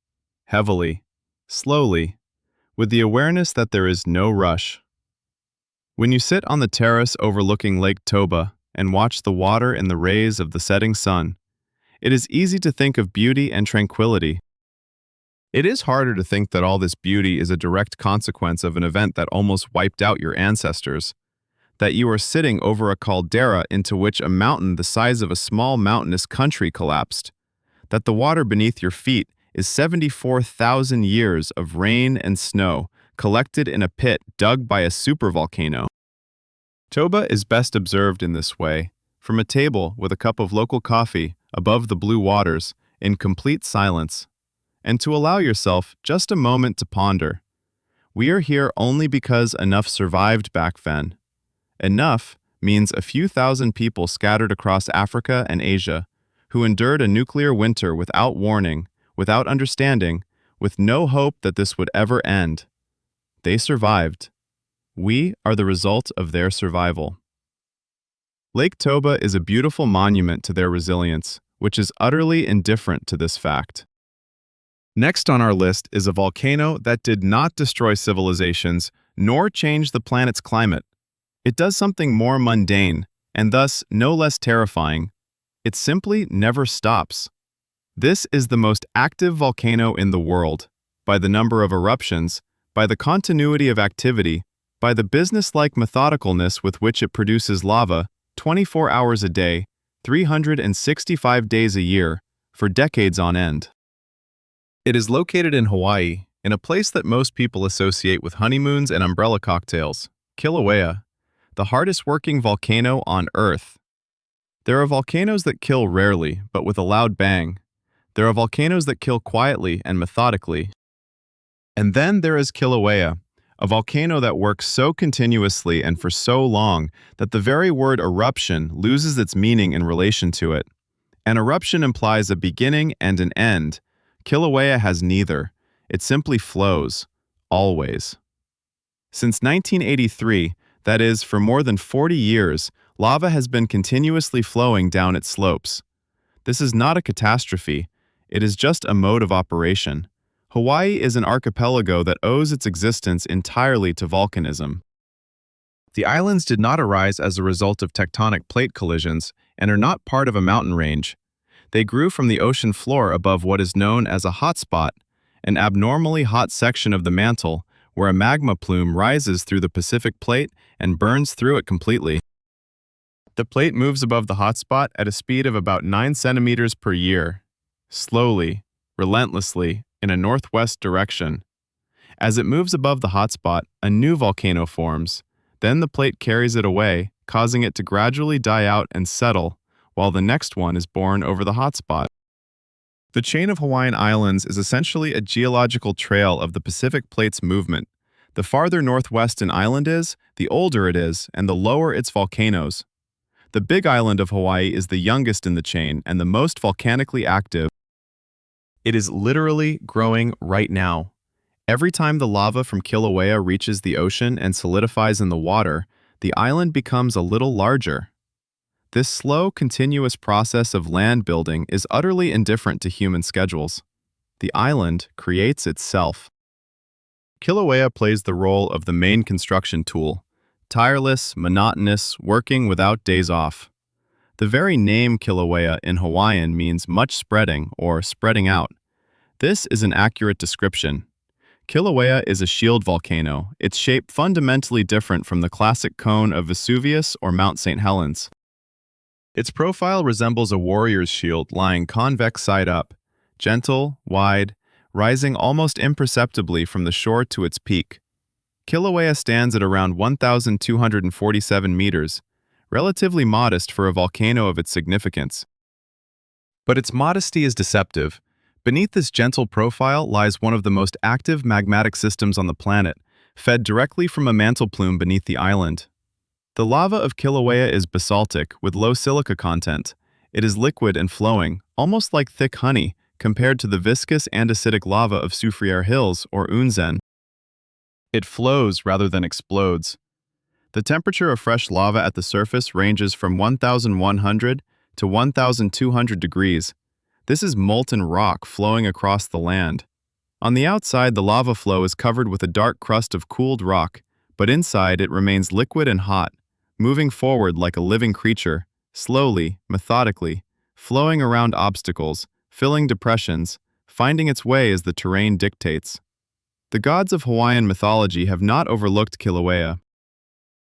heavily, slowly, with the awareness that there is no rush. When you sit on the terrace overlooking Lake Toba and watch the water in the rays of the setting sun. It is easy to think of beauty and tranquility. It is harder to think that all this beauty is a direct consequence of an event that almost wiped out your ancestors, that you are sitting over a caldera into which a mountain the size of a small mountainous country collapsed, that the water beneath your feet is 74,000 years of rain and snow collected in a pit dug by a supervolcano. Toba is best observed in this way, from a table with a cup of local coffee above the blue waters in complete silence, and to allow yourself just a moment to ponder. We are here only because enough survived back then. Enough means a few thousand people scattered across Africa and Asia, who endured a nuclear winter without warning, without understanding, with no hope that this would ever end. They survived. We are the result of their survival. Lake Toba is a beautiful monument to their resilience, which is utterly indifferent to this fact. Next on our list is a volcano that did not destroy civilizations nor change the planet's climate. It does something more mundane, and thus no less terrifying. It simply never stops. This is the most active volcano in the world, by the number of eruptions, by the continuity of activity, by the business-like methodicalness with which it produces lava 24 hours a day, 365 days a year, for decades on end. It is located in Hawaii, in a place that most people associate with honeymoons and umbrella cocktails, Kilauea, the hardest-working volcano on Earth. There are volcanoes that kill rarely, but with a loud bang. There are volcanoes that kill quietly and methodically. And then there is Kilauea, a volcano that works so continuously and for so long that the very word eruption loses its meaning in relation to it. An eruption implies a beginning and an end. Kilauea has neither. It simply flows, always. Since 1983, that is, for more than 40 years, lava has been continuously flowing down its slopes. This is not a catastrophe. It is just a mode of operation. Hawaii is an archipelago that owes its existence entirely to volcanism. The islands did not arise as a result of tectonic plate collisions and are not part of a mountain range. They grew from the ocean floor above what is known as a hotspot, an abnormally hot section of the mantle where a magma plume rises through the Pacific plate and burns through it completely. The plate moves above the hotspot at a speed of about 9 centimeters per year, slowly, relentlessly, in a northwest direction. As it moves above the hotspot, a new volcano forms. Then the plate carries it away, causing it to gradually die out and settle, while the next one is born over the hotspot. The chain of Hawaiian Islands is essentially a geological trail of the Pacific Plate's movement. The farther northwest an island is, the older it is, and the lower its volcanoes. The Big Island of Hawaii is the youngest in the chain and the most volcanically active. It is literally growing right now. Every time the lava from Kilauea reaches the ocean and solidifies in the water, the island becomes a little larger. This slow, continuous process of land building is utterly indifferent to human schedules. The island creates itself. Kilauea plays the role of the main construction tool, tireless, monotonous, working without days off. The very name Kilauea in Hawaiian means much spreading or spreading out. This is an accurate description. Kilauea is a shield volcano, its shape fundamentally different from the classic cone of Vesuvius or Mount St. Helens. Its profile resembles a warrior's shield lying convex side up, gentle, wide, rising almost imperceptibly from the shore to its peak. Kilauea stands at around 1,247 meters, relatively modest for a volcano of its significance. But its modesty is deceptive. Beneath this gentle profile lies one of the most active magmatic systems on the planet, fed directly from a mantle plume beneath the island. The lava of Kilauea is basaltic, with low silica content. It is liquid and flowing, almost like thick honey, compared to the viscous andesitic lava of Soufriere Hills or Unzen. It flows rather than explodes. The temperature of fresh lava at the surface ranges from 1,100 to 1,200 degrees. This is molten rock flowing across the land. On the outside, the lava flow is covered with a dark crust of cooled rock, but inside it remains liquid and hot, moving forward like a living creature, slowly, methodically, flowing around obstacles, filling depressions, finding its way as the terrain dictates. The gods of Hawaiian mythology have not overlooked Kilauea.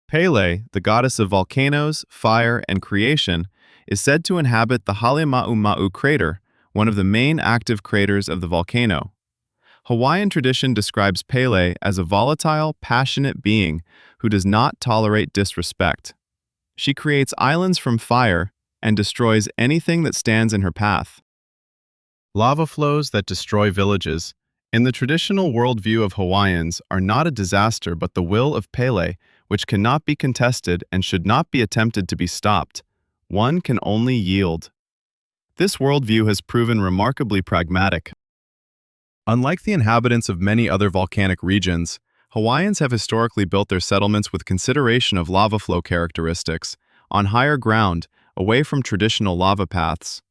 Pele, the goddess of volcanoes, fire, and creation, is said to inhabit the Halemaumau crater, one of the main active craters of the volcano. Hawaiian tradition describes Pele as a volatile, passionate being who does not tolerate disrespect. She creates islands from fire and destroys anything that stands in her path. Lava flows that destroy villages, in the traditional worldview of Hawaiians, are not a disaster but the will of Pele, which cannot be contested and should not be attempted to be stopped. One can only yield. This worldview has proven remarkably pragmatic. Unlike the inhabitants of many other volcanic regions, Hawaiians have historically built their settlements with consideration of lava flow characteristics, on higher ground, away from traditional lava paths.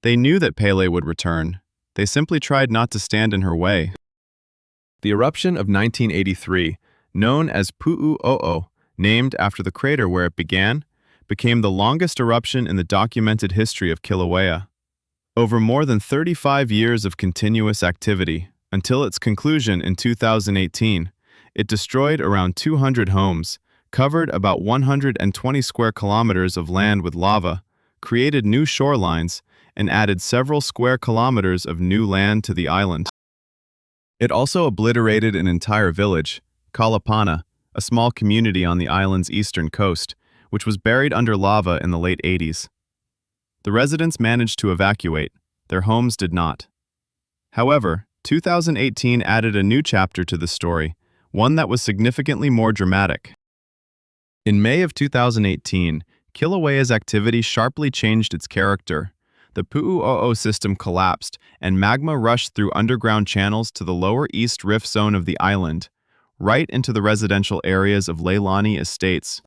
They knew that Pele would return. They simply tried not to stand in her way. The eruption of 1983, known as Pu'u'o'o, named after the crater where it began, became the longest eruption in the documented history of Kilauea. Over more than 35 years of continuous activity, until its conclusion in 2018, it destroyed around 200 homes, covered about 120 square kilometers of land with lava, created new shorelines, and added several square kilometers of new land to the island. It also obliterated an entire village, Kalapana, a small community on the island's eastern coast, which was buried under lava in the late 80s. The residents managed to evacuate, their homes did not. However, 2018 added a new chapter to the story, one that was significantly more dramatic. In May of 2018, Kilauea's activity sharply changed its character. The Pu'u'o'o system collapsed, and magma rushed through underground channels to the lower east rift zone of the island, right into the residential areas of Leilani estates.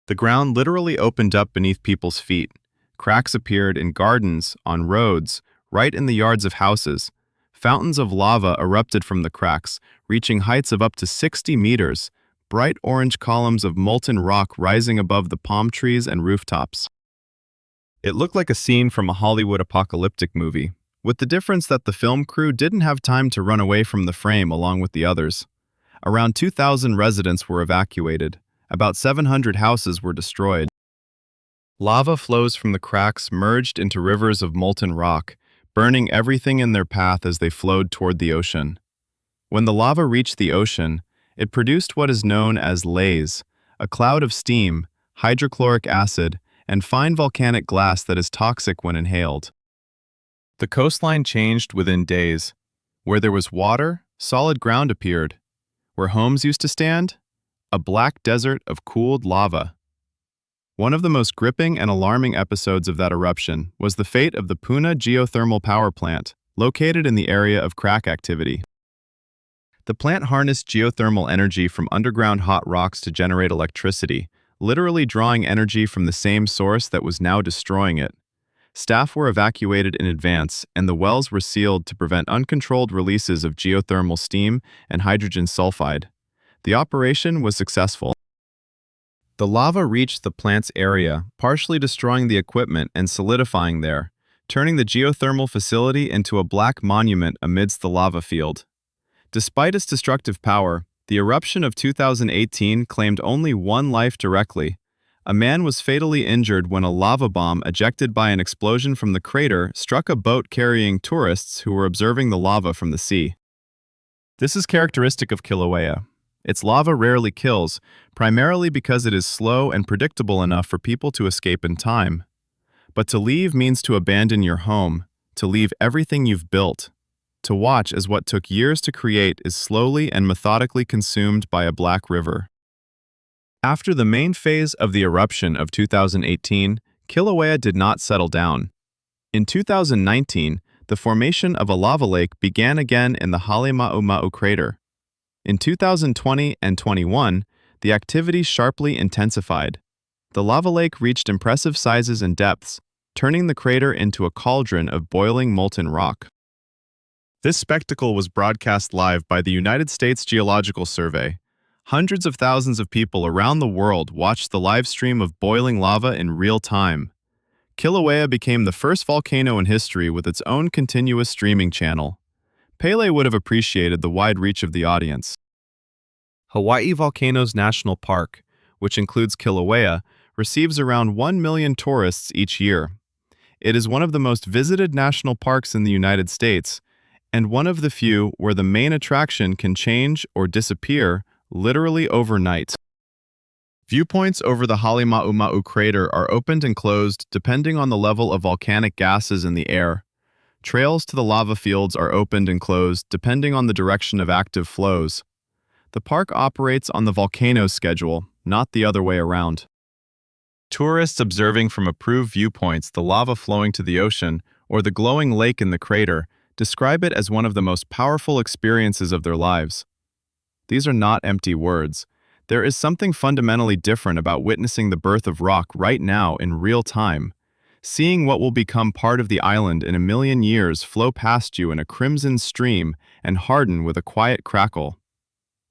The ground literally opened up beneath people's feet. Cracks appeared in gardens, on roads, right in the yards of houses. Fountains of lava erupted from the cracks, reaching heights of up to 60 meters, bright orange columns of molten rock rising above the palm trees and rooftops. It looked like a scene from a Hollywood apocalyptic movie, with the difference that the film crew didn't have time to run away from the frame along with the others. Around 2,000 residents were evacuated. About 700 houses were destroyed. Lava flows from the cracks merged into rivers of molten rock, burning everything in their path as they flowed toward the ocean. When the lava reached the ocean, it produced what is known as laze, a cloud of steam, hydrochloric acid, and fine volcanic glass that is toxic when inhaled. The coastline changed within days. Where there was water, solid ground appeared. Where homes used to stand, a black desert of cooled lava. One of the most gripping and alarming episodes of that eruption was the fate of the Puna geothermal power plant, located in the area of crack activity. The plant harnessed geothermal energy from underground hot rocks to generate electricity, literally drawing energy from the same source that was now destroying it. Staff were evacuated in advance, and the wells were sealed to prevent uncontrolled releases of geothermal steam and hydrogen sulfide. The operation was successful. The lava reached the plant's area, partially destroying the equipment and solidifying there, turning the geothermal facility into a black monument amidst the lava field. Despite its destructive power, the eruption of 2018 claimed only one life directly. A man was fatally injured when a lava bomb ejected by an explosion from the crater struck a boat carrying tourists who were observing the lava from the sea. This is characteristic of Kilauea. Its lava rarely kills, primarily because it is slow and predictable enough for people to escape in time. But to leave means to abandon your home, to leave everything you've built. To watch as what took years to create is slowly and methodically consumed by a black river. After the main phase of the eruption of 2018, Kilauea did not settle down. In 2019, the formation of a lava lake began again in the Halemaumau crater. In 2020 and 21, the activity sharply intensified. The lava lake reached impressive sizes and depths, turning the crater into a cauldron of boiling molten rock. This spectacle was broadcast live by the United States Geological Survey, Hundreds of thousands of people around the world watched the live stream of boiling lava in real time. Kilauea became the first volcano in history with its own continuous streaming channel. Pele would have appreciated the wide reach of the audience. Hawaii Volcanoes National Park, which includes Kilauea, receives around 1 million tourists each year. It is one of the most visited national parks in the United States, and one of the few where the main attraction can change or disappear literally overnight. Viewpoints over the Halemaumau crater are opened and closed depending on the level of volcanic gases in the air. Trails to the lava fields are opened and closed depending on the direction of active flows. The park operates on the volcano schedule, not the other way around. Tourists observing from approved viewpoints the lava flowing to the ocean or the glowing lake in the crater describe it as one of the most powerful experiences of their lives. These are not empty words. There is something fundamentally different about witnessing the birth of rock right now in real time. Seeing what will become part of the island in a million years flow past you in a crimson stream and harden with a quiet crackle.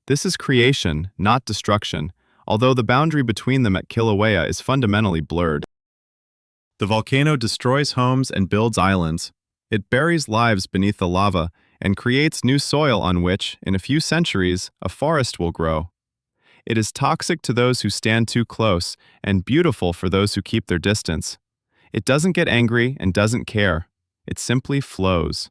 This is creation, not destruction, although the boundary between them at Kilauea is fundamentally blurred. The volcano destroys homes and builds islands. It buries lives beneath the lava and creates new soil on which, in a few centuries, a forest will grow. It is toxic to those who stand too close and beautiful for those who keep their distance. It doesn't get angry and doesn't care. It simply flows.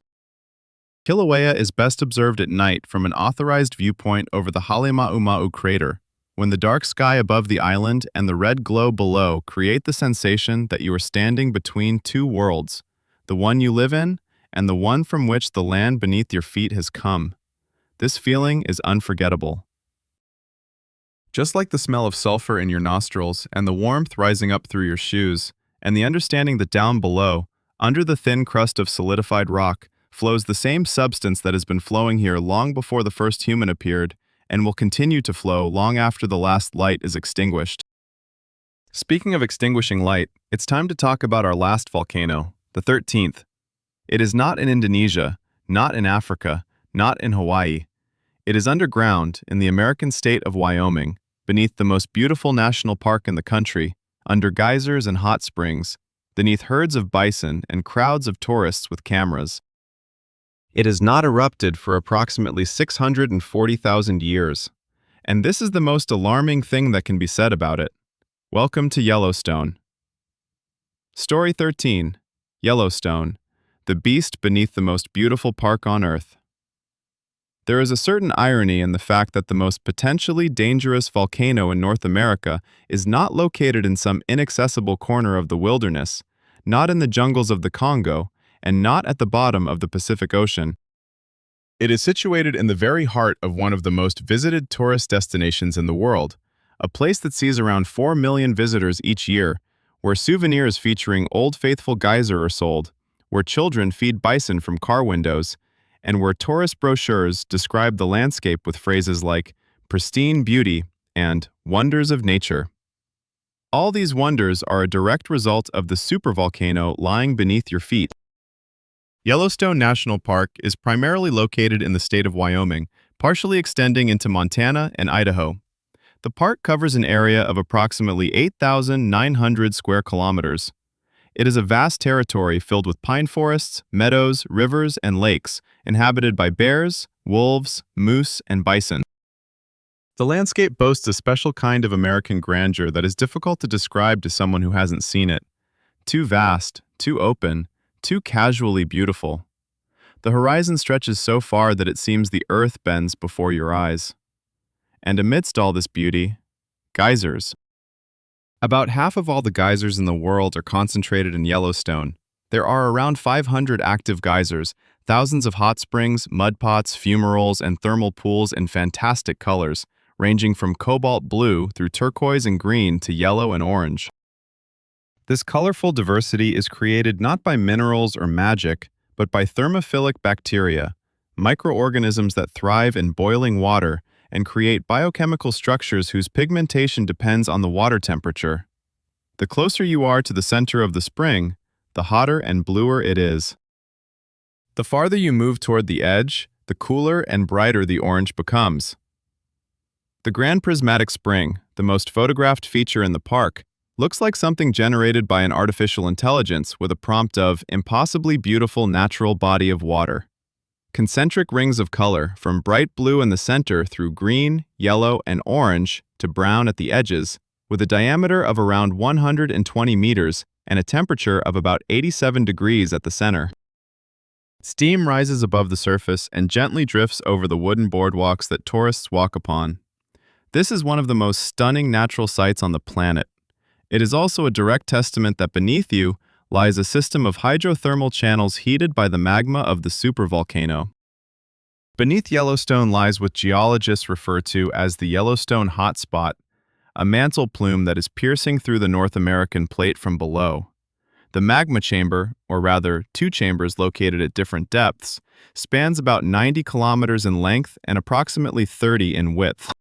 Kilauea is best observed at night from an authorized viewpoint over the Halemaumau crater, when the dark sky above the island and the red glow below create the sensation that you are standing between two worlds, the one you live in and the one from which the land beneath your feet has come. This feeling is unforgettable. Just like the smell of sulfur in your nostrils and the warmth rising up through your shoes, and the understanding that down below, under the thin crust of solidified rock, flows the same substance that has been flowing here long before the first human appeared, and will continue to flow long after the last light is extinguished. Speaking of extinguishing light, it's time to talk about our last volcano, the 13th. It is not in Indonesia, not in Africa, not in Hawaii. It is underground in the American state of Wyoming, beneath the most beautiful national park in the country, under geysers and hot springs, beneath herds of bison and crowds of tourists with cameras. It has not erupted for approximately 640,000 years, and this is the most alarming thing that can be said about it. Welcome to Yellowstone. Story 13. Yellowstone, the beast beneath the most beautiful park on Earth. There is a certain irony in the fact that the most potentially dangerous volcano in North America is not located in some inaccessible corner of the wilderness, not in the jungles of the Congo, and not at the bottom of the Pacific Ocean. It is situated in the very heart of one of the most visited tourist destinations in the world, a place that sees around 4 million visitors each year, where souvenirs featuring Old Faithful geyser are sold, where children feed bison from car windows, and where tourist brochures describe the landscape with phrases like pristine beauty and wonders of nature. All these wonders are a direct result of the supervolcano lying beneath your feet. Yellowstone National Park is primarily located in the state of Wyoming, partially extending into Montana and Idaho. The park covers an area of approximately 8,900 square kilometers. It is a vast territory filled with pine forests, meadows, rivers, and lakes, inhabited by bears, wolves, moose, and bison. The landscape boasts a special kind of American grandeur that is difficult to describe to someone who hasn't seen it. Too vast, too open, too casually beautiful. The horizon stretches so far that it seems the earth bends before your eyes. And amidst all this beauty, geysers. About half of all the geysers in the world are concentrated in Yellowstone. There are around 500 active geysers, thousands of hot springs, mud pots, fumaroles, and thermal pools in fantastic colors, ranging from cobalt blue through turquoise and green to yellow and orange. This colorful diversity is created not by minerals or magic, but by thermophilic bacteria, microorganisms that thrive in boiling water and create biochemical structures whose pigmentation depends on the water temperature. The closer you are to the center of the spring, the hotter and bluer it is. The farther you move toward the edge, the cooler and brighter the orange becomes. The Grand Prismatic Spring, the most photographed feature in the park, looks like something generated by an artificial intelligence with a prompt of impossibly beautiful natural body of water. Concentric rings of color, from bright blue in the center through green, yellow, and orange to brown at the edges, with a diameter of around 120 meters and a temperature of about 87 degrees at the center. Steam rises above the surface and gently drifts over the wooden boardwalks that tourists walk upon. This is one of the most stunning natural sights on the planet. It is also a direct testament that beneath you lies a system of hydrothermal channels heated by the magma of the supervolcano. Beneath Yellowstone lies what geologists refer to as the Yellowstone hotspot, a mantle plume that is piercing through the North American plate from below. The magma chamber, or rather, two chambers located at different depths, spans about 90 kilometers in length and approximately 30 in width.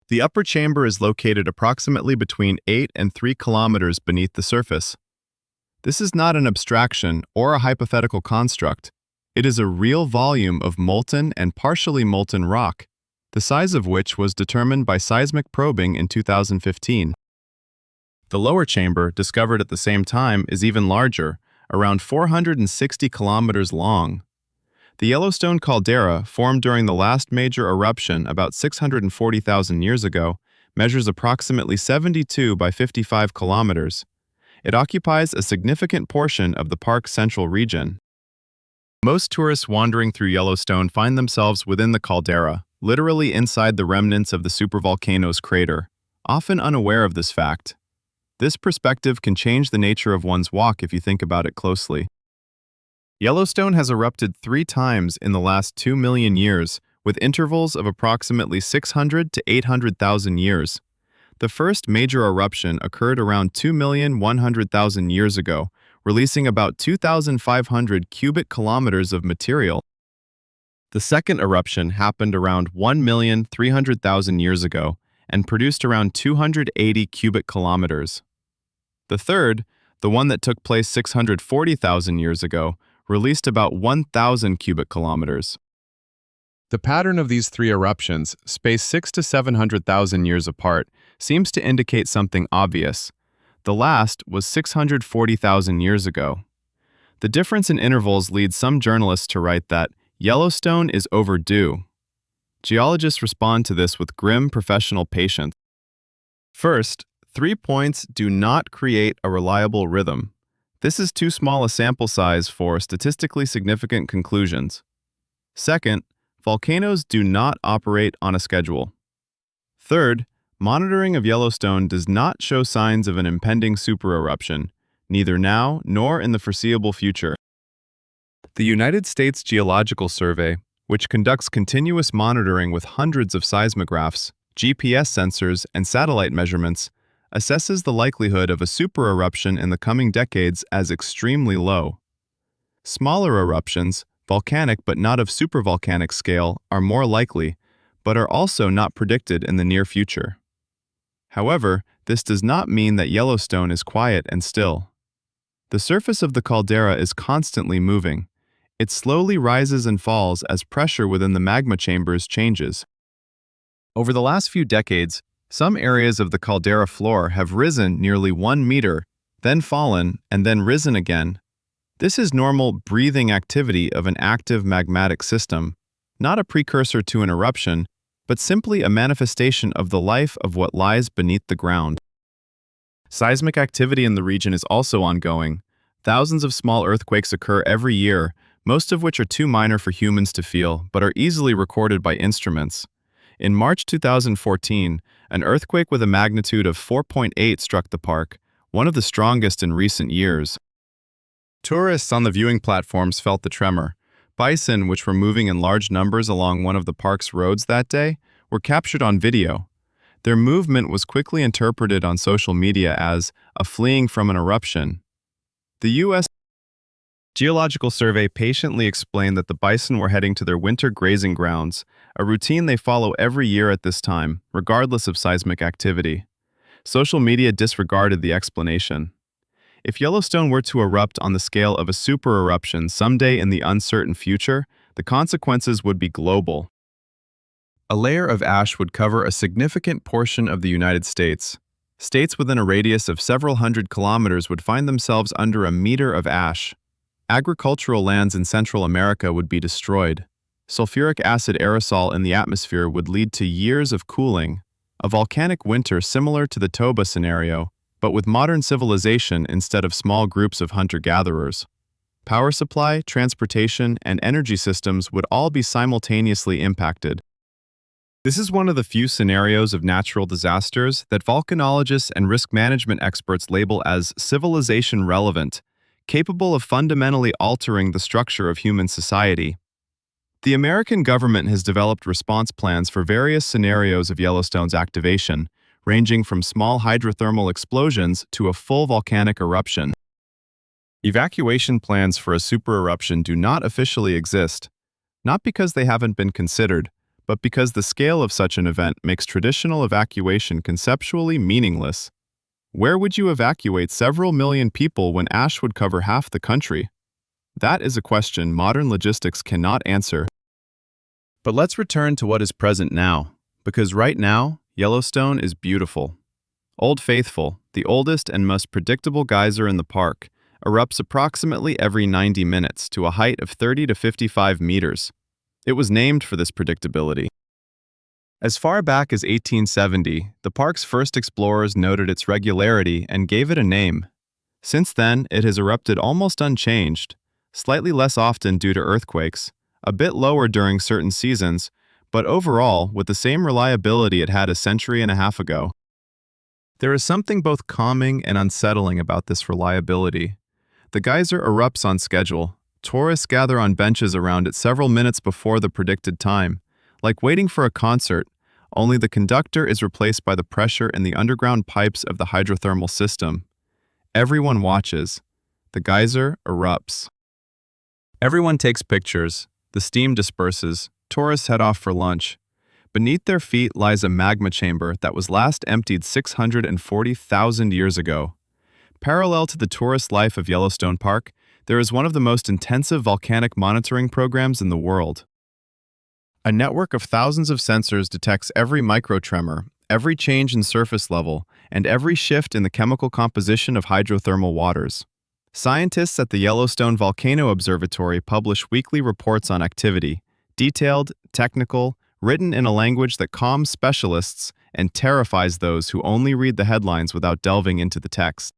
The upper chamber is located approximately between 8 and 3 kilometers beneath the surface. This is not an abstraction or a hypothetical construct. It is a real volume of molten and partially molten rock, the size of which was determined by seismic probing in 2015. The lower chamber, discovered at the same time, is even larger, around 460 kilometers long. The Yellowstone caldera, formed during the last major eruption about 640,000 years ago, measures approximately 72 by 55 kilometers. It occupies a significant portion of the park's central region. Most tourists wandering through Yellowstone find themselves within the caldera, literally inside the remnants of the supervolcano's crater, often unaware of this fact. This perspective can change the nature of one's walk if you think about it closely. Yellowstone has erupted 3 times in the last 2 million years, with intervals of approximately 600 to 800,000 years. The first major eruption occurred around 2,100,000 years ago, releasing about 2,500 cubic kilometers of material. The second eruption happened around 1,300,000 years ago and produced around 280 cubic kilometers. The third, the one that took place 640,000 years ago, released about 1,000 cubic kilometers. The pattern of these 3 eruptions, spaced 600 to 700,000 years apart, seems to indicate something obvious. The last was 640,000 years ago. The difference in intervals leads some journalists to write that Yellowstone is overdue. Geologists respond to this with grim professional patience. First, 3 points do not create a reliable rhythm. This is too small a sample size for statistically significant conclusions. Second, volcanoes do not operate on a schedule. Third, monitoring of Yellowstone does not show signs of an impending supereruption, neither now nor in the foreseeable future. The United States Geological Survey, which conducts continuous monitoring with hundreds of seismographs, GPS sensors, and satellite measurements, assesses the likelihood of a supereruption in the coming decades as extremely low. Smaller eruptions, volcanic but not of supervolcanic scale, are more likely, but are also not predicted in the near future. However, this does not mean that Yellowstone is quiet and still. The surface of the caldera is constantly moving. It slowly rises and falls as pressure within the magma chambers changes. Over the last few decades, some areas of the caldera floor have risen nearly 1 meter, then fallen, and then risen again. This is normal breathing activity of an active magmatic system, not a precursor to an eruption, but simply a manifestation of the life of what lies beneath the ground. Seismic activity in the region is also ongoing. Thousands of small earthquakes occur every year, most of which are too minor for humans to feel, but are easily recorded by instruments. In March 2014, an earthquake with a magnitude of 4.8 struck the park, one of the strongest in recent years. Tourists on the viewing platforms felt the tremor. Bison, which were moving in large numbers along one of the park's roads that day, were captured on video. Their movement was quickly interpreted on social media as a fleeing from an eruption. The U.S. Geological Survey patiently explained that the bison were heading to their winter grazing grounds, a routine they follow every year at this time, regardless of seismic activity. Social media disregarded the explanation. If Yellowstone were to erupt on the scale of a supereruption someday in the uncertain future, the consequences would be global. A layer of ash would cover a significant portion of the United States. States within a radius of several hundred kilometers would find themselves under a meter of ash. Agricultural lands in Central America would be destroyed. Sulfuric acid aerosol in the atmosphere would lead to years of cooling, a volcanic winter similar to the Toba scenario, but with modern civilization instead of small groups of hunter-gatherers. Power supply, transportation, and energy systems would all be simultaneously impacted. This is one of the few scenarios of natural disasters that volcanologists and risk management experts label as civilization relevant, capable of fundamentally altering the structure of human society. The American government has developed response plans for various scenarios of Yellowstone's activation, ranging from small hydrothermal explosions to a full volcanic eruption. Evacuation plans for a supereruption do not officially exist, not because they haven't been considered, but because the scale of such an event makes traditional evacuation conceptually meaningless. Where would you evacuate several million people when ash would cover half the country? That is a question modern logistics cannot answer. But let's return to what is present now, because right now, Yellowstone is beautiful. Old Faithful, the oldest and most predictable geyser in the park, erupts approximately every 90 minutes to a height of 30 to 55 meters. It was named for this predictability. As far back as 1870, the park's first explorers noted its regularity and gave it a name. Since then, it has erupted almost unchanged, slightly less often due to earthquakes, a bit lower during certain seasons, but overall with the same reliability it had a century and a half ago. There is something both calming and unsettling about this reliability. The geyser erupts on schedule. Tourists gather on benches around it several minutes before the predicted time, like waiting for a concert, only the conductor is replaced by the pressure in the underground pipes of the hydrothermal system. Everyone watches. The geyser erupts. Everyone takes pictures. The steam disperses. Tourists head off for lunch. Beneath their feet lies a magma chamber that was last emptied 640,000 years ago. Parallel to the tourist life of Yellowstone Park, there is one of the most intensive volcanic monitoring programs in the world. A network of thousands of sensors detects every microtremor, every change in surface level, and every shift in the chemical composition of hydrothermal waters. Scientists at the Yellowstone Volcano Observatory publish weekly reports on activity, detailed, technical, written in a language that calms specialists and terrifies those who only read the headlines without delving into the text.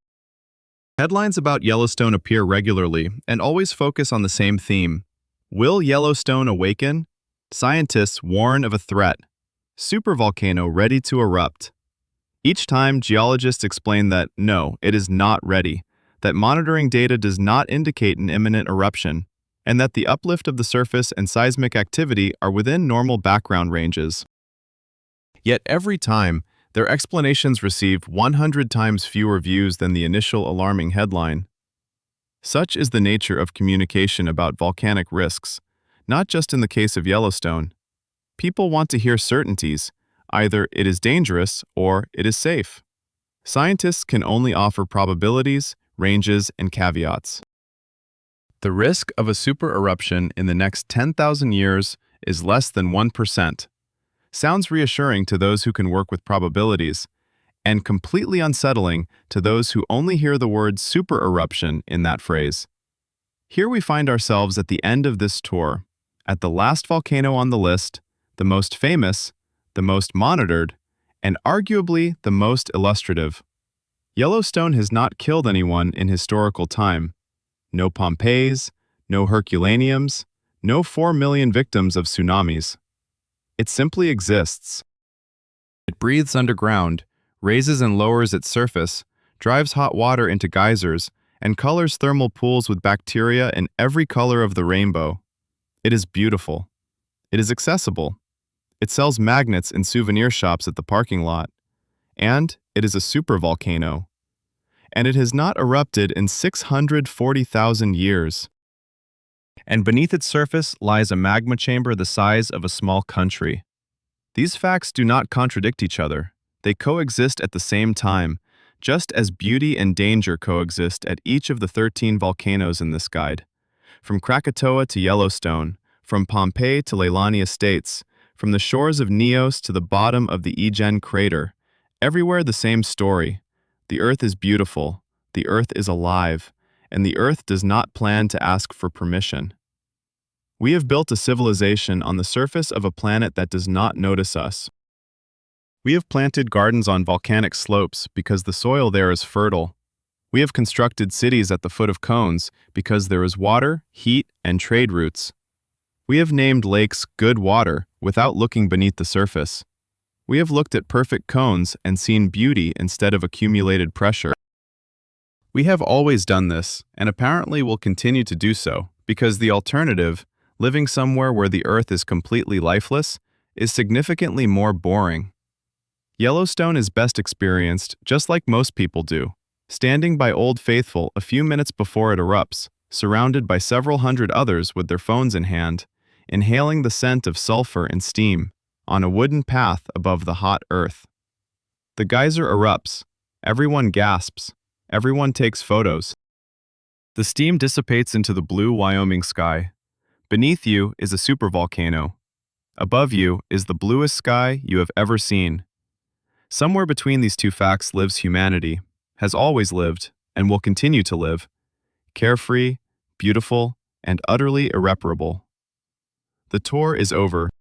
Headlines about Yellowstone appear regularly and always focus on the same theme. Will Yellowstone awaken? Scientists warn of a threat. Supervolcano ready to erupt. Each time, geologists explain that no, it is not ready, that monitoring data does not indicate an imminent eruption, and that the uplift of the surface and seismic activity are within normal background ranges. Yet every time, their explanations receive 100 times fewer views than the initial alarming headline. Such is the nature of communication about volcanic risks, not just in the case of Yellowstone. People want to hear certainties, either it is dangerous or it is safe. Scientists can only offer probabilities, ranges, and caveats. The risk of a supereruption in the next 10,000 years is less than 1%. Sounds reassuring to those who can work with probabilities, and completely unsettling to those who only hear the word supereruption in that phrase. Here we find ourselves at the end of this tour, at the last volcano on the list, the most famous, the most monitored, and arguably the most illustrative. Yellowstone has not killed anyone in historical time. No Pompeiis, no Herculaneums, no 4 million victims of tsunamis. It simply exists. It breathes underground, raises and lowers its surface, drives hot water into geysers, and colors thermal pools with bacteria in every color of the rainbow. It is beautiful. It is accessible. It sells magnets in souvenir shops at the parking lot. And it is a supervolcano. And it has not erupted in 640,000 years. And beneath its surface lies a magma chamber the size of a small country. These facts do not contradict each other. They coexist at the same time, just as beauty and danger coexist at each of the 13 volcanoes in this guide. From Krakatoa to Yellowstone, from Pompeii to Leilani Estates, From the shores of Nyos to the bottom of the Egen crater, everywhere the same story. The Earth is beautiful, the Earth is alive, and the Earth does not plan to ask for permission. We have built a civilization on the surface of a planet that does not notice us. We have planted gardens on volcanic slopes because the soil there is fertile. We have constructed cities at the foot of cones because there is water, heat, and trade routes. We have named lakes good water without looking beneath the surface. We have looked at perfect cones and seen beauty instead of accumulated pressure. We have always done this, and apparently will continue to do so, because the alternative, living somewhere where the Earth is completely lifeless, is significantly more boring. Yellowstone is best experienced just like most people do, standing by Old Faithful a few minutes before it erupts, surrounded by several hundred others with their phones in hand, inhaling the scent of sulfur and steam, on a wooden path above the hot earth. The geyser erupts, everyone gasps, everyone takes photos. The steam dissipates into the blue Wyoming sky. Beneath you is a supervolcano. Above you is the bluest sky you have ever seen. Somewhere between these two facts lives humanity, has always lived, and will continue to live, carefree, beautiful, and utterly irreparable. The tour is over.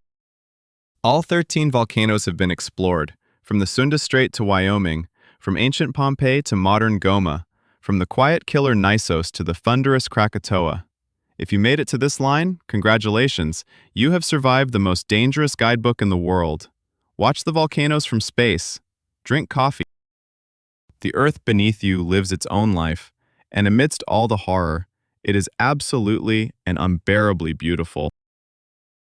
All 13 volcanoes have been explored, from the Sunda Strait to Wyoming, from ancient Pompeii to modern Goma, from the quiet killer Nyos to the thunderous Krakatoa. If you made it to this line, congratulations, you have survived the most dangerous guidebook in the world. Watch the volcanoes from space. Drink coffee. The earth beneath you lives its own life, and amidst all the horror, it is absolutely and unbearably beautiful.